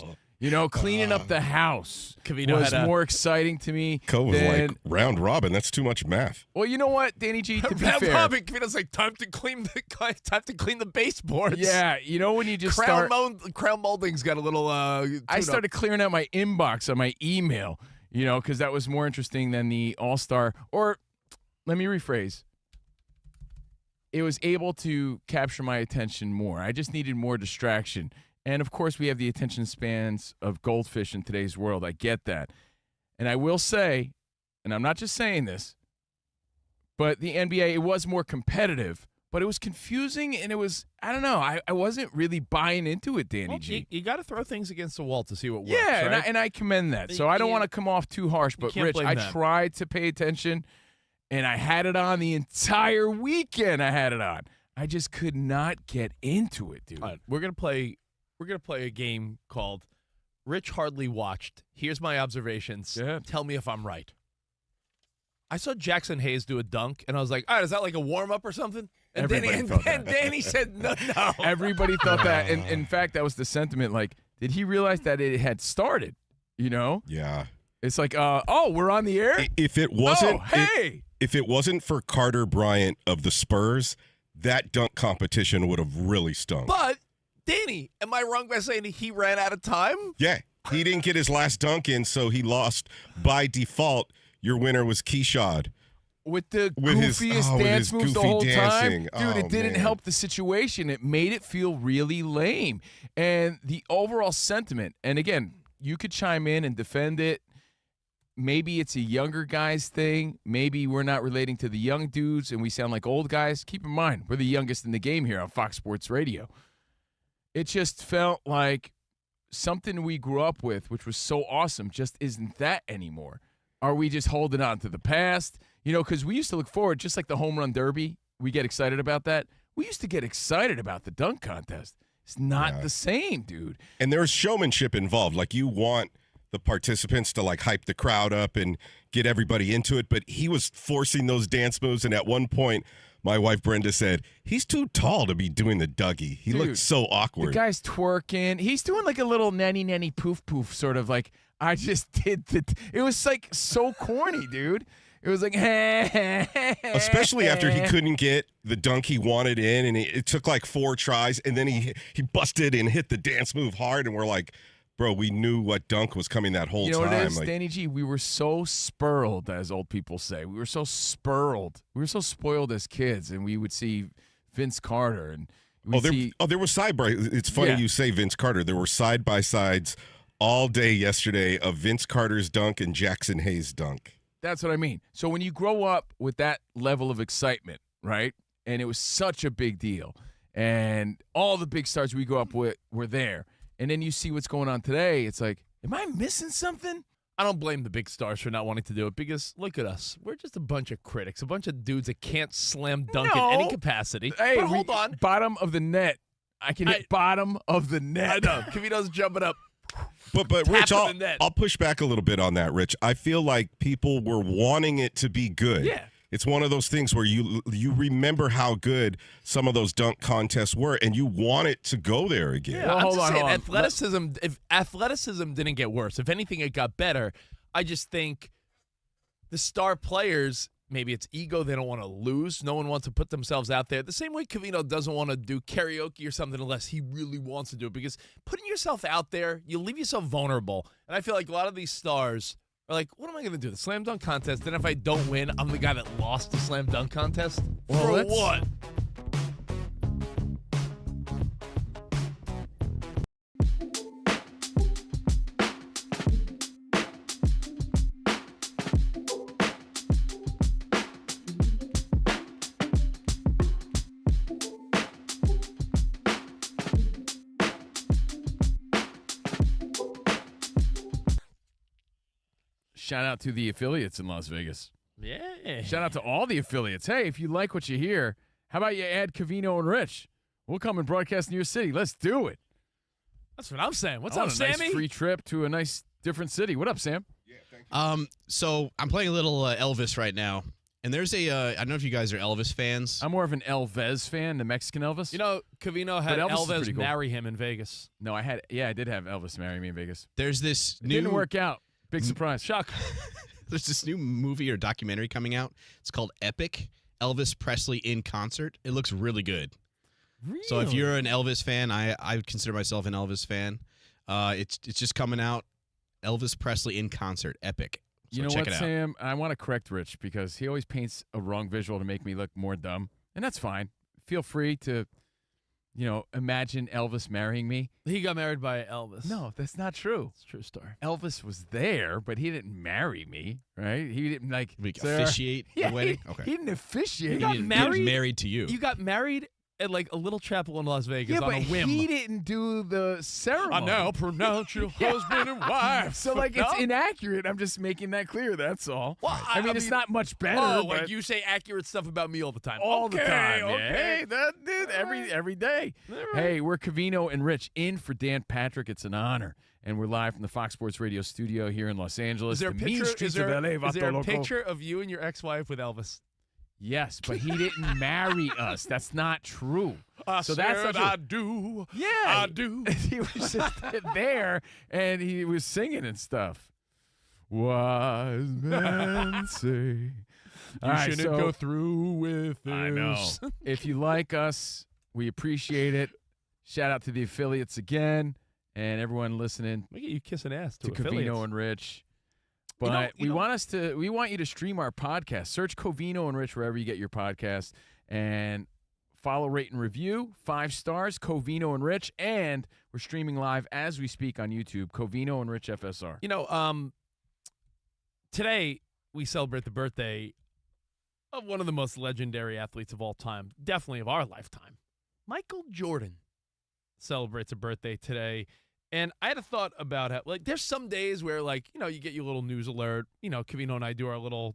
cleaning up the house Covino was more exciting to me. Was than, like round robin. That's too much math. Well, you know what, Danny G, to be round fair. robin, Covino's like, time to clean the baseboards. Yeah, when you just Crown Molding's got a little I started clearing out my inbox on my email. Because that was more interesting than the All-Star. Or, let me rephrase. It was able to capture my attention more. I just needed more distraction. And, of course, we have the attention spans of goldfish in today's world. I get that. And I will say, and I'm not just saying this, but the NBA, it was more competitive. But it was confusing, and it was, I don't know, I wasn't really buying into it, Danny G. You got to throw things against the wall to see what works, yeah, right? and I commend that. So I don't want to come off too harsh, but Rich, I tried to pay attention, and I had it on the entire weekend. I had it on. I just could not get into it, dude. All right, we're gonna play a game called Rich Hardly Watched. Here's my observations. Tell me if I'm right. I saw Jackson Hayes do a dunk, and I was like, all right, is that like a warm-up or something? And Danny said, no. Everybody thought that. And in fact, that was the sentiment. Like, did he realize that it had started? You know? Yeah. It's like, we're on the air? If it wasn't, hey! If it wasn't for Carter Bryant of the Spurs, that dunk competition would have really stunk. But, Danny, am I wrong by saying he ran out of time? Yeah. He didn't get his last dunk in, so he lost by default. Your winner was Keyshawn. With the goofiest dance moves the whole dancing. time. Dude, it didn't help the situation. It made it feel really lame. And the overall sentiment, and again, you could chime in and defend it. Maybe it's a younger guys thing. Maybe we're not relating to the young dudes and we sound like old guys. Keep in mind, we're the youngest in the game here on Fox Sports Radio. It just felt like something we grew up with, which was so awesome, just isn't that anymore. Are we just holding on to the past? You know, because we used to look forward, just like the home run derby, we get excited about that. We used to get excited about the dunk contest. It's not the same, dude. And there's showmanship involved. Like, you want the participants to, like, hype the crowd up and get everybody into it. But he was forcing those dance moves. And at one point, my wife Brenda said, he's too tall to be doing the Dougie. He looked so awkward. The guy's twerking. He's doing like a little nanny poof poof sort of like, I just did it was like so corny, dude. It was like, especially after he couldn't get the dunk he wanted in, and it took like 4 tries, and then he busted and hit the dance move hard, and we're like, bro, we knew what dunk was coming that whole time. You know what it is, like, Danny G? We were so spurled, as old people say. We were so spurled. We were so spoiled as kids, and we would see Vince Carter, and there was side by. It's funny you say Vince Carter. There were side by sides all day yesterday of Vince Carter's dunk and Jackson Hayes' dunk. That's what I mean. So when you grow up with that level of excitement, right, and it was such a big deal, and all the big stars we grew up with were there, and then you see what's going on today, it's like, am I missing something? I don't blame the big stars for not wanting to do it because look at us. We're just a bunch of critics, a bunch of dudes that can't slam dunk in any capacity. Hey, but hold on. Bottom of the net. I can hit bottom of the net. I know. Covino's jumping up. But Rich, I'll push back a little bit on that, Rich. I feel like people were wanting it to be good. Yeah. It's one of those things where you remember how good some of those dunk contests were, and you want it to go there again. Yeah, I'm just saying, athleticism, if athleticism didn't get worse, if anything, it got better. I just think the star players, maybe it's ego, they don't want to lose. No one wants to put themselves out there. The same way Covino doesn't want to do karaoke or something unless he really wants to do it, because putting yourself out there, you leave yourself vulnerable. And I feel like a lot of these stars are like, what am I going to do? The slam dunk contest? Then if I don't win, I'm the guy that lost the slam dunk contest? For what? Shout out to the affiliates in Las Vegas. Yeah. Shout out to all the affiliates. Hey, if you like what you hear, how about you add Covino and Rich? We'll come and broadcast in your city. Let's do it. That's what I'm saying. What's I up, want a Sammy? nice free trip to a nice different city. What up, Sam? Yeah, thank you. So I'm playing a little Elvis right now, and there's I don't know if you guys are Elvis fans. I'm more of an Elvis fan, the Mexican Elvis. You know, Covino had Elvis is Elvis pretty cool. marry him in Vegas. No, I did have Elvis marry me in Vegas. There's this It didn't work out. Big surprise. Shock. There's this new movie or documentary coming out. It's called Epic, Elvis Presley in Concert. It looks really good. Really? So if you're an Elvis fan, I consider myself an Elvis fan. It's just coming out. Elvis Presley in Concert, Epic. So you know check what, it out. Sam? I want to correct Rich because he always paints a wrong visual to make me look more dumb, and that's fine. Feel free to, imagine Elvis marrying me. He got married by Elvis. No, that's not true. It's a true story. Elvis was there, but he didn't marry me, right? He didn't officiate the wedding? Okay. He didn't officiate. He got He was married. married to you. You got married at like a little chapel in Las Vegas on but a whim. he didn't do the ceremony. I now pronounce you husband and wife. So, it's inaccurate. I'm just making that clear. That's all. Well, I mean, it's not much better. Oh, but like you say accurate stuff about me all the time. all the time. Okay. That dude, every day. Hey, we're Covino and Rich in for Dan Patrick. It's an honor. And we're live from the Fox Sports Radio studio here in Los Angeles. Is there a the mean picture? streets Is there, of LA, is there Vato a Loco. picture of you and your ex-wife with Elvis? Yes, but he didn't marry us. That's not true. That's not true. I do. Yeah, I do. He was just there, and he was singing and stuff. Wise men say You shouldn't go through with this. I know. If you like us, we appreciate it. Shout out to the affiliates again and everyone listening. Look at you kissing ass to Covino affiliates. and Rich. But we want you to stream our podcast. Search Covino and Rich wherever you get your podcast and follow, rate, and review. 5 stars, Covino and Rich, and we're streaming live as we speak on YouTube. Covino and Rich FSR. Today we celebrate the birthday of one of the most legendary athletes of all time, definitely of our lifetime. Michael Jordan celebrates a birthday today. And I had a thought about it. Like, there's some days where, like, you get your little news alert. Covino and I do our little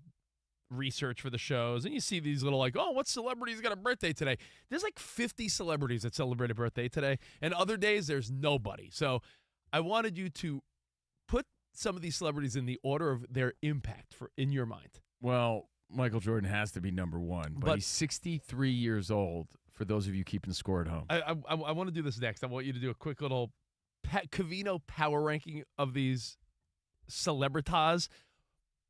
research for the shows, and you see these little, like, oh, what celebrity's got a birthday today? There's like 50 celebrities that celebrate a birthday today, and other days there's nobody. So I wanted you to put some of these celebrities in the order of their impact in your mind. Well, Michael Jordan has to be number one, but he's 63 years old, for those of you keeping score at home. I want to do this next. I want you to do a quick little Covino power ranking of these celebritas.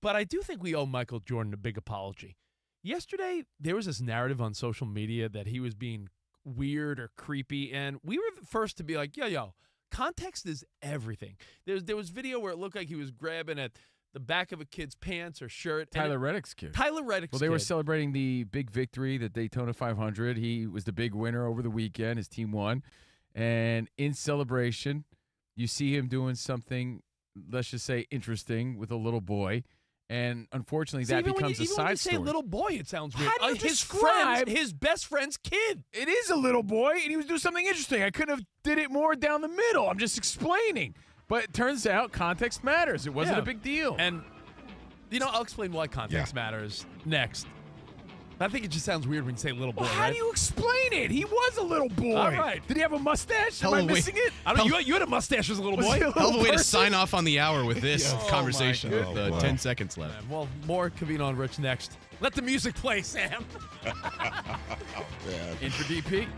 But I do think we owe Michael Jordan a big apology. Yesterday, there was this narrative on social media that he was being weird or creepy, and we were the first to be like, yo, context is everything. There was video where it looked like he was grabbing at the back of a kid's pants or shirt. Tyler Reddick's kid. Tyler Reddick's Well, they were kid. celebrating the big victory, the Daytona 500. He was the big winner over the weekend. His team won. And in celebration, you see him doing something, let's just say, interesting with a little boy. And unfortunately, that becomes a side when you story. say little boy, it sounds weird. How do you his describe his best friend's kid. It is a little boy, and he was doing something interesting. I could have did it more down the middle. I'm just explaining. But it turns out context matters. It wasn't a big deal. And, I'll explain why context matters next. I think it just sounds weird when you say little boy, Well, how do you explain it? He was a little boy. All right. Did he have a mustache? Am Hell I of a way- missing it? You had a mustache as a little Was boy. he a little Hell of a way to person? sign off on the hour with this Oh, conversation my with 10 seconds left. Well, more Covino and Rich next. Let the music play, Sam. In for DP.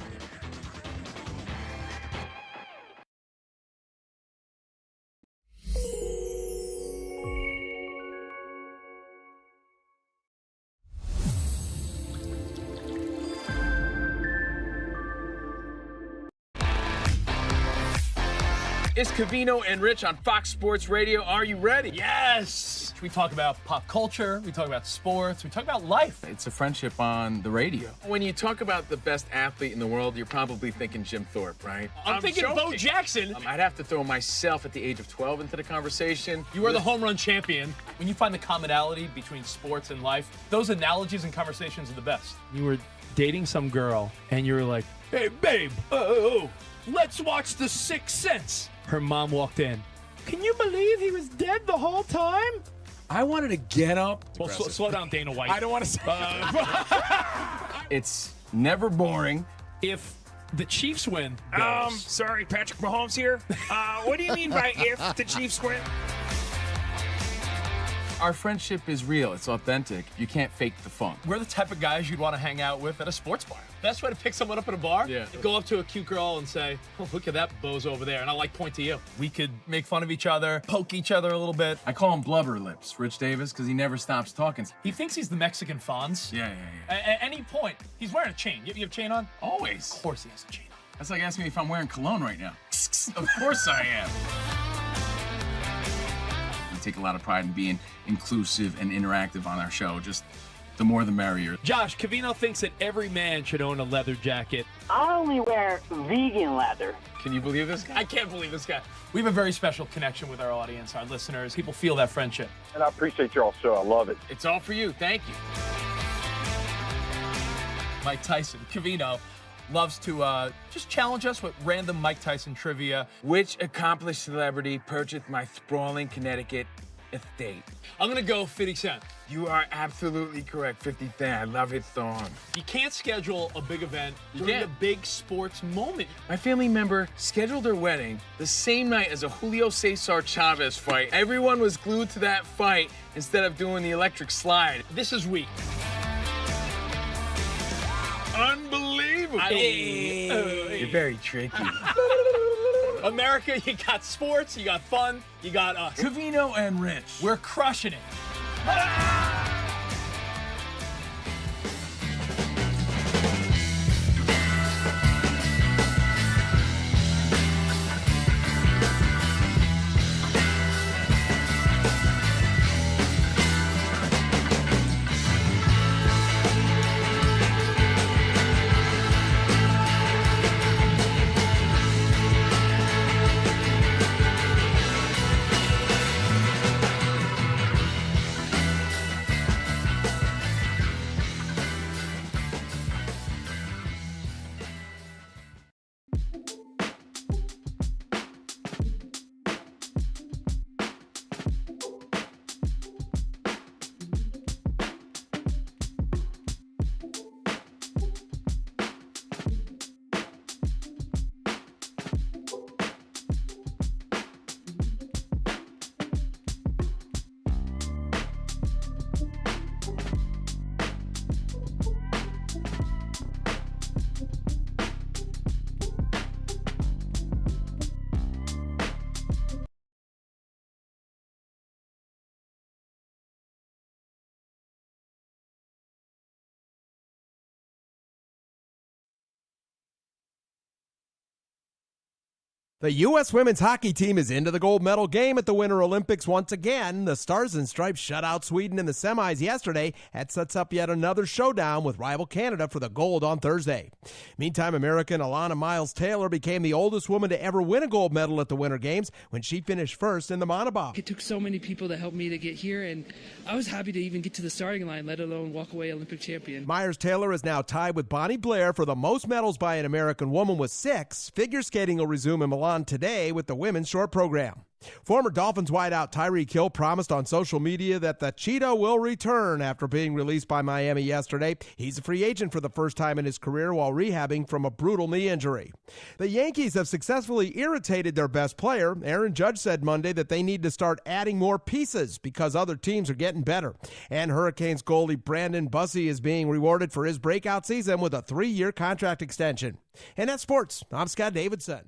It's Covino and Rich on Fox Sports Radio. Are you ready? Yes! We talk about pop culture, we talk about sports, we talk about life. It's a friendship on the radio. When you talk about the best athlete in the world, you're probably thinking Jim Thorpe, right? I'm thinking joking. Bo Jackson. I'd have to throw myself at the age of 12 into the conversation. You are the home run champion. When you find the commonality between sports and life, those analogies and conversations are the best. You were dating some girl, and you were like, hey, babe, let's watch The Sixth Sense. Her mom walked in. Can you believe he was dead the whole time? I wanted to get up. Well, slow down, Dana White. I don't want to say. It's never boring. If the Chiefs win, Sorry, Patrick Mahomes here. What do you mean by if the Chiefs win? Our friendship is real. It's authentic. You can't fake the funk. we're the type of guys you'd want to hang out with at a sports bar. Best way to pick someone up at a bar? Yeah. Go up to a cute girl and say, oh, look at that bozo over there, and I like point to you. We could make fun of each other, poke each other a little bit. I call him Blubber Lips, Rich Davis, because he never stops talking. He thinks he's the Mexican Fonz. Yeah. At any point, he's wearing a chain. You have a chain on? Always. Of course he has a chain on. That's like asking me if I'm wearing cologne right now. Of course I am. We take a lot of pride in being inclusive and interactive on our show. Just the more the merrier. Josh, Covino thinks that every man should own a leather jacket. I only wear vegan leather. Can you believe this guy? I can't believe this guy. We have a very special connection with our audience, our listeners. People feel that friendship. And I appreciate y'all show. I love it. It's all for you. Thank you. Mike Tyson, Covino, loves to just challenge us with random Mike Tyson trivia. Which accomplished celebrity purchased my sprawling Connecticut estate. I'm going to go 50 Cent. You are absolutely correct, 50 Cent. I love his song. You can't schedule a big event during a big sports moment. My family member scheduled their wedding the same night as a Julio Cesar Chavez fight. Everyone was glued to that fight instead of doing the electric slide. This is weak. Unbelievable. You're very tricky. America, you got sports, you got fun, you got us. Covino and Rich. We're crushing it. The U.S. women's hockey team is into the gold medal game at the Winter Olympics once again. The Stars and Stripes shut out Sweden in the semis yesterday. That sets up yet another showdown with rival Canada for the gold on Thursday. Meantime, American Alana Miles-Taylor became the oldest woman to ever win a gold medal at the Winter Games when she finished first in the monobomb. It took so many people to help me to get here, and I was happy to even get to the starting line, let alone walk away Olympic champion. Myers-Taylor is now tied with Bonnie Blair for the most medals by an American woman with 6. Figure skating will resume in Milan today with the women's short program. Former Dolphins wideout Tyreek Hill promised on social media that the Cheetah will return after being released by Miami yesterday. He's a free agent for the first time in his career while rehabbing from a brutal knee injury. The Yankees have successfully irritated their best player. Aaron Judge said Monday that they need to start adding more pieces because other teams are getting better. And Hurricanes goalie Brandon Bussey is being rewarded for his breakout season with a 3-year contract extension. And that's sports. I'm Scott Davidson.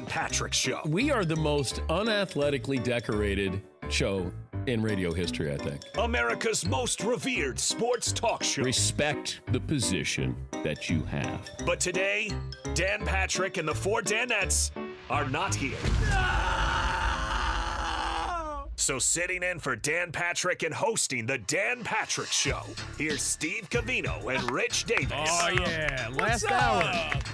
Patrick Show. We are the most unathletically decorated show in radio history, I think. America's most revered sports talk show. Respect the position that you have. But today, Dan Patrick and the 4 Danettes are not here. So sitting in for Dan Patrick and hosting the Dan Patrick Show, here's Steve Covino and Rich Davis. Oh, yeah. Last hour.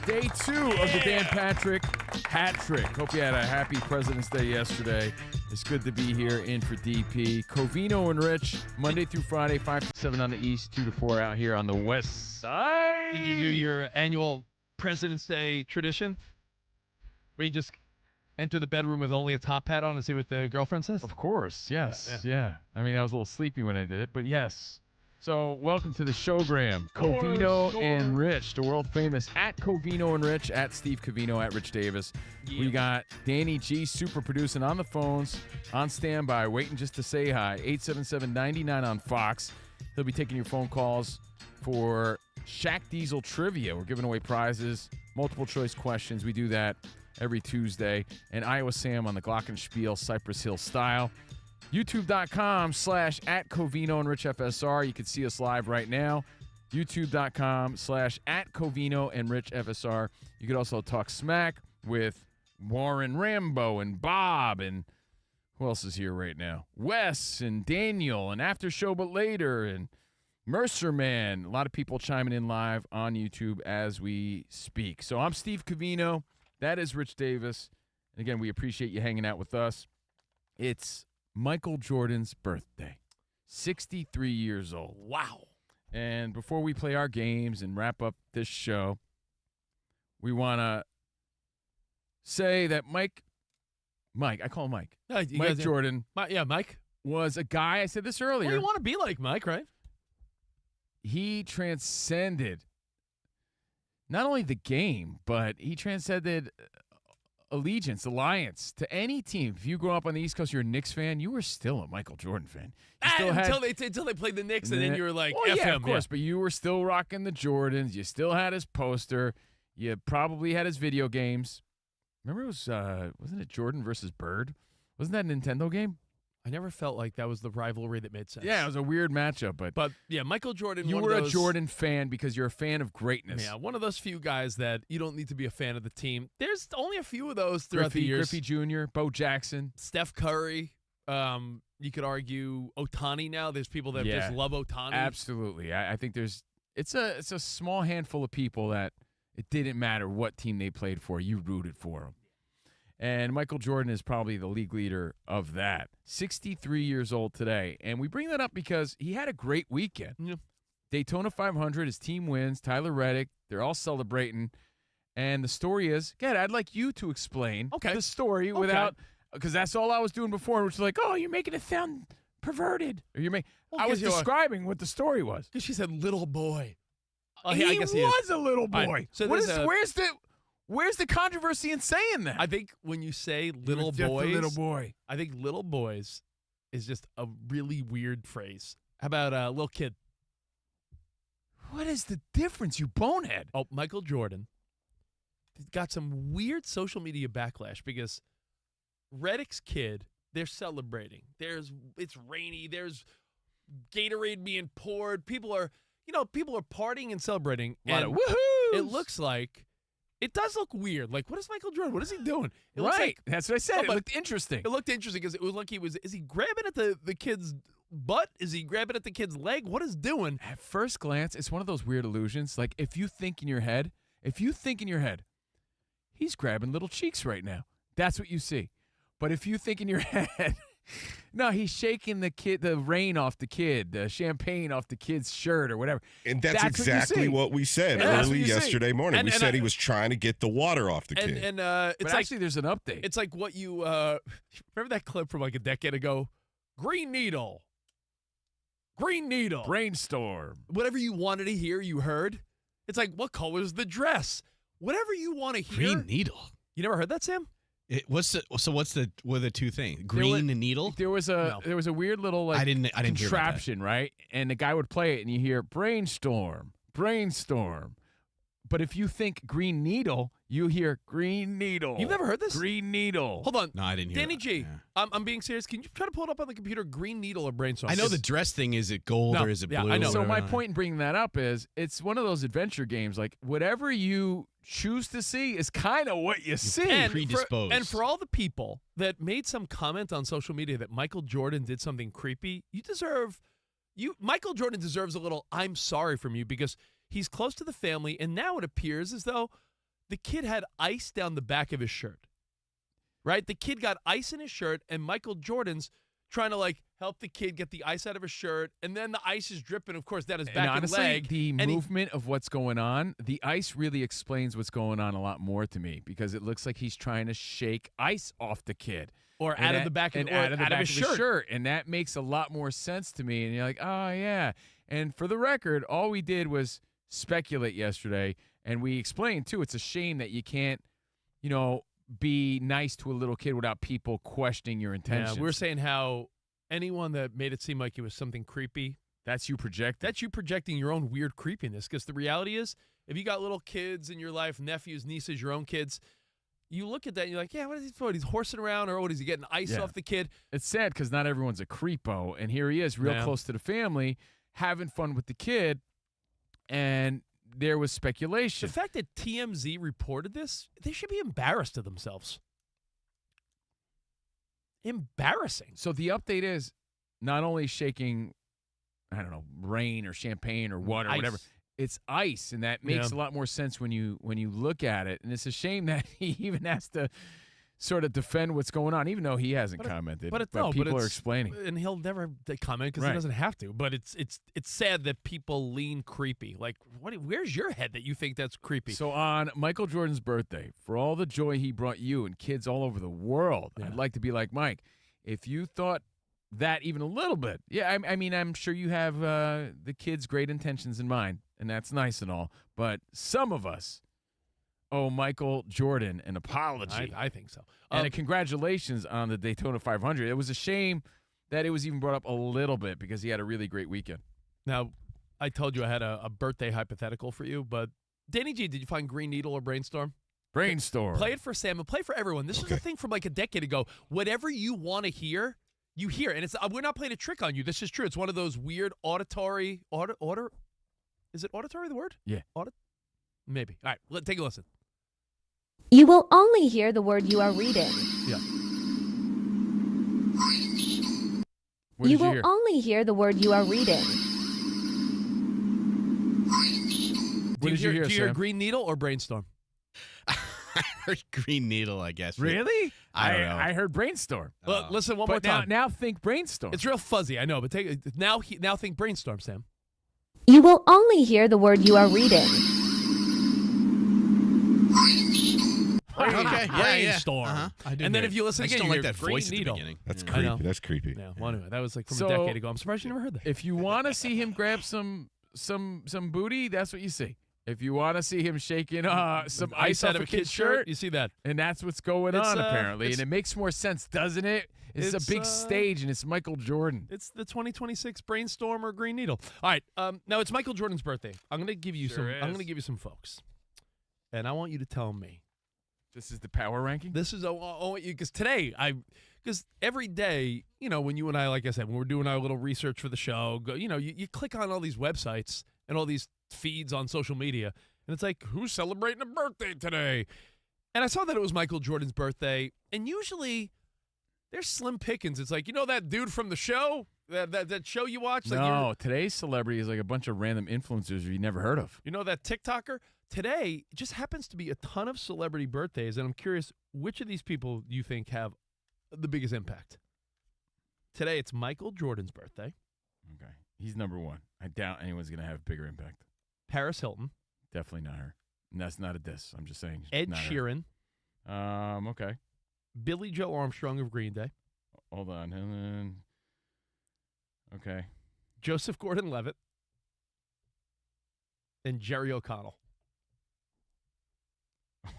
Day 2 of the Dan Patrick hat trick. Hope you had a happy President's Day yesterday. It's good to be here in for DP. Covino and Rich, Monday through Friday, 5 to 7 on the east, 2 to 4 out here on the west side. Did you do your annual President's Day tradition where you just enter the bedroom with only a top hat on and see what the girlfriend says? Of course, yes. Yeah. I mean, I was a little sleepy when I did it, but yes. So, welcome to the showgram. Covino and Rich, the world famous at Covino and Rich, at Steve Covino, at Rich Davis. Yeah. We got Danny G, super producing on the phones, on standby, waiting just to say hi. 877-99 on Fox. He'll be taking your phone calls for Shaq Diesel Trivia. We're giving away prizes, multiple choice questions. We do that every Tuesday. And Iowa Sam on the Glockenspiel Cypress Hill style. YouTube.com/@Covino and Rich FSR. You can see us live right now. YouTube.com/@Covino and Rich FSR. You could also talk smack with Warren Rambo and Bob and who else is here right now? Wes and Daniel and After Show But Later and Mercer Man. A lot of people chiming in live on YouTube as we speak. So I'm Steve Covino. That is Rich Davis. And again, we appreciate you hanging out with us. It's Michael Jordan's birthday. 63 years old. Wow. And before we play our games and wrap up this show, we want to say that Mike, I call him Mike. Mike Jordan. Mike. Was a guy, I said this earlier. Well, you want to be like Mike, right? He transcended not only the game, but he transcended alliance to any team. If you grew up on the East Coast, you're a Knicks fan, you were still a Michael Jordan fan. Until they played the Knicks, and then you were like, well, F yeah, him. Of course, but you were still rocking the Jordans. You still had his poster. You probably had his video games. Remember, it was wasn't it Jordan versus Bird? Wasn't that a Nintendo game? I never felt like that was the rivalry that made sense. Yeah, it was a weird matchup, but yeah, Michael Jordan. You were a Jordan fan because you're a fan of greatness. Yeah, one of those few guys that you don't need to be a fan of the team. There's only a few of those throughout the years. Griffey Jr., Bo Jackson, Steph Curry. You could argue Ohtani now. There's people that just love Ohtani. Absolutely, I think it's a small handful of people that it didn't matter what team they played for, you rooted for them. And Michael Jordan is probably the league leader of that. 63 years old today. And we bring that up because he had a great weekend. Yeah. Daytona 500, his team wins. Tyler Reddick, they're all celebrating. And the story is, I'd like you to explain the story without, because that's all I was doing before, which was like, oh, you're making it sound perverted. Or I was describing what the story was. Because she said little boy. Oh, he was a little boy. Right. So Where's the controversy in saying that? I think when you say little boys, I think little boys is just a really weird phrase. How about little kid? What is the difference, you bonehead? Oh, Michael Jordan got some weird social media backlash because Reddick's kid, they're celebrating. It's rainy. There's Gatorade being poured. People are partying and celebrating. A lot of woohoos. It looks like. It does look weird. Like, what is Michael Jordan? What is he doing? It looks right. Like, that's what I said. It looked interesting. It looked interesting because it was like is he grabbing at the kid's butt? Is he grabbing at the kid's leg? What is doing? At first glance, it's one of those weird illusions. Like, if you think in your head, he's grabbing little cheeks right now. That's what you see. But if you think in your head, no, he's shaking the rain off the kid, the champagne off the kid's shirt or whatever. And that's exactly what we said early yesterday morning. We said he was trying to get the water off the kid. And it's actually there's an update. It's like what you remember that clip from like a decade ago? Green Needle. Brainstorm. Whatever you wanted to hear, you heard. It's like, what color is the dress? Whatever you want to hear. Green Needle. You never heard that, Sam? What are the two things? Green and needle? There was a weird little like I didn't contraption, right? And the guy would play it and you hear brainstorm. But if you think green needle, you hear green needle. You've never heard this? Green needle. Hold on. No, I didn't hear Danny that. G, Yeah. I'm being serious. Can you try to pull it up on the computer? Green needle or brainstorm? I know the dress thing. Is it gold or is it blue? I know. So my point in bringing that up is it's one of those adventure games. Like whatever you choose to see is kind of what you see. And predisposed. For all the people that made some comment on social media that Michael Jordan did something creepy, Michael Jordan deserves a little I'm sorry from you because he's close to the family, and now it appears as though the kid had ice down the back of his shirt. Right? The kid got ice in his shirt, and Michael Jordan's trying to like help the kid get the ice out of his shirt, and then the ice is dripping, of course, down his back and honestly, leg. The movement of what's going on, the ice really explains what's going on a lot more to me because it looks like he's trying to shake ice off the kid. Or out of the back of his shirt. And that makes a lot more sense to me. And you're like, oh, yeah. And for the record, all we did was speculate yesterday, and we explained, too, it's a shame that you can't, be nice to a little kid without people questioning your intentions. Yeah, we were saying how anyone that made it seem like it was something creepy, that's you projecting. That's you projecting your own weird creepiness. Because the reality is, if you got little kids in your life, nephews, nieces, your own kids, you look at that and you're like, yeah, what is he doing? He's horsing around, or what is he getting ice off the kid? It's sad because not everyone's a creepo, and here he is, real close to the family, having fun with the kid, and there was speculation. The fact that TMZ reported this, they should be embarrassed of themselves. Embarrassing. So the update is not only shaking I don't know, rain or champagne or water or Ice. whatever. It's ice, and that makes Yeah. a lot more sense when you look at it. And it's a shame that he even has to sort of defend what's going on, even though he hasn't commented. But people it's, are explaining. and he'll never comment because Right. he doesn't have to. But it's sad that people lean creepy. Like, where's your head that you think that's creepy? So on Michael Jordan's birthday, for all the joy he brought you and kids all over the world, I'd like to be like Mike. If you thought that even a little bit, yeah, I mean, I'm sure you have the kids' great intentions in mind, and that's nice and all. But some of us owe Michael Jordan an apology. I think so. And a congratulations on the Daytona 500. It was a shame that it was even brought up a little bit because he had a really great weekend. Now, I told you I had a birthday hypothetical for you, but Danny G, did you find Green Needle or Brainstorm? Brainstorm. Play it for Sam and play for everyone. This is a thing from like a decade ago. Whatever you want to hear, you hear. And it's we're not playing a trick on you. This is true. It's one of those weird auditory Is it auditory the word? Yeah. Maybe. All right, take a listen. You will only hear the word you are reading. Yeah. You will only hear the word you are reading. What did you hear, Do you hear Sam? Green Needle or Brainstorm? I heard Green Needle, I guess. Really? I don't know. I heard Brainstorm. Well, listen one more But time. now think Brainstorm. It's real fuzzy, I know, but now think Brainstorm, Sam. You will only hear the word you are reading. Okay, Brainstorm. I do And then hear if you listen I just again, don't you like hear that Green voice at the Needle. beginning. That's I creepy. know. That's creepy. Yeah. Well, anyway, that was like from So, a decade ago. I'm surprised you never heard that. If you want to see him grab some booty, that's what you see. If you want to see him shaking some ice out of a kid's shirt, you see that. and that's what's going It's, on apparently, it's- and it makes more sense, doesn't it? It's a big stage, and it's Michael Jordan. It's the 2026 Brainstorm or Green Needle. All right, now it's Michael Jordan's birthday. I'm going to give you Sure I'm going to is. give you some folks, and I want you to tell me. This is the power ranking. This is I want you because today because every day, when you and I, like I said, when we're doing our little research for the show, you click on all these websites and all these feeds on social media, and it's like, who's celebrating a birthday today? And I saw that it was Michael Jordan's birthday, and usually there's slim pickings. It's like, that dude from the show, that show you watch? Like No, today's celebrity is like a bunch of random influencers you never heard of. You know that TikToker? Today it just happens to be a ton of celebrity birthdays, and I'm curious which of these people you think have the biggest impact. Today it's Michael Jordan's birthday. Okay, he's number one. I doubt anyone's gonna have bigger impact. Paris Hilton. Definitely not her. And that's not a diss. I'm just saying. Ed not her. Sheeran. Okay. Billy Joe Armstrong of Green Day. Hold on. And then, okay. Joseph Gordon-Levitt. And Jerry O'Connell.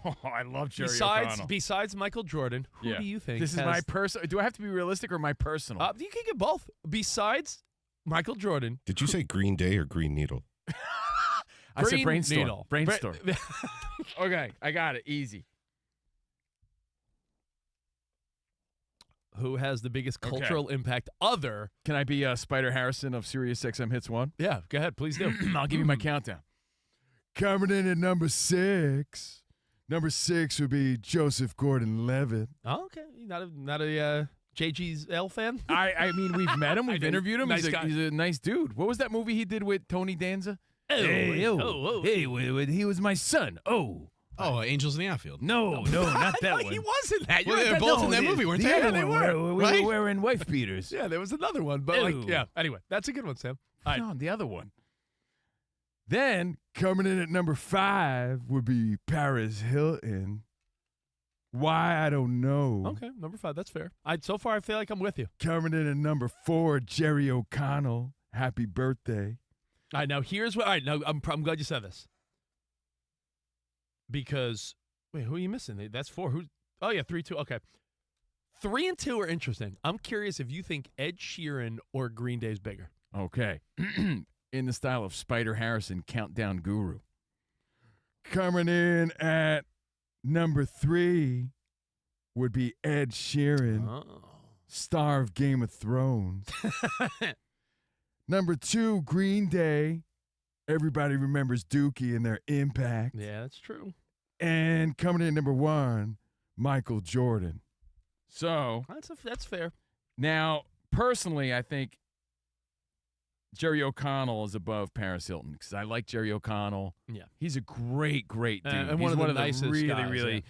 Oh, I love Jerry O'Connell. Besides Michael Jordan, who do you think This is has- my personal. Do I have to be realistic or my personal? You can get both. Besides Michael Jordan. Did you say Green Day or Green Needle? I said Green brainstorm. Needle. Brainstorm. Okay, I got it. Easy. Who has the biggest Okay. cultural impact other? Can I be Spider Harrison of Sirius XM Hits 1? Yeah, go ahead. Please do. I'll give you my countdown. Coming in at number 6. Number 6 would be Joseph Gordon-Levitt. Oh, okay. You're not a JG's L fan? I mean, we've met him. We've interviewed him. Nice He's guy. a nice dude. What was that movie he did with Tony Danza? Hey, he was my son. Oh, Angels in the Outfield. No, not that one. He wasn't that. Well, they were both in that movie, weren't they? Yeah, Yeah, they they were. We Right? were wearing wife beaters. Yeah, there was another one, but anyway, that's a good one, Sam. All right. No, the other one. Then coming in at number 5 would be Paris Hilton. Why, I don't know. Okay, number 5. That's fair. So far, I feel like I'm with you. Coming in at number 4, Jerry O'Connell. Happy birthday. All right, now here's what. All right, now I'm glad you said this. Because wait, who are you missing? That's 4. Who? Oh yeah, 3, 2. Okay, 3 and 2 are interesting. I'm curious if you think Ed Sheeran or Green Day's bigger. Okay. In the style of Spider Harrison, Countdown Guru. Coming in at number 3 would be Ed Sheeran, star of Game of Thrones. Number 2, Green Day. Everybody remembers Dookie and their impact. Yeah, that's true. And coming in at number 1, Michael Jordan. So That's fair. now, personally, I think Jerry O'Connell is above Paris Hilton because I like Jerry O'Connell. Yeah. He's a great dude. And He's one of the nicest really, guys, really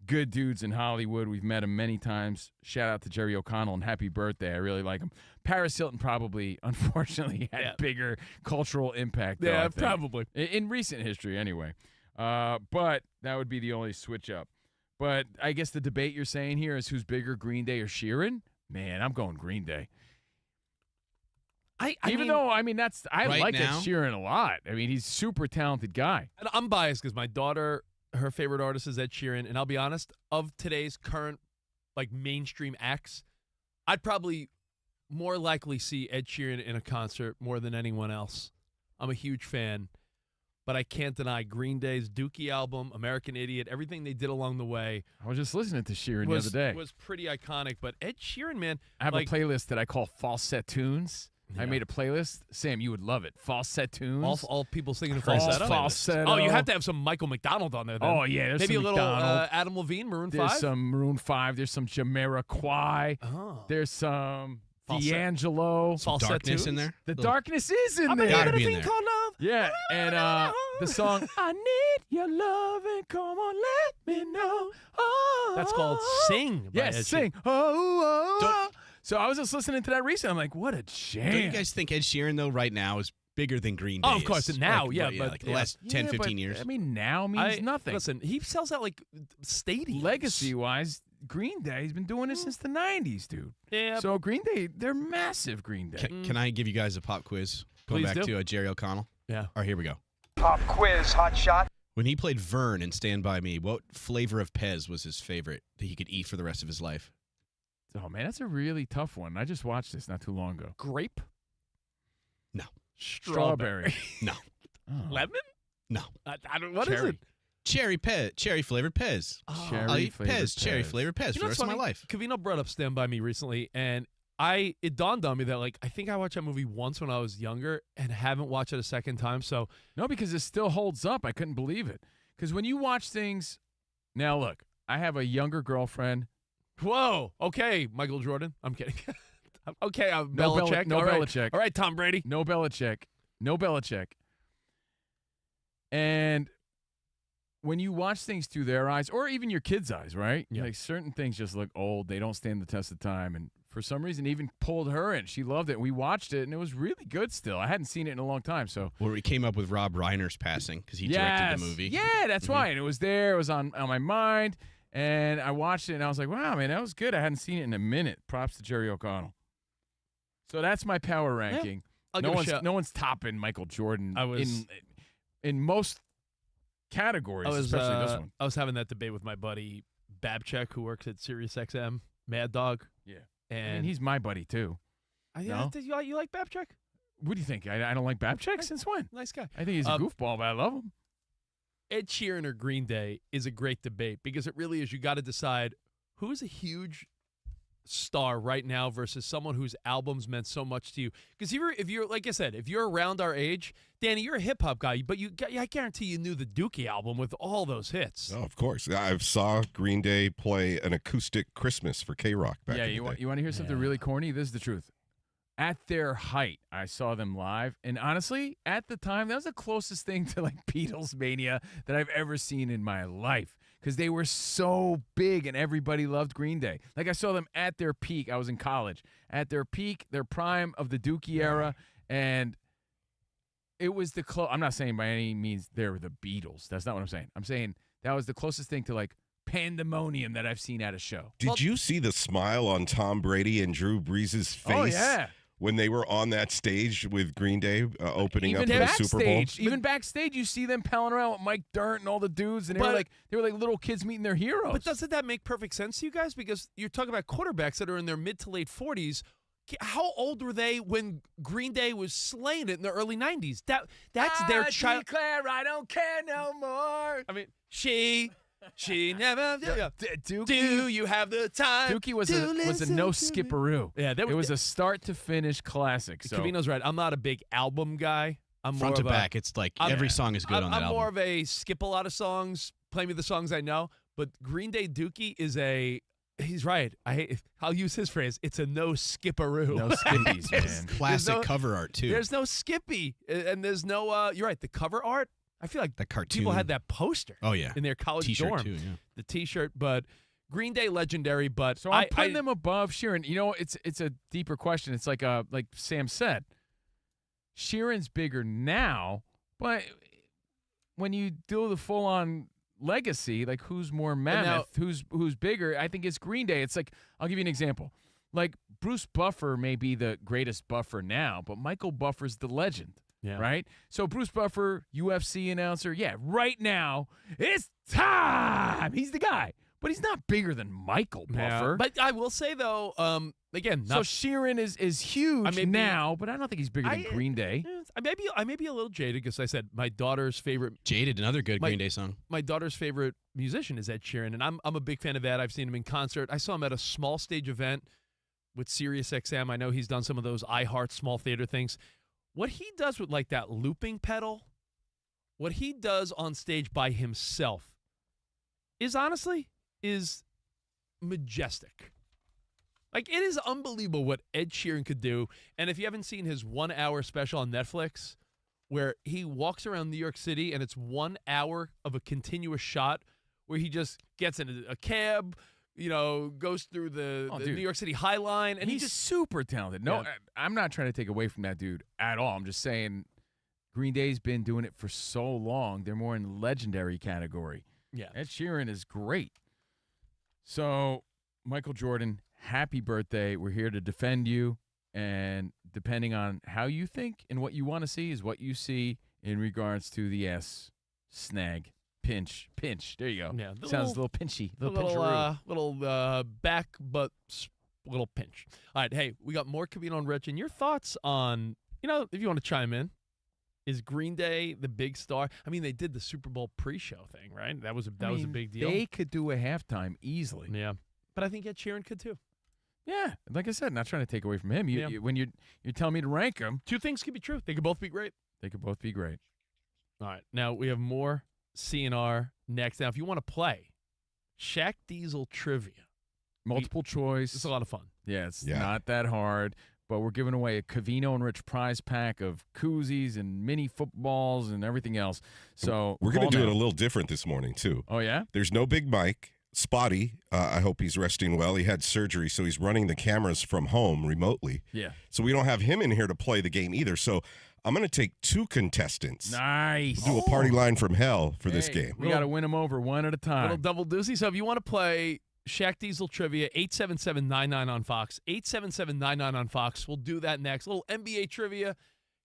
good dudes in Hollywood. We've met him many times. Shout out to Jerry O'Connell and happy birthday. I really like him. Paris Hilton probably, unfortunately, had bigger cultural impact. Though, I think. Probably. In recent history, anyway. But that would be the only switch up. But I guess the debate you're saying here is who's bigger, Green Day or Sheeran? Man, I'm going Green Day. I Right like Ed now? Sheeran a lot. I mean, he's a super talented guy. And I'm biased because my daughter, her favorite artist is Ed Sheeran. And I'll be honest, of today's current mainstream acts, I'd probably more likely see Ed Sheeran in a concert more than anyone else. I'm a huge fan. But I can't deny Green Day's Dookie album, American Idiot, everything they did along the way. I was just listening to Sheeran the other day. Was pretty iconic. But Ed Sheeran, man. I have a playlist that I call Falsetto Tunes. Yeah. I made a playlist. Sam, you would love it. Falsetto Tunes. All people singing in falsetto. Falsetto. Oh, you have to have some Michael McDonald on there then. Oh, yeah. There's Maybe some a little McDonald. Adam Levine, Maroon 5? There's some Maroon 5. There's some Jamiroquai. Oh. There's some Falsetto. D'Angelo. Some darkness in there. The darkness is in there. Gotta be in there. Called love. Yeah, and the song I Need Your Love and Come On Let Me Know. Oh, That's called Sing. By Yes, Ed Sing. Sheeran. Oh. So I was just listening to that recently. I'm like, what a jam. Don't you guys think Ed Sheeran, though, right now is bigger than Green Day? Oh, of course. is? Now, Like, yeah. right, But like the last 10, 15 years. I mean, now means nothing. Listen, he sells out stadiums. Legacy-wise, Green Day's been doing it since the 90s, dude. Yeah. So Green Day, they're massive, Green Day. Can I give you guys a pop quiz? Going Please back do. to Jerry O'Connell. Yeah. All right, here we go. Pop quiz, hot shot. When he played Vern in Stand By Me, what flavor of Pez was his favorite that he could eat for the rest of his life? Oh, man, that's a really tough one. I just watched this not too long ago. Grape? No. Strawberry. No. Oh. Lemon? No. I don't. What is Cherry. it? Cherry flavored Pez. I'll eat Pez, cherry flavored Pez for the rest of my life. Covino brought up Stand By Me recently, and it dawned on me that I think I watched that movie once when I was younger and haven't watched it a second time. So No, because it still holds up. I couldn't believe it. Because when you watch things, now look, I have a younger girlfriend. whoa, okay, Michael Jordan. I'm kidding. Okay, No Belichick. No All right. Belichick. All right, Tom Brady. No Belichick. No Belichick. And when you watch things through their eyes, or even your kids' eyes, right? Yeah. Like certain things just look old. They don't stand the test of time. And for some reason, even pulled her in. She loved it. We watched it, and it was really good still. I hadn't seen it in a long time. So Well, we came up with Rob Reiner's passing because he directed the movie. Yeah, that's why. And it was there. It was on my mind. And I watched it, and I was like, wow, man, that was good. I hadn't seen it in a minute. Props to Jerry O'Connell. So that's my power ranking. I'll give a shout. No one's topping Michael Jordan I was- in most categories, especially this one. I was having that debate with my buddy Babchek, who works at SiriusXM, Mad Dog. Yeah. And I mean, he's my buddy, too. No? You like Babchek? What do you think? I don't like Babchek? Since when? Nice guy. I think he's a goofball, but I love him. Ed Sheeran or Green Day is a great debate because it really is. You got to decide who's a huge star right now versus someone whose albums meant so much to you. Because if you're like I said, if you're around our age, Danny, you're a hip hop guy, but I guarantee you knew the Dookie album with all those hits. Oh, of course. I saw Green Day play an acoustic Christmas for K-Rock back Yeah, in the you day. want to hear something really corny? This is the truth. At their height, I saw them live, and honestly, at the time, that was the closest thing to like Beatles mania that I've ever seen in my life because they were so big and everybody loved Green Day. Like I saw them at their peak. I was in college at their peak, their prime of the Dookie era, and it was the I'm not saying by any means they were the Beatles. That's not what I'm saying. I'm saying that was the closest thing to like pandemonium that I've seen at a show. Did you see the smile on Tom Brady and Drew Brees' face? Oh, yeah. When they were on that stage with Green Day opening up Even for the Super Bowl. Even backstage, you see them palling around with Mike Dirnt and all the dudes, and they were like little kids meeting their heroes. But doesn't that make perfect sense to you guys? Because you're talking about quarterbacks that are in their mid to late 40s. How old were they when Green Day was slaying it in the early 90s? That's their child. Declare I don't care no more. I mean, she never. Dookie, do you have the time? Dookie was a no skipperoo. Yeah, it was a start to finish classic. So. Covino's right. I'm not a big album guy. I'm Front more to of back, it's like every song is good on that I'm album. more of a skip a lot of songs, play me the songs I know. But Green Day Dookie is a He's right. I'll use his phrase. It's a no skipperoo. No skippies, man. Classic cover art, too. There's no skippy. And there's no, you're right, the cover art. I feel like the cartoon. People had that poster. Oh, yeah. In their college T-shirt dorm. too, yeah. The T-shirt, but Green Day legendary, but So I'm putting them above Sheeran. You know, it's a deeper question. It's like Sam said, Sheeran's bigger now, but when you do the full-on legacy, like who's more mammoth, who's bigger, I think it's Green Day. It's like, I'll give you an example. Like Bruce Buffer may be the greatest buffer now, but Michael Buffer's the legend. Yeah. Right? So Bruce Buffer, UFC announcer, right now, it's time. He's the guy. But he's not bigger than Michael Buffer. But I will say, though, again, so Sheeran is huge now, but I don't think he's bigger than Green Day. I may be a little jaded because I said my daughter's favorite. Jaded, another good Green Day song. My daughter's favorite musician is Ed Sheeran, and I'm a big fan of Ed. I've seen him in concert. I saw him at a small stage event with SiriusXM. I know he's done some of those iHeart small theater things. What he does with like that looping pedal, what he does on stage by himself is honestly majestic. Like, it is unbelievable what Ed Sheeran could do. And if you haven't seen his 1 hour special on Netflix where he walks around New York City and it's 1 hour of a continuous shot where he just gets in a cab, goes through the New York City High Line. And he's just super talented. No, I'm not trying to take away from that dude at all. I'm just saying Green Day's been doing it for so long. They're more in the legendary category. Yeah. Ed Sheeran is great. So, Michael Jordan, happy birthday. We're here to defend you. And depending on how you think and what you want to see is what you see in regards to the snag. Pinch. There you go. Yeah, Sounds a little pinchy. Little back, but little pinch. All right, hey, we got more Covino and Rich. And your thoughts on, if you want to chime in, is Green Day the big star? I mean, they did the Super Bowl pre-show thing, right? That was a big deal. They could do a halftime easily. Yeah, but I think Ed Sheeran could too. Yeah, like I said, not trying to take away from him. You, when you're telling me to rank them, two things could be true. They could both be great. All right, now we have more CNR next. Now, if you want to play Shaq Diesel trivia, multiple choice, it's a lot of fun. Yeah, it's not that hard. But we're giving away a Covino and Rich prize pack of koozies and mini footballs and everything else. So we're going to do it a little different this morning, too. Oh, yeah? There's no Big Mike. Spotty, I hope he's resting well. He had surgery, so he's running the cameras from home remotely. Yeah. So we don't have him in here to play the game either. So I'm going to take two contestants. Nice. We'll do a party line from hell for this game. We got to win them over one at a time. Little double doozy. So if you want to play Shaq Diesel trivia, 877-99 on Fox. 877-99 on Fox. We'll do that next. A little NBA trivia.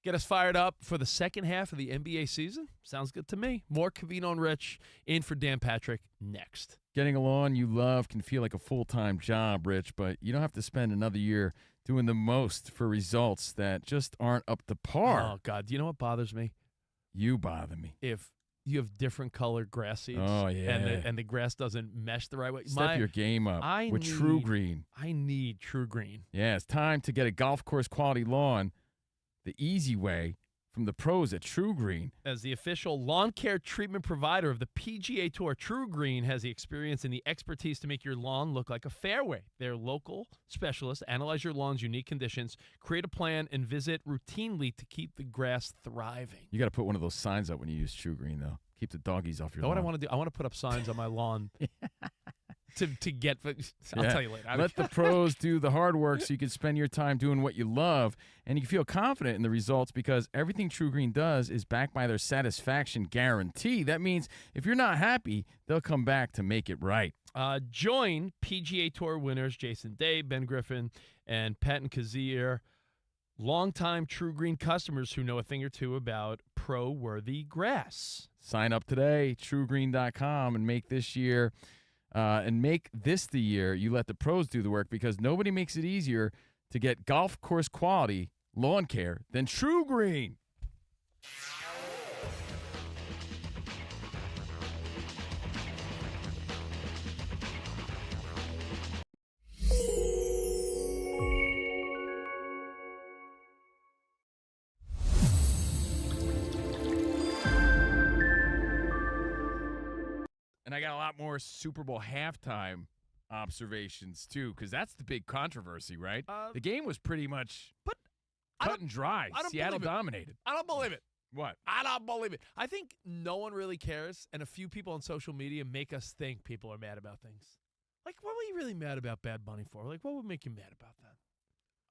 Get us fired up for the second half of the NBA season. Sounds good to me. More Covino and Rich in for Dan Patrick next. Getting a lawn you love can feel like a full-time job, Rich, but you don't have to spend another year doing the most for results that just aren't up to par. Oh, God. Do you know what bothers me? You bother me. If you have different colored grass seeds. Oh, yeah. And the grass doesn't mesh the right way. Step your game up with True Green. I need True Green. Yeah, it's time to get a golf course quality lawn the easy way from the pros at True Green. As the official lawn care treatment provider of the PGA Tour, True Green has the experience and the expertise to make your lawn look like a fairway. Their local specialists analyze your lawn's unique conditions, create a plan, and visit routinely to keep the grass thriving. You got to put one of those signs up when you use True Green, though. Keep the doggies off your lawn. What I want to do? I want to put up signs on my lawn to get. I'll tell you later. Let the pros do the hard work so you can spend your time doing what you love, and you can feel confident in the results because everything True Green does is backed by their satisfaction guarantee. That means if you're not happy, they'll come back to make it right. Join PGA Tour winners Jason Day, Ben Griffin, and Patton Kazir, longtime True Green customers who know a thing or two about pro-worthy grass. Sign up today, truegreen.com, and make this year the year you let the pros do the work because nobody makes it easier to get golf course quality lawn care than True Green. And I got a lot more Super Bowl halftime observations too, because that's the big controversy, right? The game was pretty much cut and dry. I don't Seattle believe it. dominated. I don't believe it. What? I don't believe it. I think no one really cares, and a few people on social media make us think people are mad about things. Like, what were you really mad about Bad Bunny for? Like, what would make you mad about that?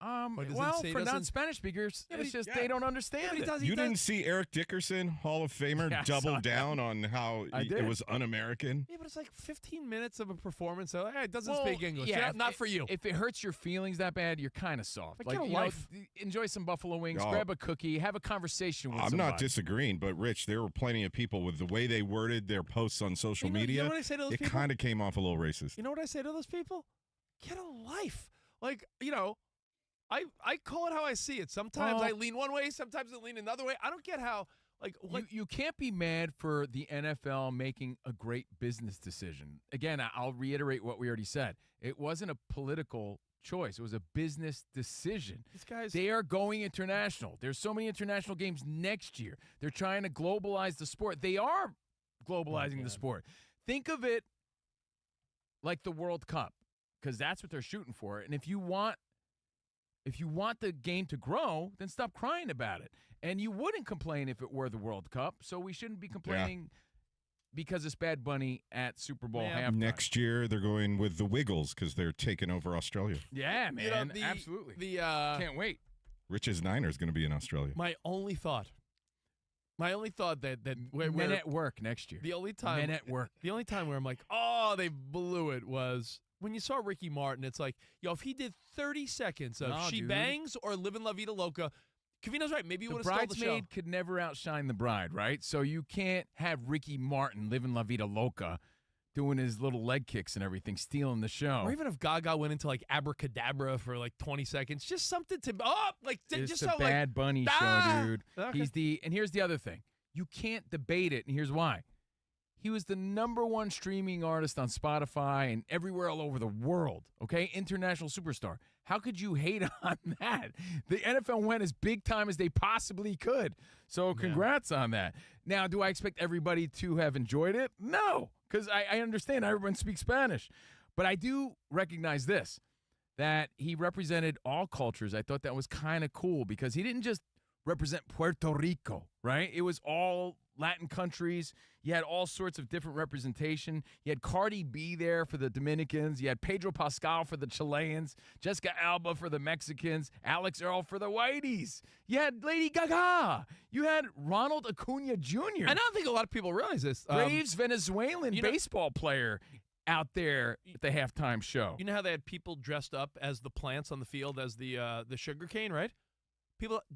Well, for non-Spanish speakers, it's just they don't understand it. You didn't see Eric Dickerson, Hall of Famer, Yeah, I double saw down on how it was un-American? Yeah, but it's like 15 minutes of a performance. So, hey, it doesn't Well, speak English. yeah, Yeah, not for you. If it hurts your feelings that bad, you're kind of soft. Like, get a you know, life. enjoy some buffalo wings, Oh. grab a cookie, have a conversation with I'm somebody. not disagreeing, but Rich, there were plenty of people with the way they worded their posts on social You know media. what I say to those it people? kind of came off a little racist. You know what I say to those people? Get a life. Like, I call it how I see it. Sometimes Well- I lean one way, sometimes I lean another way. I don't get how, You can't be mad for the NFL making a great business decision. Again, I'll reiterate what we already said. It wasn't a political choice. It was a business decision. These guys- They are going international. There's so many international games next year. They're trying to globalize the sport. They are globalizing the sport. Think of it like the World Cup, because that's what they're shooting for. And if you want the game to grow, then stop crying about it. And you wouldn't complain if it were the World Cup, so we shouldn't be complaining because it's Bad Bunny at Super Bowl halftime. Next year, they're going with the Wiggles because they're taking over Australia. Yeah, man, the- absolutely. The Can't wait. Rich's Niners going to be in Australia. My only thought that Men at work next year. The only time Men at work. The only time where I'm like, oh, they blew it was when you saw Ricky Martin. It's like, if he did 30 seconds of No, She dude. Bangs or Livin' La Vida Loca, Covino's right. Maybe you The would have stole the show. bridesmaid could never outshine the bride, right? So you can't have Ricky Martin living La Vida Loca, doing his little leg kicks and everything, stealing the show. Or even if Gaga went into like abracadabra for like 20 seconds, just something to It's just the so Bad Bunny show, dude. Okay. And here's the other thing. You can't debate it, and here's why. He was the #1 streaming artist on Spotify and everywhere all over the world, okay? International superstar. How could you hate on that? The NFL went as big time as they possibly could. So congrats on that. Now, do I expect everybody to have enjoyed it? No, because I understand everyone speaks Spanish. But I do recognize this, that he represented all cultures. I thought that was kind of cool because he didn't just represent Puerto Rico, right? It was all Latin countries. You had all sorts of different representation. You had Cardi B there for the Dominicans. You had Pedro Pascal for the Chileans. Jessica Alba for the Mexicans. Alex Earl for the Whiteys. You had Lady Gaga. You had Ronald Acuna Jr. And I don't think a lot of people realize this. Graves, Venezuelan baseball player out there at the halftime show. You know how they had people dressed up as the plants on the field as the sugar cane, right?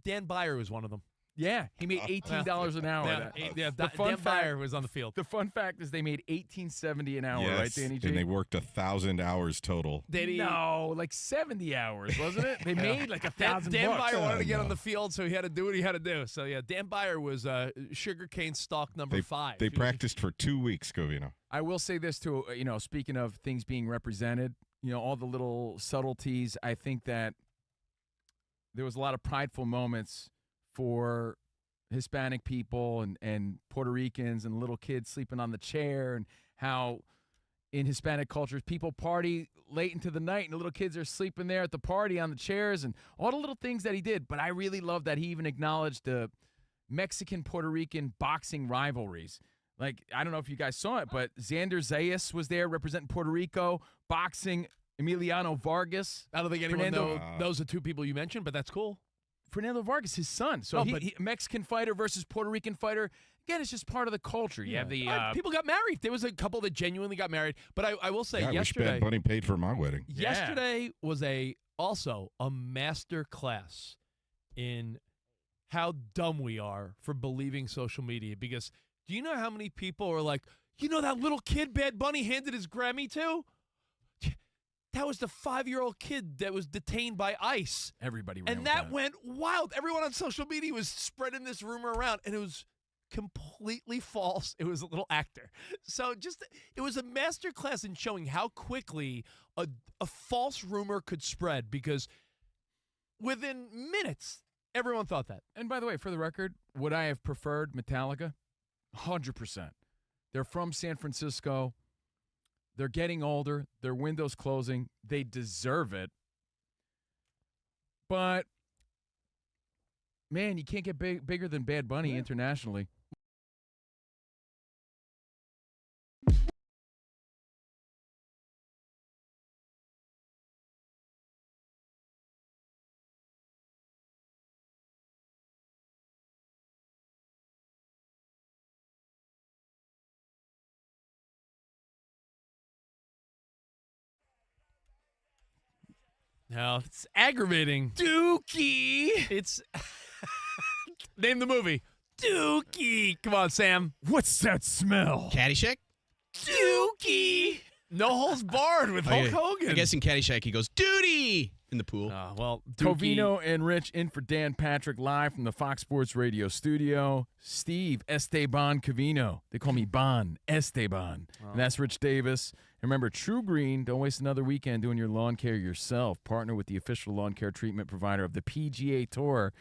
Dan Byer was one of them. Yeah, he made $18 an hour. Dan Byer was on the field. The fun fact is they made $18.70 an hour, Yes, right, Danny G? and they worked 1,000 hours total. No, like 70 hours, wasn't it? They made like $1,000. Dan Byer wanted to get on the field, so he had to do what he had to do. So, Dan Byer was sugarcane stalk number 5. They practiced for 2 weeks, Covino. I will say this, too, speaking of things being represented, all the little subtleties, I think that there was a lot of prideful moments for Hispanic people and Puerto Ricans and little kids sleeping on the chair, and how in Hispanic cultures people party late into the night and the little kids are sleeping there at the party on the chairs, and all the little things that he did. But I really love that he even acknowledged the Mexican-Puerto Rican boxing rivalries. Like, I don't know if you guys saw it, but Xander Zayas was there representing Puerto Rico, boxing Emiliano Vargas. I don't think anyone knows the two people you mentioned, but that's cool. Fernando Vargas, his son. So he Mexican fighter versus Puerto Rican fighter. Again, it's just part of the culture. You have the people got married. There was a couple that genuinely got married. But I will say, I wish yesterday, Bad Bunny paid for my wedding. Yesterday was also a master class in how dumb we are for believing social media. Because do you know how many people are like, that little kid Bad Bunny handed his Grammy to? That was the 5-year-old kid that was detained by ICE. Everybody ran and with that went wild. Everyone on social media was spreading this rumor around, and it was completely false. It was a little actor. So it was a masterclass in showing how quickly a false rumor could spread, because within minutes, everyone thought that. And by the way, for the record, would I have preferred Metallica? 100%. They're from San Francisco. They're getting older. Their window's closing. They deserve it. But, man, you can't get bigger than Bad Bunny internationally. No, it's aggravating. Dookie. It's name the movie. Dookie. Come on, Sam. What's that smell? Caddyshack? Dookie. No holds barred with Hulk Hogan. I guess in Caddyshack he goes, duty, in the pool. Well, Covino and Rich in for Dan Patrick live from the Fox Sports Radio studio. Steve Esteban Covino. They call me Bon Esteban. And that's Rich Davis. And remember, True Green, don't waste another weekend doing your lawn care yourself. Partner with the official lawn care treatment provider of the PGA Tour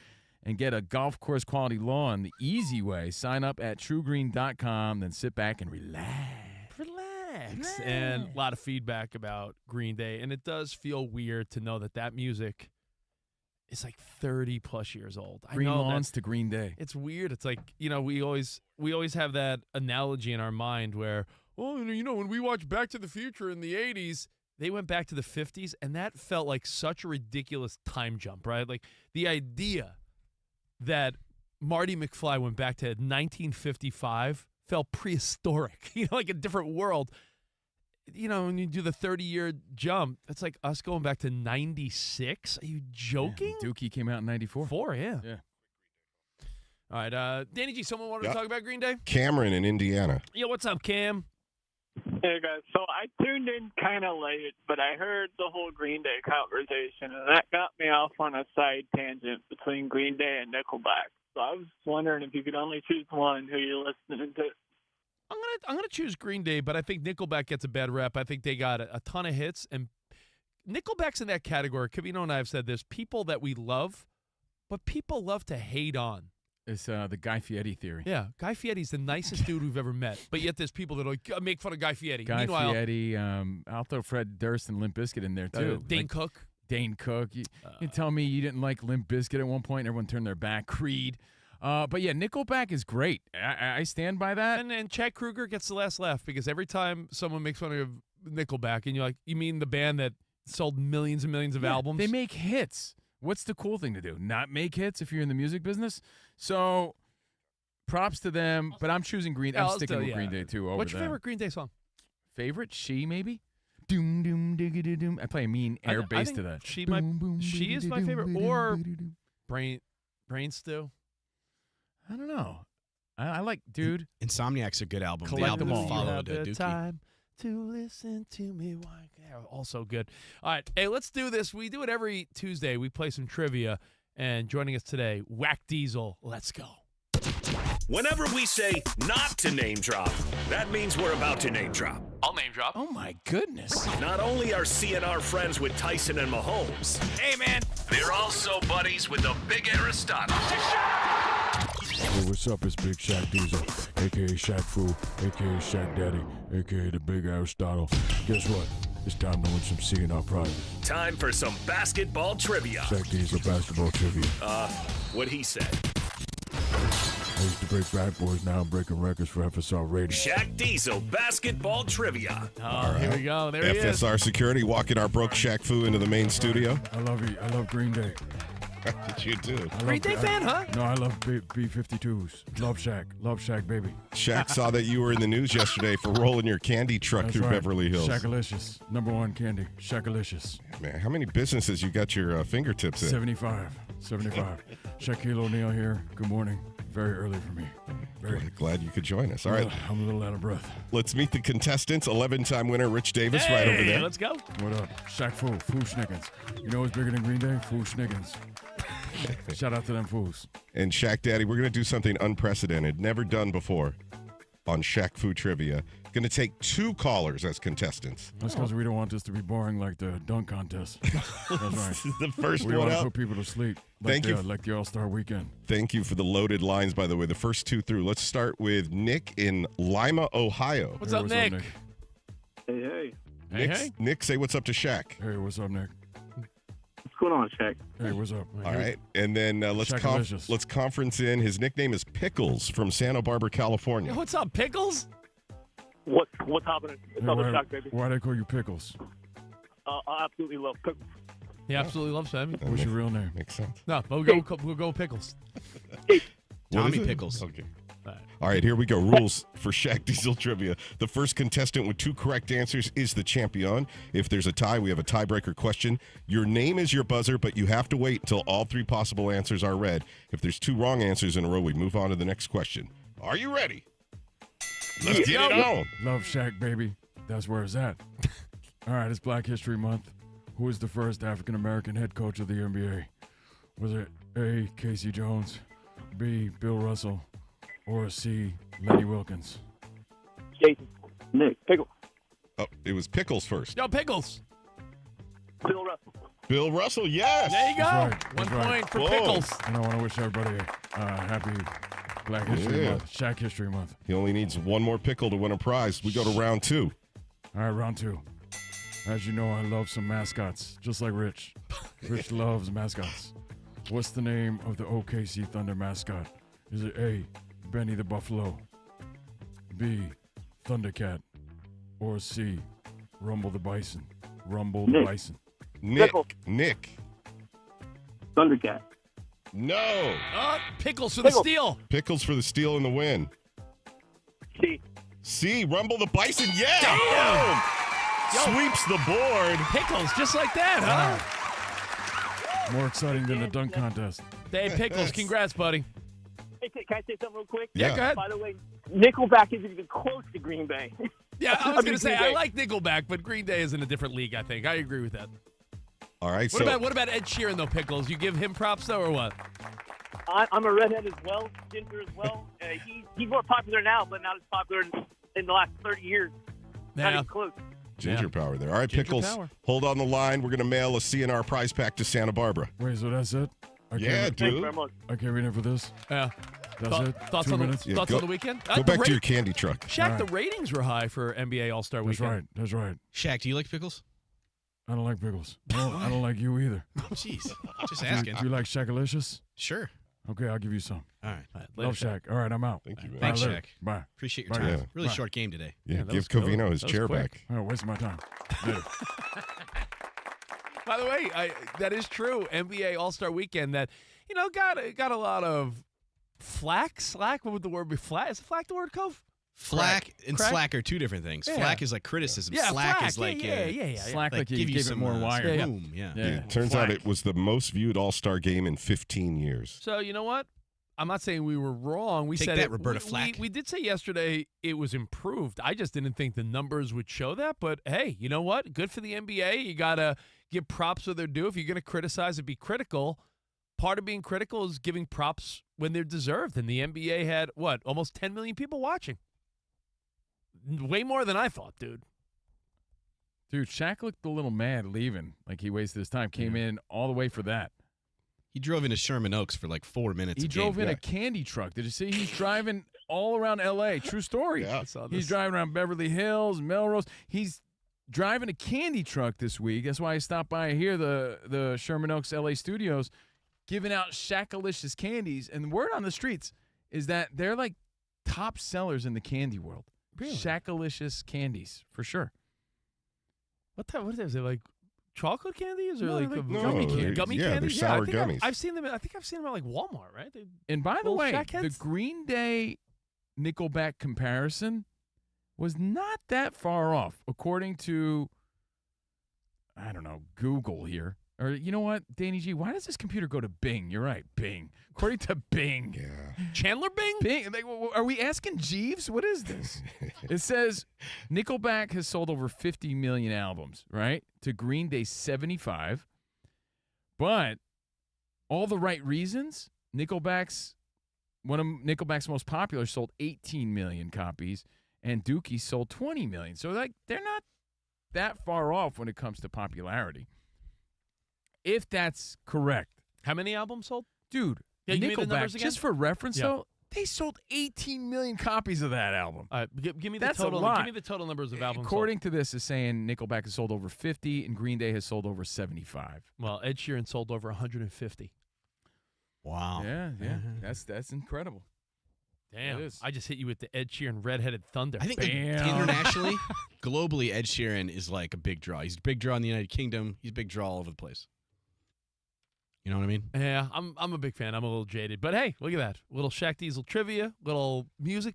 and get a golf course quality lawn the easy way. Sign up at truegreen.com, then sit back and relax. And a lot of feedback about Green Day, and it does feel weird to know that music is like 30+ years old. Green I know lawns to Green Day. It's weird. It's like, we always have that analogy in our mind where, when we watch Back to the Future in the 80s, they went back to the 50s, and that felt like such a ridiculous time jump, right? Like the idea that Marty McFly went back to 1955 felt prehistoric, like a different world. When you do the 30-year jump, that's like us going back to 96. Are you joking? Yeah, Dookie came out in 94. Yeah. All right, Danny G, someone wanted to talk about Green Day? Cameron in Indiana. Yo, what's up, Cam? Hey, guys. So I tuned in kind of late, but I heard the whole Green Day conversation, and that got me off on a side tangent between Green Day and Nickelback. So I was wondering if you could only choose one, who you're listening to. I'm gonna choose Green Day, but I think Nickelback gets a bad rep. I think they got a ton of hits, and Nickelback's in that category. Covino and I have said this: people that we love, but people love to hate on. It's the Guy Fieri theory. Yeah, Guy Fieri's the nicest dude we've ever met, but yet there's people that are like, make fun of Guy Fieri. Guy Meanwhile, Fieri, I'll throw Fred Durst and Limp Bizkit in there too. Dane Cook. Dane Cook. You tell me you didn't like Limp Bizkit at one point, and everyone turned their back. Creed. But yeah, Nickelback is great. I stand by that. And Chad Kroeger gets the last laugh because every time someone makes fun of Nickelback, and you're like, you mean the band that sold millions and millions of albums? They make hits. What's the cool thing to do? Not make hits if you're in the music business? So props to them, but I'm choosing Green. I'm sticking with Green Day too. What's your favorite Green Day song? Favorite? She maybe. Doom doom diggity doom. I play a mean air bass to that. She is my favorite. Or Brain Stew. I don't know. I like, dude. Insomniac's a good album. Collect the album them all. followed Dookie. Time to listen to me. Also good. All right, hey, let's do this. We do it every Tuesday. We play some trivia, and joining us today, Whack Diesel. Let's go. Whenever we say not to name drop, that means we're about to name drop. I'll name drop. Oh, my goodness. Not only are CNR friends with Tyson and Mahomes, Hey, man. they're also buddies with the big Aristotle. Hey, what's up? It's Big Shaq Diesel, a.k.a. Shaq Fu, a.k.a. Shaq Daddy, a.k.a. the Big Aristotle. Guess what? It's time to win some CNR prizes. Time for some basketball trivia. Shaq Diesel basketball trivia. What he said. I used to break bad boys, now I'm breaking records for FSR radio. Shaq Diesel basketball trivia. Here we go. There he is. FSR Security walking our broke Shaq Fu into the main studio. I love you. I love Green Day. You do. Green Day fan, huh? No, I love B-52s. Love Shaq, baby. Shaq saw that you were in the news yesterday for rolling your candy truck That's through right. Beverly Hills. Shaqalicious. #1 candy. Shaqalicious. Man, how many businesses you got your fingertips in? 75. Shaquille O'Neal here. Good morning. Very early for me. Glad you could join us. All right. I'm a little out of breath. Let's meet the contestants. 11-time winner Rich Davis right over there. Let's go. What up? Shaq Fu Schnickens. You know what's bigger than Green Day? Fu Schnickens. Shout out to them fools. And Shaq Daddy, we're going to do something unprecedented, never done before on Shaq Fu Trivia. Going to take 2 callers as contestants. That's because we don't want this to be boring like the dunk contest. That's right. The first we one want to out. put people to sleep. Like like the All-Star Weekend. Thank you for the loaded lines, by the way. The first 2 through. Let's start with Nick in Lima, Ohio. What's up, Nick? Hey. Nick, say what's up to Shaq. Hey, what's up, Nick? What's going on, Shaq? Hey, what's up? All right, and then let's conference in. His nickname is Pickles from Santa Barbara, California. What's up, Pickles? What's happening? What's up, why, Shaq, baby? Why they call you Pickles? I absolutely love pickles. He absolutely loves Sammy. What's your real name? Makes sense. No, we'll go Pickles. Tommy Pickles. Okay. All right, here we go. Rules for Shaq Diesel Trivia. The first contestant with 2 correct answers is the champion. If there's a tie, we have a tiebreaker question. Your name is your buzzer, but you have to wait until all 3 possible answers are read. If there's 2 wrong answers in a row, we move on to the next question. Are you ready? Let's get it on. Love Shaq, baby. That's where it's at. All right, it's Black History Month. Who is the first African-American head coach of the NBA? Was it A, Casey Jones, B, Bill Russell, or C, Lenny Wilkins? Jason. Nick. Pickles. Oh, it was Pickles first. Yo, Pickles. Bill Russell. Bill Russell, yes. There you go. That's One right. point for Whoa. Pickles. And I want to wish everybody happy Black History Month, Shaq History Month. He only needs one more pickle to win a prize. We go to round 2. All right, round 2. As you know, I love some mascots, just like Rich. Rich loves mascots. What's the name of the OKC Thunder mascot? Is it A, Benny the Buffalo, B, Thundercat, or C, Rumble the Bison? Rumble the Bison. Nick. Thundercat. No. Pickles for the steal. Pickles for the steal and the win. C, Rumble the Bison. Yeah. Damn. Sweeps the board. Pickles, just like that, huh? More exciting than the dunk contest. Hey, Pickles, congrats, buddy. Hey, can I say something real quick? Yeah, go ahead. By the way, Nickelback isn't even close to Green Bay. Yeah, I was going to say, Green I Day. like Nickelback, but Green Day is in a different league, I think. I agree with that. All right. What about Ed Sheeran, though, Pickles? You give him props, though, or what? I'm a redhead as well, ginger as well. He's more popular now, but not as popular in the last 30 years. Not even close. Ginger power there. All right, Ginger Pickles, power. hold on the line. We're going to mail a CNR prize pack to Santa Barbara. Wait, so that's it? Yeah, dude. Thanks very much. I can't read in for this. Yeah. That's it? Thoughts 2 on minutes? thoughts on the weekend? Go back to your candy truck. Shaq, the ratings were high for NBA All-Star That's Weekend. right. That's right. Shaq, do you like pickles? I don't like pickles. I don't like you either. Jeez. Just asking. Do you like Shaqalicious? Sure. Okay, I'll give you some. All right. Love Shaq. All right, I'm out. Thank you, man. Thanks, Bye, later. Shaq. Bye. Appreciate your Bye, time. guys. Really Bye. short game today. Yeah, that give was good. Covino his That was chair quick. back. Oh, wasting my time. Later. By the way, that is true. NBA All-Star Weekend that, got a lot of slack. What would the word be? Flack? Is flack the word, Cove? Flack and Crack? slack are two different things. Yeah. Flack is like criticism. Yeah, slack flack. is like Yeah. Slack like you give you gave it some more wire. room. Yeah. It turns out it was the most viewed All-Star game in 15 years. So, you know what? I'm not saying we were wrong. We Take said that, it, Roberta we- Flack. We did say yesterday it was improved. I just didn't think the numbers would show that. But, hey, you know what? Good for the NBA. You got to give props where they're due. If you're going to criticize and be critical, part of being critical is giving props when they're deserved. And the NBA had, almost 10 million people watching. Way more than I thought, dude. Dude, Shaq looked a little mad leaving. Like he wasted his time. Came in all the way for that. He drove into Sherman Oaks for like 4 minutes. He a drove game. in a candy truck. Did you see? He's driving all around L.A. True story. Yeah. I saw He's this. driving around Beverly Hills, Melrose. He's driving a candy truck this week. That's why I stopped by here, the Sherman Oaks L.A. studios, giving out Shaqalicious candies. And the word on the streets is that they're like top sellers in the candy world. Really? Shaqalicious candies, for sure. What is it, like chocolate candies or No, like they're a like gummy gummy candy? candy. Yeah, they're candies? sour I think gummies. I've seen them. I think I've seen them at like Walmart, right? And by the Little way, Shaq the heads? Green Day Nickelback comparison was not that far off, according to, I don't know, Google here. Or you know what, Danny G, why does this computer go to Bing? You're right, Bing. According to Bing. Yeah. Chandler Bing? Bing. Like, are we asking Jeeves? What is this? It says Nickelback has sold over 50 million albums, right? To Green Day 75. But all the right reasons, one of Nickelback's most popular sold 18 million copies, and Dookie sold 20 million. So like they're not that far off when it comes to popularity. If that's correct. How many albums sold? Dude, Yeah, give me the numbers Nickelback, again? just for reference, Yeah. though, They sold 18 million copies of that album. Give me the That's total. a lot. Give me the total numbers of albums. According to this, is saying Nickelback has sold over 50 and Green Day has sold over 75. Well, Ed Sheeran sold over 150. Wow. Yeah. That's incredible. Damn. I just hit you with the Ed Sheeran Redheaded Thunder. I think like, internationally, globally, Ed Sheeran is like a big draw. He's a big draw in the United Kingdom. He's a big draw all over the place. You know what I mean? Yeah, I'm a big fan. I'm a little jaded. But hey, look at that. Little Shaq Diesel trivia, little music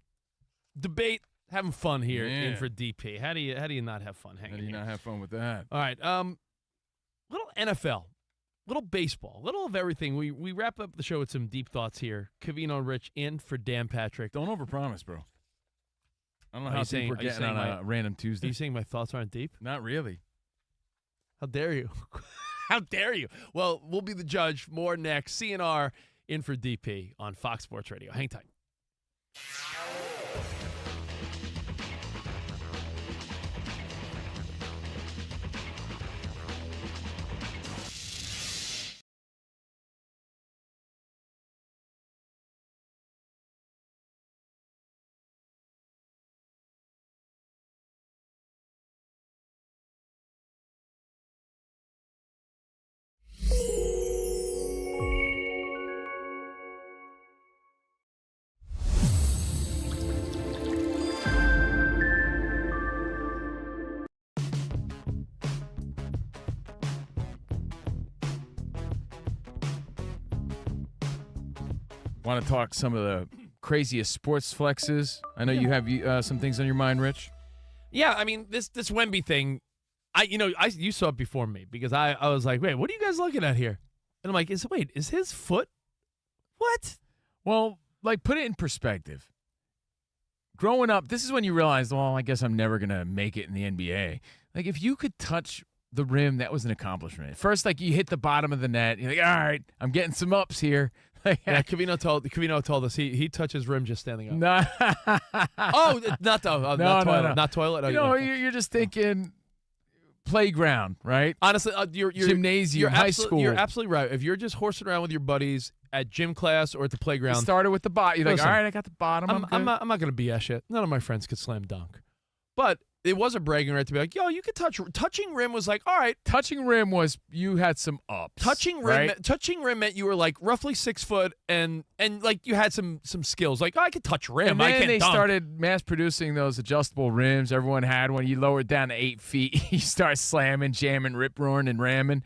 debate, having fun here in for DP. How do you not have fun hanging How do you here? not have fun with that? All right. Little NFL, little baseball, little of everything. We wrap up the show with some deep thoughts here. Covino Rich in for Dan Patrick. Don't overpromise, bro. I don't know Are how you deep saying- we're are you getting saying on my- a random Tuesday. Are you saying my thoughts aren't deep? Not really. How dare you? How dare you? Well, we'll be the judge. More next. CNR in for DP on Fox Sports Radio. Hang tight. Want to talk some of the craziest sports flexes? I know you have some things on your mind, Rich. Yeah, I mean this Wemby thing. You saw it before me because I was like, wait, what are you guys looking at here? And I'm like, is his foot? What? Well, like put it in perspective. Growing up, this is when you realize, well, I guess I'm never gonna make it in the NBA. Like if you could touch the rim, that was an accomplishment. First, like you hit the bottom of the net, you're like, all right, I'm getting some ups here. Yeah, Covino told us he touches rim just standing up. No. Not toilet. Not toilet. You're just thinking playground, right? Honestly, you're gymnasium, high school. You're absolutely right. If you're just horsing around with your buddies at gym class or at the playground, You started with the bottom. You're like, all right, I got the bottom. I'm not going to BS shit. None of my friends could slam dunk, but it was a bragging right to be like, yo, you could touching rim was like, all right. Touching rim was you had some ups. Touching rim meant you were like roughly 6 foot and like you had some skills. Like, oh, I could touch rim. And then I can't they dunk. started mass producing those adjustable rims. Everyone had one. You lower it down to 8 feet. You start slamming, jamming, rip roaring, and ramming.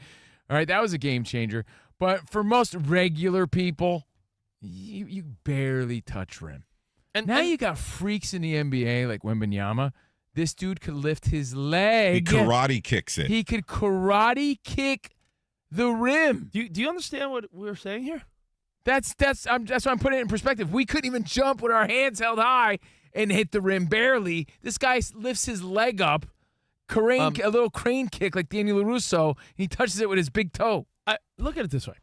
All right, that was a game changer. But for most regular people, you barely touch rim. And now you got freaks in the NBA like Wembanyama. This dude could lift his leg. He karate kicks it. He could karate kick the rim. Do you understand what we're saying here? That's why I'm putting it in perspective. We couldn't even jump with our hands held high and hit the rim barely. This guy lifts his leg up, a little crane kick like Daniel LaRusso, and he touches it with his big toe. Look at it this way.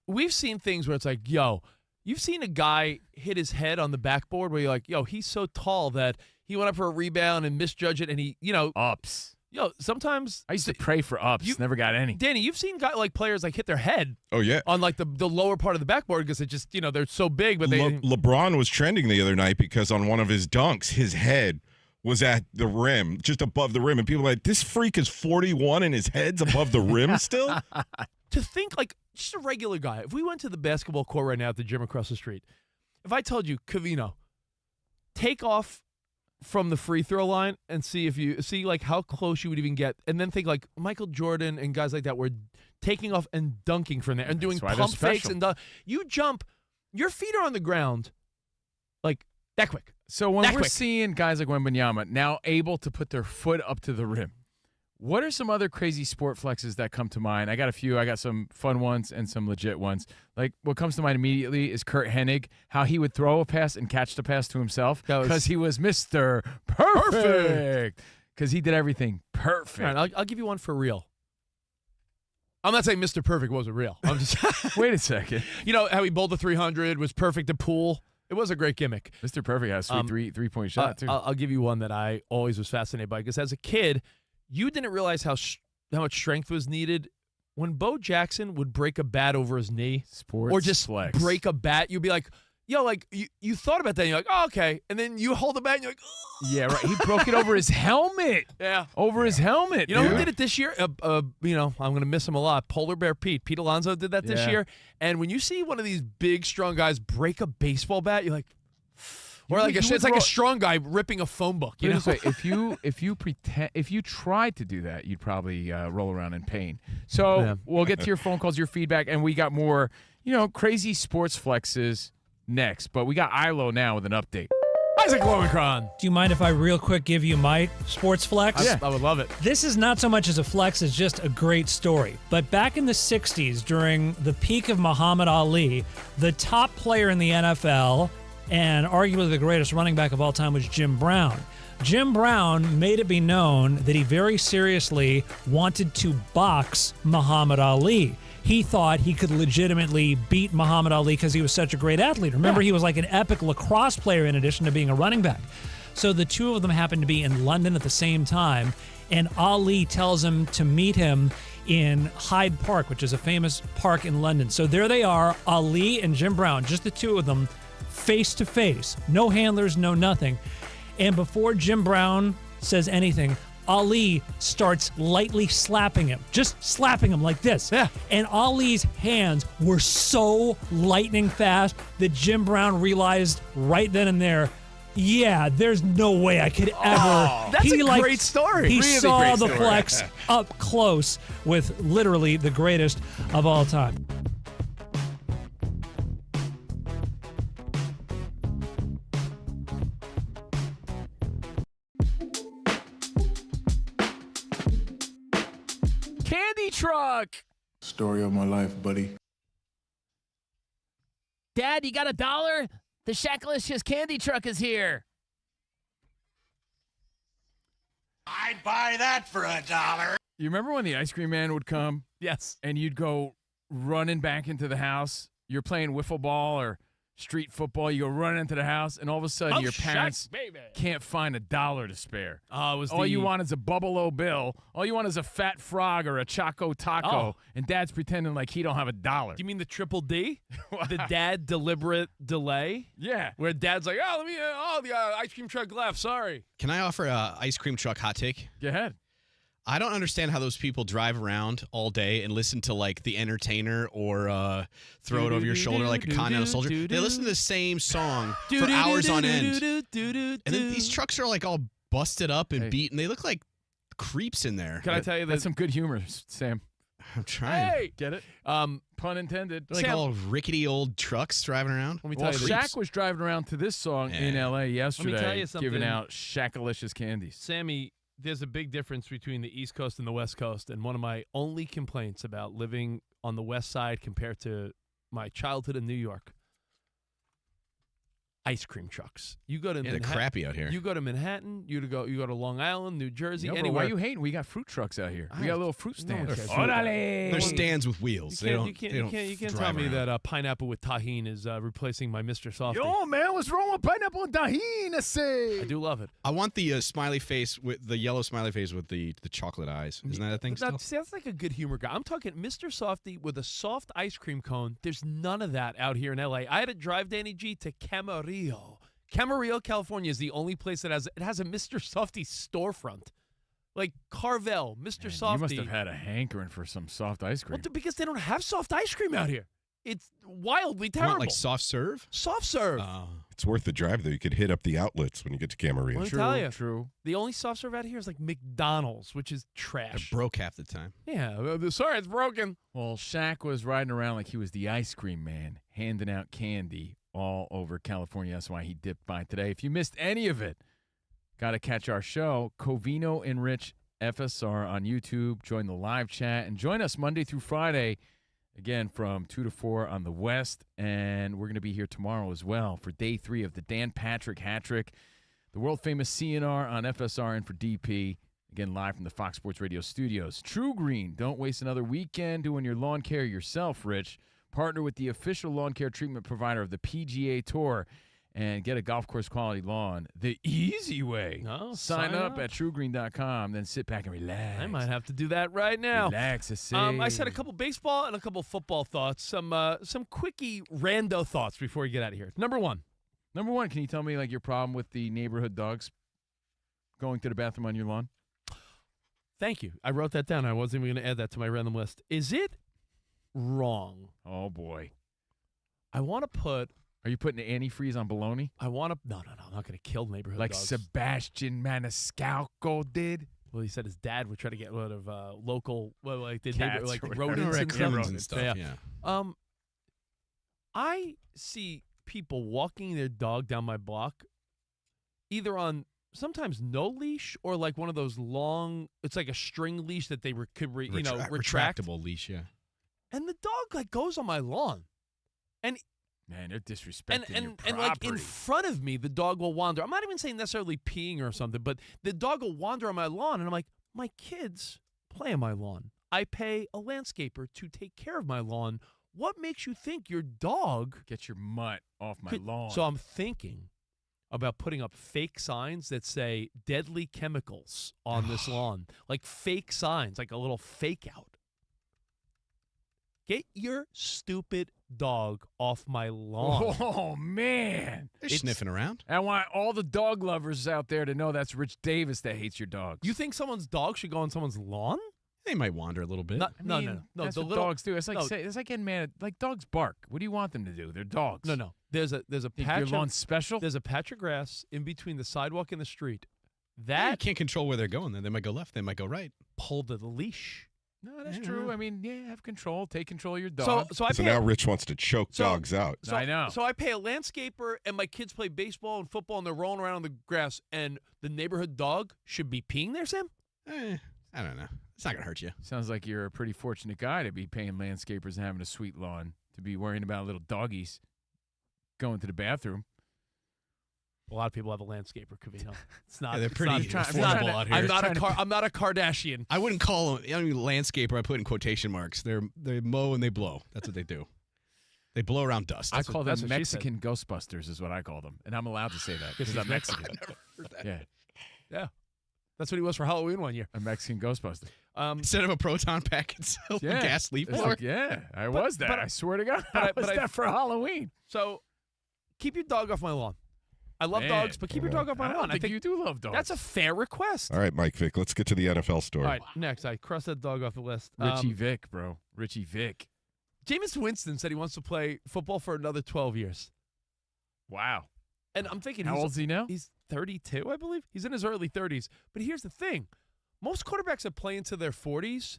We've seen things where it's like, yo, you've seen a guy hit his head on the backboard where you're like, yo, he's so tall that he went up for a rebound and misjudged it, and he, ups. Yo, sometimes I used to pray for ups. Never got any. Danny, you've seen players like hit their head. Oh yeah, on like the lower part of the backboard because it just they're so big. But LeBron was trending the other night because on one of his dunks, his head was at the rim, just above the rim, and people were like, this freak is 41 and his head's above the rim still. To think like just a regular guy. If we went to the basketball court right now at the gym across the street, if I told you, Covino, take off from the free throw line and see like how close you would even get, and then think like Michael Jordan and guys like that were taking off and dunking from there and doing pump fakes and you jump, your feet are on the ground like that quick. So when we're seeing guys like Wembanyama now able to put their foot up to the rim, what are some other crazy sport flexes that come to mind? I got a few. I got some fun ones and some legit ones. Like what comes to mind immediately is Kurt Hennig, how he would throw a pass and catch the pass to himself because he was Mr. Perfect. Because he did everything perfect. All right, I'll give you one for real. I'm not saying Mr. Perfect wasn't real. I'm just wait a second. You know how he bowled the 300, was perfect at pool. It was a great gimmick. Mr. Perfect has three-point shot too. I'll give you one that I always was fascinated by because as a kid, you didn't realize how much strength was needed when Bo Jackson would break a bat over his knee, Sports or just flex. break a bat. You'd be like, like you thought about that. And you're like, oh, okay, and then you hold the bat and you're like, oh. Yeah, right. He broke it over his helmet. Yeah, over his helmet. You know dude. who did it this year? I'm gonna miss him a lot. Polar Bear Pete Alonso did that this year. And when you see one of these big, strong guys break a baseball bat, you're like, or like it's like a strong guy ripping a phone book. You know, if you tried to do that, you'd probably roll around in pain. So we'll get to your phone calls, your feedback, and we got more, crazy sports flexes next. But we got Ilo now with an update. Isaac Lowenkron. Do you mind if I real quick give you my sports flex? I would love it. This is not so much as a flex, it's just a great story. But back in the 60s, during the peak of Muhammad Ali, the top player in the NFL and arguably the greatest running back of all time was Jim Brown. Jim Brown made it be known that he very seriously wanted to box Muhammad Ali. He thought he could legitimately beat Muhammad Ali because he was such a great athlete. Remember, he was like an epic lacrosse player in addition to being a running back. So the two of them happened to be in London at the same time, and Ali tells him to meet him in Hyde Park, which is a famous park in London. So there they are, Ali and Jim Brown, just the two of them, face to face. No handlers, no nothing. And before Jim Brown says anything, Ali starts lightly slapping him, just slapping him like this. Yeah. And Ali's hands were so lightning fast that Jim Brown realized right then and there, yeah, there's no way I could ever. That's a great story. He Really saw great the story. flex up close with literally the greatest of all time. Candy truck. Story of my life, buddy. Dad, you got $1? The Shacklicious candy truck is here. I'd buy that for $1. You remember when the ice cream man would come? Yes. And you'd go running back into the house. You're playing wiffle ball or street football. You go running into the house, and all of a sudden your parents can't find $1 to spare. All you want is a Bubble-O bill. All you want is a fat frog or a Choco Taco, and Dad's pretending like he don't have $1. Do you mean the triple D? The dad deliberate delay? Yeah. Where Dad's like, let me, the ice cream truck left. Sorry. Can I offer a ice cream truck hot take? Go ahead. I don't understand how those people drive around all day and listen to like The Entertainer or Throw It Over Your Shoulder like a Continental Soldier. They listen to the same song for hours on end. And then these trucks are like all busted up and beaten. They look like creeps in there. Can I tell you that's some good humor, Sam? I'm trying. Hey, get it? Pun intended. They're like all rickety old trucks driving around. Let me tell you, Shaq was driving around to this song in L.A. yesterday, Let me tell you something. giving out Shackalicious candies. Sammy, there's a big difference between the East Coast and the West Coast, and one of my only complaints about living on the West Side compared to my childhood in New York, ice cream trucks. You go to they're Manhattan, crappy out here. You go to Manhattan, you go to Long Island, New Jersey, Why anywhere. are you hating? We got fruit trucks out here. We got little fruit stands. They're stands with wheels. You can't tell me that pineapple with tahini is replacing my Mr. Softy. Yo, man, what's wrong with pineapple and tahini? I do love it. I want the smiley face with the yellow smiley face with the chocolate eyes. Isn't that a thing still? That's like a good humor guy. I'm talking Mr. Softy with a soft ice cream cone. There's none of that out here in L.A. I had to drive Danny G to Camarillo. Camarillo, California is the only place that has a Mr. Softy storefront. Like Carvel, Mr. Softy. You must have had a hankering for some soft ice cream. Well, because they don't have soft ice cream out here. It's wildly You terrible. want like soft serve? Soft serve. It's worth the drive, though. You could hit up the outlets when you get to Camarillo. Let me tell you. True. The only soft serve out here is like McDonald's, which is trash. They're broke half the time. Yeah. Sorry, it's broken. Well, Shaq was riding around like he was the ice cream man, handing out candy all over California. That's why he dipped by today. If you missed any of it, got to catch our show, Covino and Rich FSR on YouTube. Join the live chat and join us Monday through Friday, again, from 2 to 4 on the West. And we're going to be here tomorrow as well for day 3 of the Dan Patrick Hat Trick, the world-famous CNR on FSR and for DP. Again, live from the Fox Sports Radio studios. True Green, don't waste another weekend doing your lawn care yourself, Rich. Partner with the official lawn care treatment provider of the PGA Tour and get a golf course quality lawn the easy way. No, sign up at truegreen.com, then sit back and relax. I might have to do that right now. Relax, I said a couple baseball and a couple football thoughts. Some quickie rando thoughts before we get out of here. Number one, can you tell me like your problem with the neighborhood dogs going to the bathroom on your lawn? Thank you. I wrote that down. I wasn't even going to add that to my random list. Is it wrong? Oh boy. I want to put. Are you putting antifreeze on bologna? I want to. No. I'm not going to kill neighborhood like dogs. Sebastian Maniscalco did. Well, he said his dad would try to get rid of local, like the Cats neighbor, like or rodents and stuff. Yeah. I see people walking their dog down my block, either on sometimes no leash or like one of those long. It's like a string leash that they could retract. Retractable leash. Yeah. And the dog like goes on my lawn, and. Man, they're disrespecting your property. And like in front of me, the dog will wander. I'm not even saying necessarily peeing or something, but the dog will wander on my lawn, and I'm like, my kids play on my lawn. I pay a landscaper to take care of my lawn. What makes you think your dog get your mutt off my lawn? So I'm thinking about putting up fake signs that say deadly chemicals on this lawn, like fake signs, like a little fake out. Get your stupid dog off my lawn. Oh, man. They're sniffing around. I want all the dog lovers out there to know that's Rich Davis that hates your dogs. You think someone's dog should go on someo's lawn? They might wander a little bit. No. That's The what little dogs do. It's like it's like getting mad at, like dogs bark. What do you want them to do? They're dogs. No. There's a Think patch. your lawn's special? There's a patch of grass in between the sidewalk and the street. Yeah, you can't control where they're going. Then they might go left. They might go right. Pull the leash. No, that's true. I mean, have control. Take control of your dog. So now Rich wants to choke dogs out. I know. So I pay a landscaper, and my kids play baseball and football, and they're rolling around on the grass, and the neighborhood dog should be peeing there, Sam? I don't know. It's not going to hurt you. Sounds like you're a pretty fortunate guy to be paying landscapers and having a sweet lawn, to be worrying about little doggies going to the bathroom. A lot of people have a landscaper, Covino. It's not. Yeah, they're pretty affordable out here. I'm not a Kardashian. I wouldn't call them. I mean, landscaper. I put in quotation marks. They mow and they blow. That's what they do. They blow around dust. I call them Mexican Ghostbusters, is what I call them, and I'm allowed to say that because I'm Mexican. I never heard that. Yeah. That's what he was for Halloween one year. A Mexican Ghostbuster. Instead of a proton pack, it's a gas leaf blower. I was that. I swear to God, I was that for Halloween. So keep your dog off my lawn. I love dogs, but keep your dog off my lawn. I think you do love dogs. That's a fair request. All right, Mike Vick, let's get to the NFL story. All right, next. I crossed that dog off the list. Richie Vick, bro. Richie Vick. Jameis Winston said he wants to play football for another 12 years. Wow. And I'm thinking, how old is he now? He's 32, I believe. He's in his early 30s. But here's the thing. Most quarterbacks that play into their 40s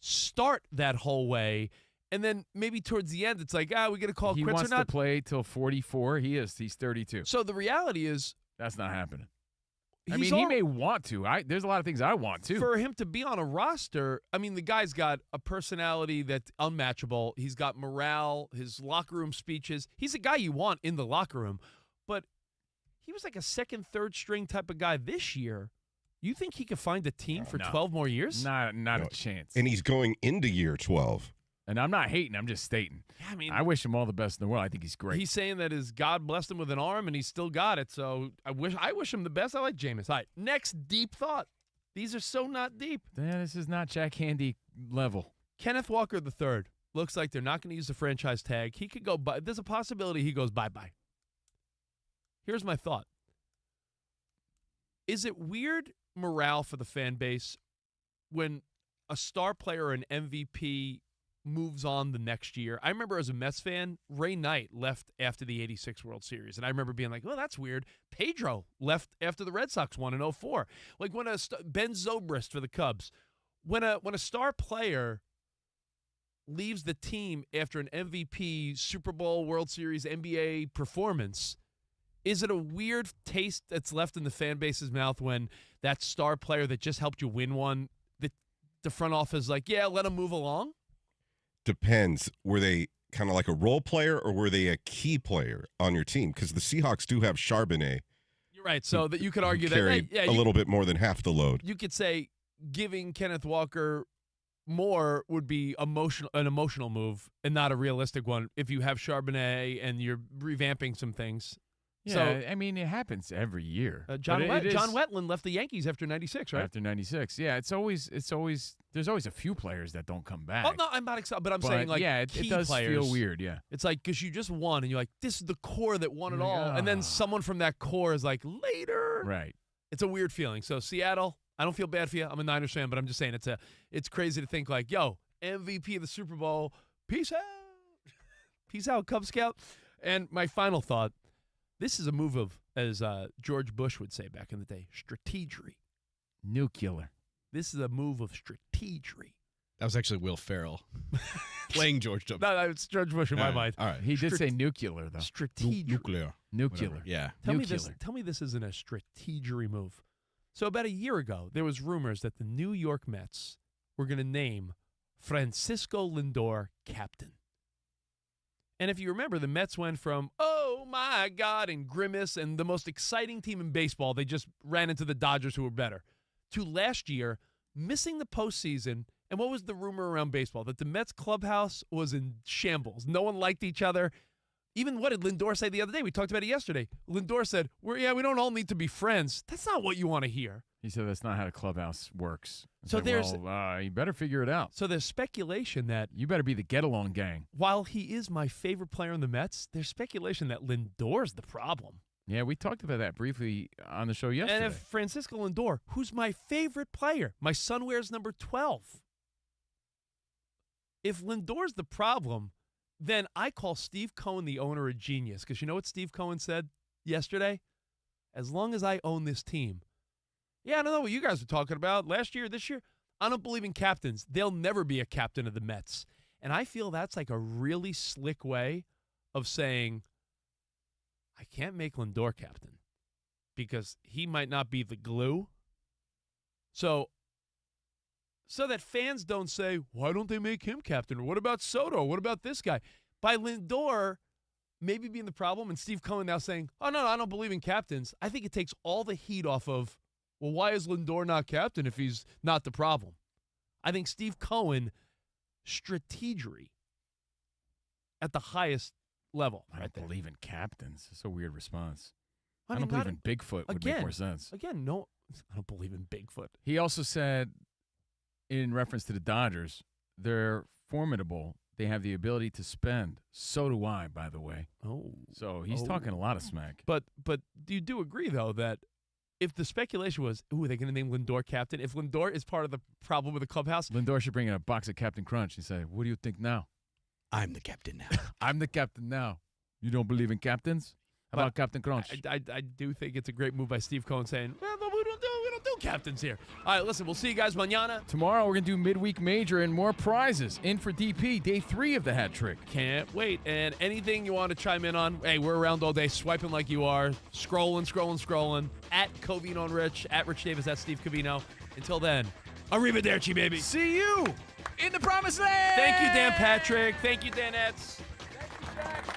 start that whole way, and then maybe towards the end, it's like, we got to call he quits or wants not. to play till 44. He's 32. So the reality is, that's not happening. I mean, he may want to. There's a lot of things I want to. For him to be on a roster, I mean, the guy's got a personality that's unmatchable. He's got morale, his locker room speeches. He's a guy you want in the locker room. But he was like a second, third string type of guy this year. You think he could find a team for 12 more years? Not a chance. And he's going into year 12. And I'm not hating. I'm just stating. Yeah, I mean, I wish him all the best in the world. I think he's great. He's saying that his God blessed him with an arm, and he's still got it. So I wish him the best. I like Jameis. All right, next deep thought. These are so not deep. Yeah, this is not Jack Handy level. Kenneth Walker III looks like they're not going to use the franchise tag. He could go. There's a possibility he goes bye-bye. Here's my thought. Is it weird morale for the fan base when a star player or an MVP moves on the next year? I remember as a Mets fan, Ray Knight left after the 86 World Series, and I remember being like, well, that's weird. Pedro left after the Red Sox won in 04. Like when Ben Zobrist for the Cubs. When a star player leaves the team after an MVP, Super Bowl, World Series, NBA performance, is it a weird taste that's left in the fan base's mouth when that star player that just helped you win one, the front office is like, yeah, let him move along? Depends. Were they kind of like a role player or were they a key player on your team? Because the Seahawks do have Charbonnet. You're right. So that you could argue that carried a little bit more than half the load. You could say giving Kenneth Walker more would be an emotional move and not a realistic one if you have Charbonnet and you're revamping some things. Yeah, So, I mean, it happens every year. John But John Wetland left the Yankees after 96, right? After 96. Yeah, it's always there's always a few players that don't come back. Oh, no, I'm not excited, but I'm saying, like, yeah, key it does players. feel weird, yeah. It's like, because you just won, and you're like, this is the core that won it Like, all. And then someone from that core is like, later. Right. It's a weird feeling. So, Seattle, I don't feel bad for you. I'm a Niners fan, but I'm just saying it's crazy to think, like, yo, MVP of the Super Bowl, peace out. Peace out, Cub Scout. And my final thought, this is a move of, as George Bush would say back in the day, strategery. Nuclear. This is a move of strategery. That was actually Will Ferrell playing George W. No, it's George Bush in my mind. All right. He did say nuclear, though. Strategery. Nuclear. Nuclear. Whatever. Yeah. Tell me this isn't a strategery move. So about a year ago, there was rumors that the New York Mets were going to name Francisco Lindor captain. And if you remember, the Mets went from, oh, my God, and Grimace and the most exciting team in baseball, they just ran into the Dodgers who were better, to last year missing the postseason. And what was the rumor around baseball? That the Mets clubhouse was in shambles. No one liked each other. Even what did Lindor say the other day? We talked about it yesterday. Lindor said, we don't all need to be friends. That's not what you want to hear. He said that's not how the clubhouse works. It's So like, there's- well, you better figure it out. So there's speculation that You better be the get-along gang. while he is my favorite player in the Mets, there's speculation that Lindor's the problem. Yeah, we talked about that briefly on the show yesterday. And if Francisco Lindor, who's my favorite player, my son wears number 12. If Lindor's the problem, then I call Steve Cohen the owner a genius. Because you know what Steve Cohen said yesterday? As long as I own this team. Yeah, I don't know what you guys were talking about last year, this year. I don't believe in captains. There'll never be a captain of the Mets. And I feel that's like a really slick way of saying, I can't make Lindor captain because he might not be the glue. So that fans don't say, why don't they make him captain? Or what about Soto? What about this guy? By Lindor maybe being the problem and Steve Cohen now saying, oh, no, I don't believe in captains. I think it takes all the heat off of, well, why is Lindor not captain if he's not the problem? I think Steve Cohen, strategery at the highest level. I don't believe in captains. It's a weird response. I I mean, don't believe not- in Bigfoot would make more sense. Again, no, I don't believe in Bigfoot. He also said, in reference to the Dodgers, they're formidable. They have the ability to spend. So do I, by the way. Oh. So he's talking a lot of smack. But you do agree, though, that if the speculation was, are they going to name Lindor captain? If Lindor is part of the problem with the clubhouse. Lindor should bring in a box of Captain Crunch and say, what do you think now? I'm the captain now. I'm the captain now. You don't believe in captains? How about Captain Crunch? I do think it's a great move by Steve Cohen saying, well, but we don't do captains here. All right, listen, we'll see you guys mañana. Tomorrow we're going to do midweek major and more prizes. In for DP, day 3 of the hat trick. Can't wait. And anything you want to chime in on, hey, we're around all day, swiping like you are, scrolling. At Covino Rich, at Rich Davis, at Steve Covino. Until then, arrivederci, baby. See you in the promised land. Thank you, Dan Patrick. Thank you, Danettes. Thank you, Shaq.